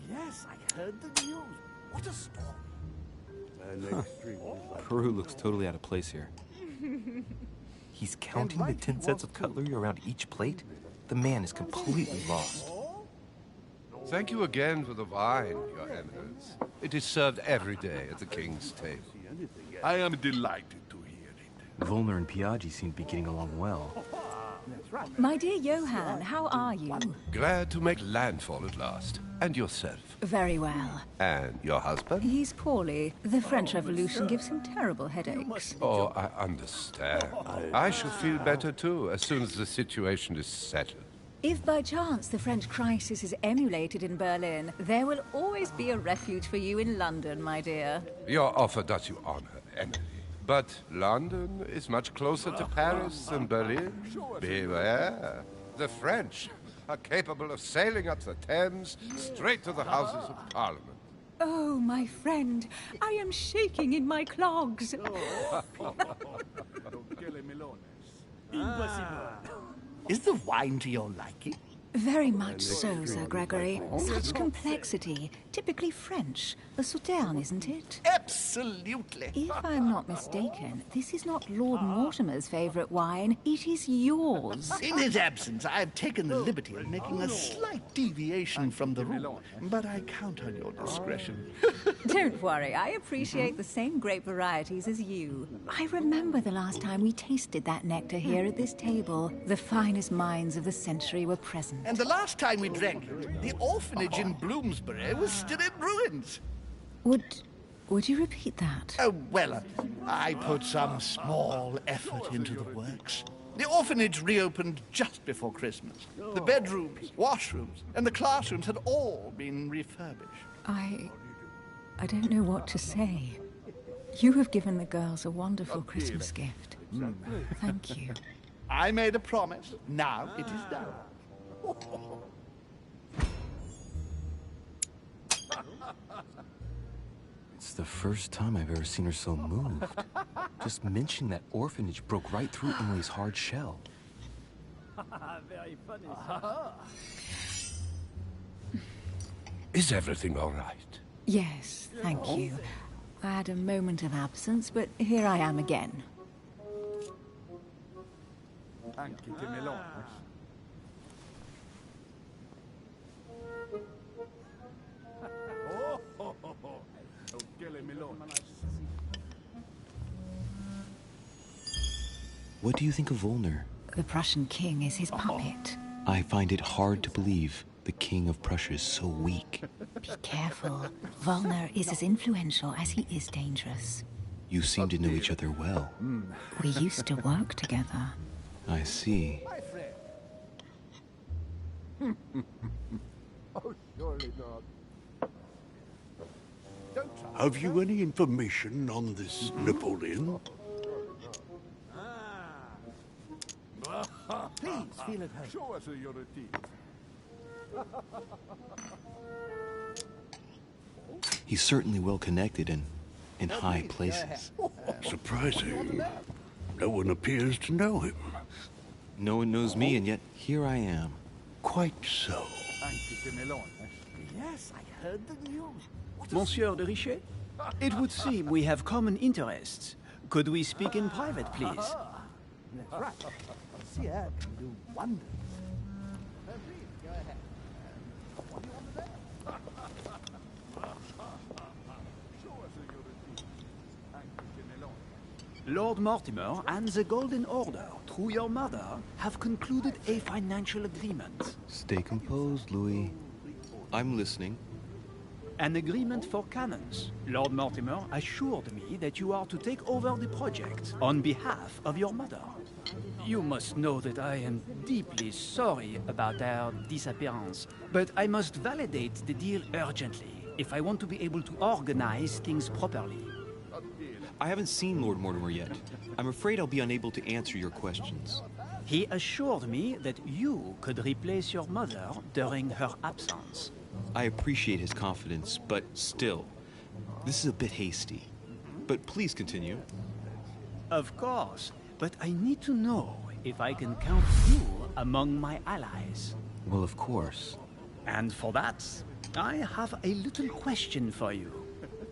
Yes, I heard the news. What a storm. Peru looks totally out of place here. He's counting the 10 sets of cutlery around each plate? The man is completely lost. Thank you again for the wine, Your Eminence. It is served every day at the king's table. I am delighted to hear it. Volner and Piaggi seem to be getting along well. My dear Johann, how are you? Glad to make landfall at last. And yourself? Very well. And your husband? He's poorly. The French Revolution gives him terrible headaches. Oh, I understand. I shall feel better too, as soon as the situation is settled. If by chance the French crisis is emulated in Berlin, there will always be a refuge for you in London, my dear. Your offer does you honor, Emily. But London is much closer to Paris than Berlin. Beware. The French are capable of sailing up the Thames straight to the Houses of Parliament. Oh, my friend, I am shaking in my clogs. Is the wine to your liking? Very much so, Sir Gregory. Such complexity. Typically French. A Sauterne, isn't it? Absolutely. If I'm not mistaken, this is not Lord Mortimer's favourite wine. It is yours. In his absence, I have taken the liberty of making a slight deviation from the rule, but I count on your discretion. Don't worry, I appreciate the same grape varieties as you. I remember the last time we tasted that nectar here at this table. The finest minds of the century were present. And the last time we drank it, the orphanage in Bloomsbury was still in ruins. Would you repeat that? Oh, well, I put some small effort into the works. The orphanage reopened just before Christmas. The bedrooms, washrooms, and the classrooms had all been refurbished. I don't know what to say. You have given the girls a wonderful Christmas gift. Thank you. I made a promise. Now it is done. It's the first time I've ever seen her so moved. Just mentioning that orphanage broke right through Emily's hard shell. Very funny. Is everything all right? Yes, thank you. I had a moment of absence, but here I am again. What do you think of Volner? The Prussian king is his puppet. I find it hard to believe the king of Prussia is so weak. Be careful. Volner is as influential as he is dangerous. You seem to know each other well. We used to work together. I see. Oh, surely not. Have you any information on this Napoleon? Please feel at home. Show us your teeth. He's certainly well connected and in high places. Surprising. No one appears to know him. No one knows me, and yet here I am. Quite so. Yes, I heard the news. Monsieur de Richet? It would seem we have common interests. Could we speak in private, please? That's right. Sierra can do wonders. Please, go ahead. What do you want to say? Lord Mortimer and the Golden Order, through your mother, have concluded a financial agreement. Stay composed, Louis. I'm listening. An agreement for cannons. Lord Mortimer assured me that you are to take over the project on behalf of your mother. You must know that I am deeply sorry about our disappearance, but I must validate the deal urgently. if I want to be able to organize things properly. I haven't seen Lord Mortimer yet. I'm afraid I'll be unable to answer your questions. He assured me that you could replace your mother during her absence. I appreciate his confidence, but still, this is a bit hasty. But please continue. Of course, but I need to know if I can count you among my allies. Well, of course. And for that, I have a little question for you.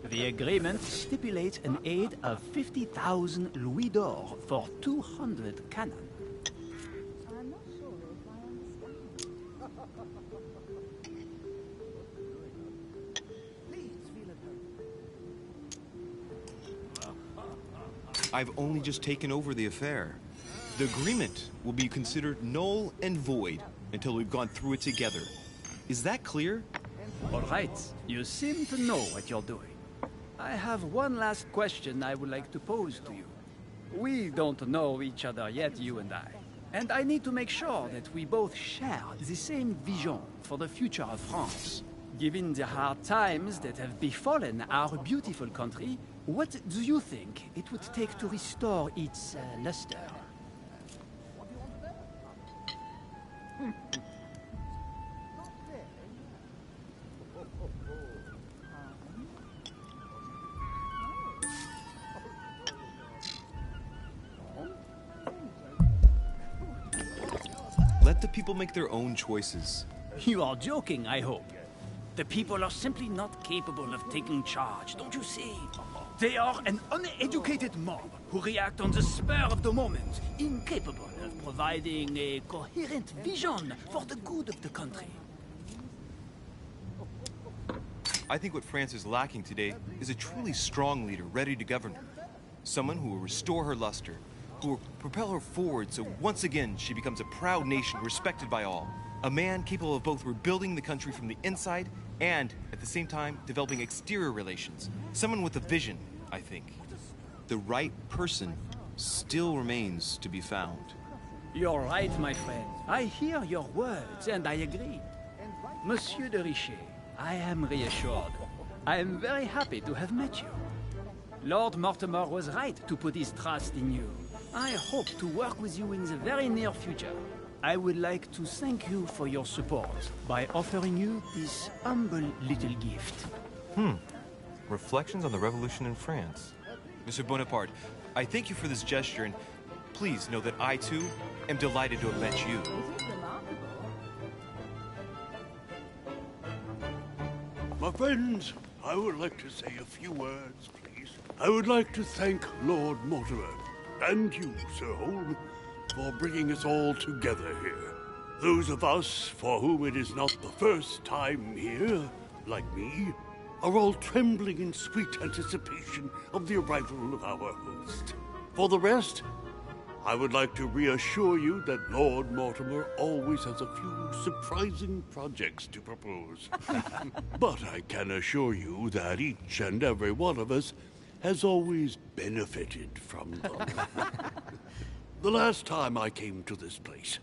The agreement stipulates an aid of 50,000 louis d'or for 200 cannon. I've only just taken over the affair. The agreement will be considered null and void until we've gone through it together. Is that clear? All right, you seem to know what you're doing. I have one last question I would like to pose to you. We don't know each other yet, you and I. And I need to make sure that we both share the same vision for the future of France. Given the hard times that have befallen our beautiful country, what do you think it would take to restore its luster? Let the people make their own choices. You are joking, I hope. The people are simply not capable of taking charge, don't you see? They are an uneducated mob who react on the spur of the moment, incapable of providing a coherent vision for the good of the country. I think what France is lacking today is a truly strong leader ready to govern her. Someone who will restore her luster, who will propel her forward so once again she becomes a proud nation respected by all. A man capable of both rebuilding the country from the inside and, at the same time, developing exterior relations. Someone with a vision, I think. The right person still remains to be found. You're right, my friend. I hear your words, and I agree. Monsieur de Richet, I am reassured. I am very happy to have met you. Lord Mortimer was right to put his trust in you. I hope to work with you in the very near future. I would like to thank you for your support by offering you this humble little gift. Reflections on the Revolution in France. Mr. Bonaparte, I thank you for this gesture, and please know that I, too, am delighted to have met you. My friends, I would like to say a few words, please. I would like to thank Lord Mortimer, and you, Sir Holm, for bringing us all together here. Those of us for whom it is not the first time here, like me, are all trembling in sweet anticipation of the arrival of our host. For the rest, I would like to reassure you that Lord Mortimer always has a few surprising projects to propose. But I can assure you that each and every one of us has always benefited from them. The last time I came to this place,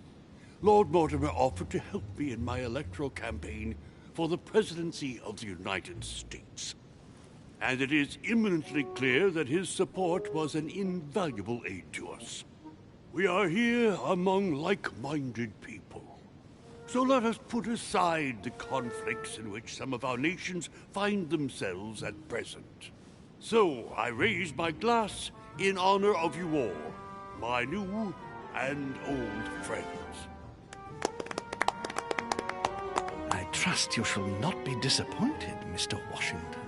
Lord Mortimer offered to help me in my electoral campaign for the presidency of the United States. And it is eminently clear that his support was an invaluable aid to us. We are here among like-minded people. So let us put aside the conflicts in which some of our nations find themselves at present. So I raise my glass in honor of you all, my new and old friends. I trust you shall not be disappointed, Mr. Washington.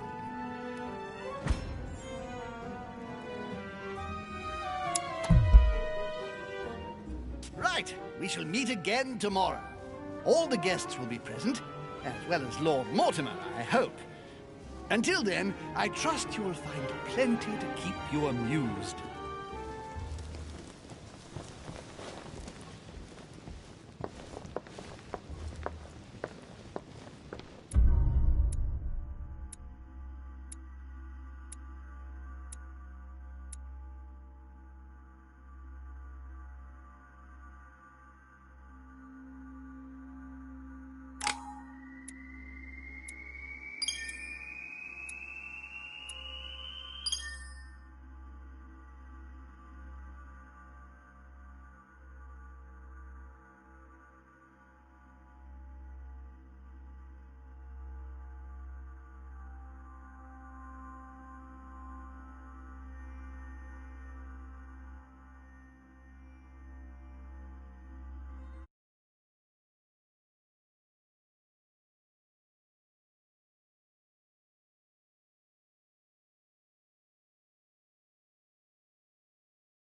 Right, we shall meet again tomorrow. All the guests will be present, as well as Lord Mortimer, I hope. Until then, I trust you will find plenty to keep you amused.